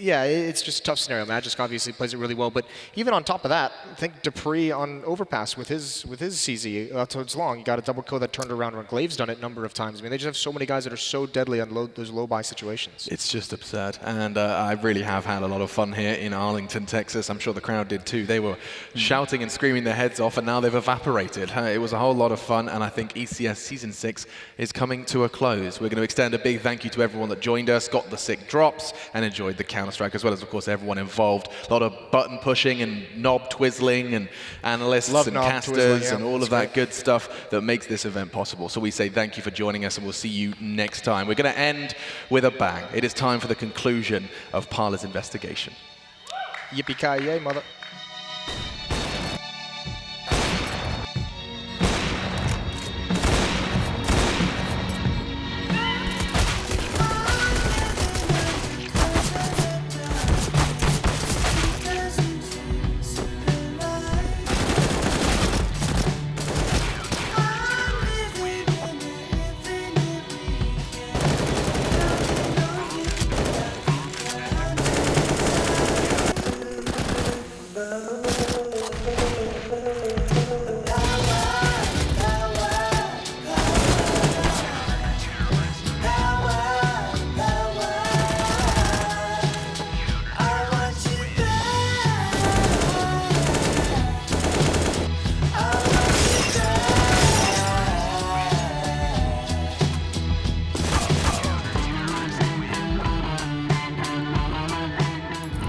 yeah, it's just a tough scenario. Magisk obviously plays it really well, but even on top of that, I think Dupree on Overpass with his CZ towards long, he got a double kill that turned around when Glaive's done it a number of times. I mean, they just have so many guys that are so deadly on those low-buy situations. It's just absurd, and I really have had a lot of fun here in Arlington, Texas. I'm sure the crowd did too. They were shouting and screaming their heads off, and now they've evaporated. It was a whole lot of fun, and I think ECS Season 6 is coming to a close. We're going to extend a big thank you to everyone that joined us, got the sick drops, and enjoyed the counter Counter-Strike, as well as, of course, everyone involved. A lot of button pushing and knob twizzling and analysts and casters and all of that good stuff that makes this event possible. So we say thank you for joining us, and we'll see you next time. We're going to end with a bang. It is time for the conclusion of Parla's investigation. Yippee-ki-yay, mother.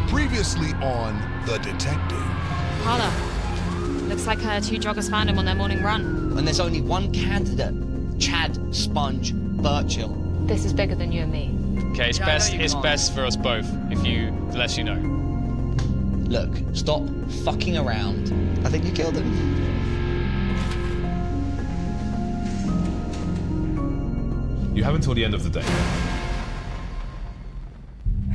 Previously on The Detective. Parla. Looks like two joggers found him on their morning run. And there's only one candidate, Chad, Sponge, Birchill. This is bigger than you and me. Okay, it's best for us both if you let you know. Look, stop fucking around. I think you killed him. You have until the end of the day.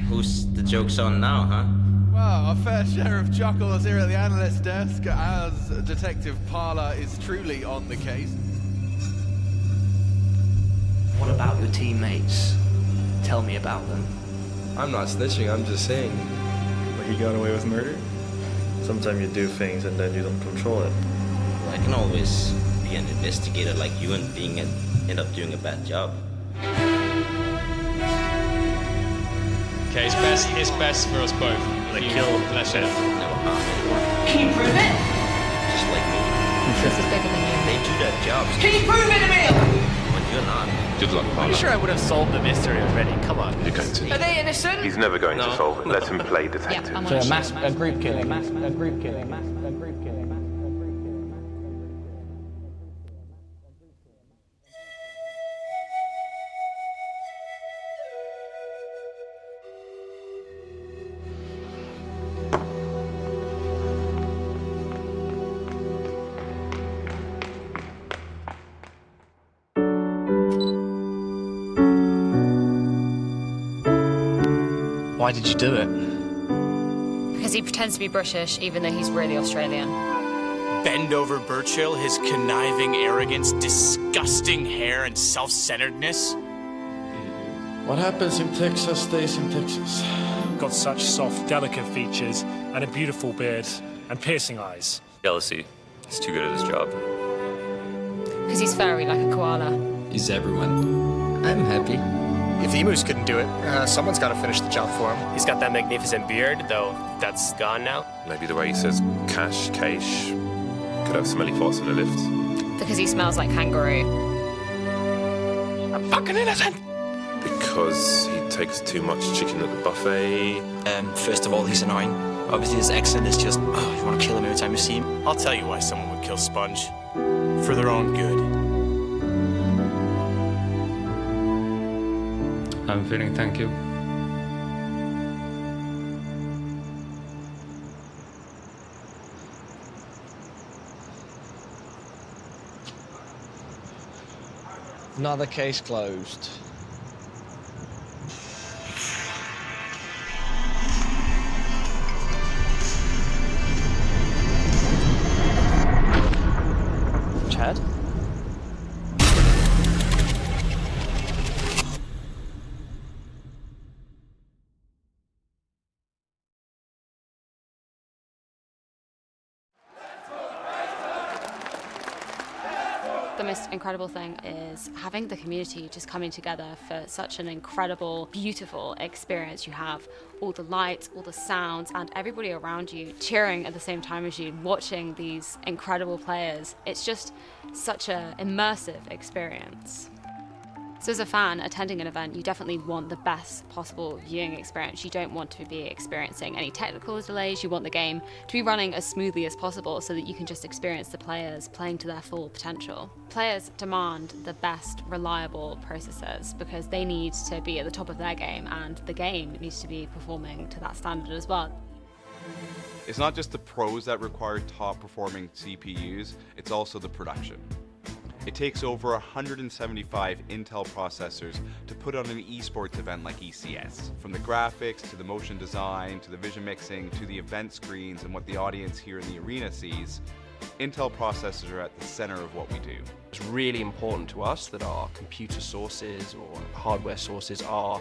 Who's the joke's on now, huh? Well, a fair share of chuckles here at the analyst desk as Detective Parla is truly on the case. What about your teammates? Tell me about them. I'm not snitching, I'm just saying. Like you got away with murder? Sometimes you do things and then you don't control it. I can always be an investigator like you and end up doing a bad job. Okay, it's best for us both. Like kill Flesh. Never harm anyone. Can you prove it? Just like me. This is bigger than you. They do their jobs. Can you prove it, Emil? But you're not. Good luck, Parla. I'm sure I would have solved the mystery already. Come on. You're going to. Are they innocent? He's never going to solve it. Let him play detective. Yeah, I'm So on a group killing. A group killing. Why did you do it? Because he pretends to be British, even though he's really Australian. Bend over Birchill, his conniving arrogance, disgusting hair, and self-centeredness. What happens in Texas stays in Texas. Got such soft, delicate features and a beautiful beard and piercing eyes. Jealousy. He's too good at his job. Because he's furry like a koala. He's everyone. I'm happy. If Emus couldn't do it, someone's got to finish the job for him. He's got that magnificent beard, though that's gone now. Maybe the way he says cash, could have smelly farts in the lift. Because he smells like kangaroo. I'm fucking innocent! Because he takes too much chicken at the buffet. First of all, he's annoying. Obviously, his accent is just, you want to kill him every time you see him. I'll tell you why someone would kill Sponge. For their own good. I'm feeling thank you. Another case closed. Chad? The most incredible thing is having the community just coming together for such an incredible, beautiful experience. You have all the lights, all the sounds, and everybody around you cheering at the same time as you, watching these incredible players. It's just such an immersive experience. So as a fan attending an event, you definitely want the best possible viewing experience. You don't want to be experiencing any technical delays. You want the game to be running as smoothly as possible so that you can just experience the players playing to their full potential. Players demand the best reliable processors because they need to be at the top of their game, and the game needs to be performing to that standard as well. It's not just the pros that require top performing CPUs, it's also the production. It takes over 175 Intel processors to put on an esports event like ECS. From the graphics, to the motion design, to the vision mixing, to the event screens and what the audience here in the arena sees, Intel processors are at the center of what we do. It's really important to us that our computer sources or hardware sources are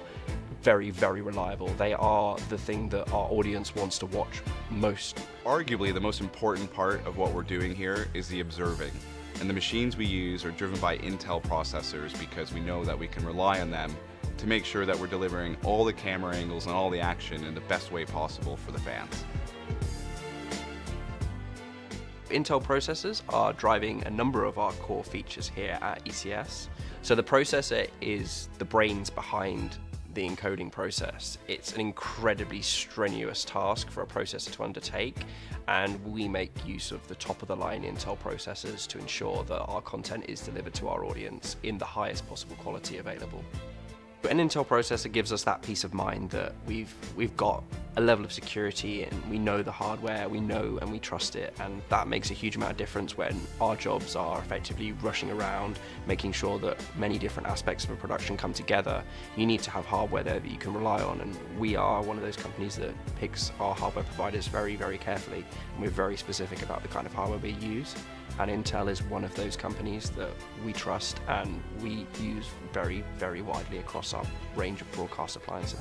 very, very reliable. They are the thing that our audience wants to watch most. Arguably, the most important part of what we're doing here is the observing. And the machines we use are driven by Intel processors because we know that we can rely on them to make sure that we're delivering all the camera angles and all the action in the best way possible for the fans. Intel processors are driving a number of our core features here at ECS. So the processor is the brains behind the encoding process. It's an incredibly strenuous task for a processor to undertake, and we make use of the top-of-the-line Intel processors to ensure that our content is delivered to our audience in the highest possible quality available. An Intel processor gives us that peace of mind that we've got a level of security and we know the hardware, we know and we trust it, and that makes a huge amount of difference when our jobs are effectively rushing around, making sure that many different aspects of a production come together. You need to have hardware there that you can rely on, and we are one of those companies that picks our hardware providers very, very carefully, and we're very specific about the kind of hardware we use. And Intel is one of those companies that we trust and we use very, very widely across our range of broadcast appliances.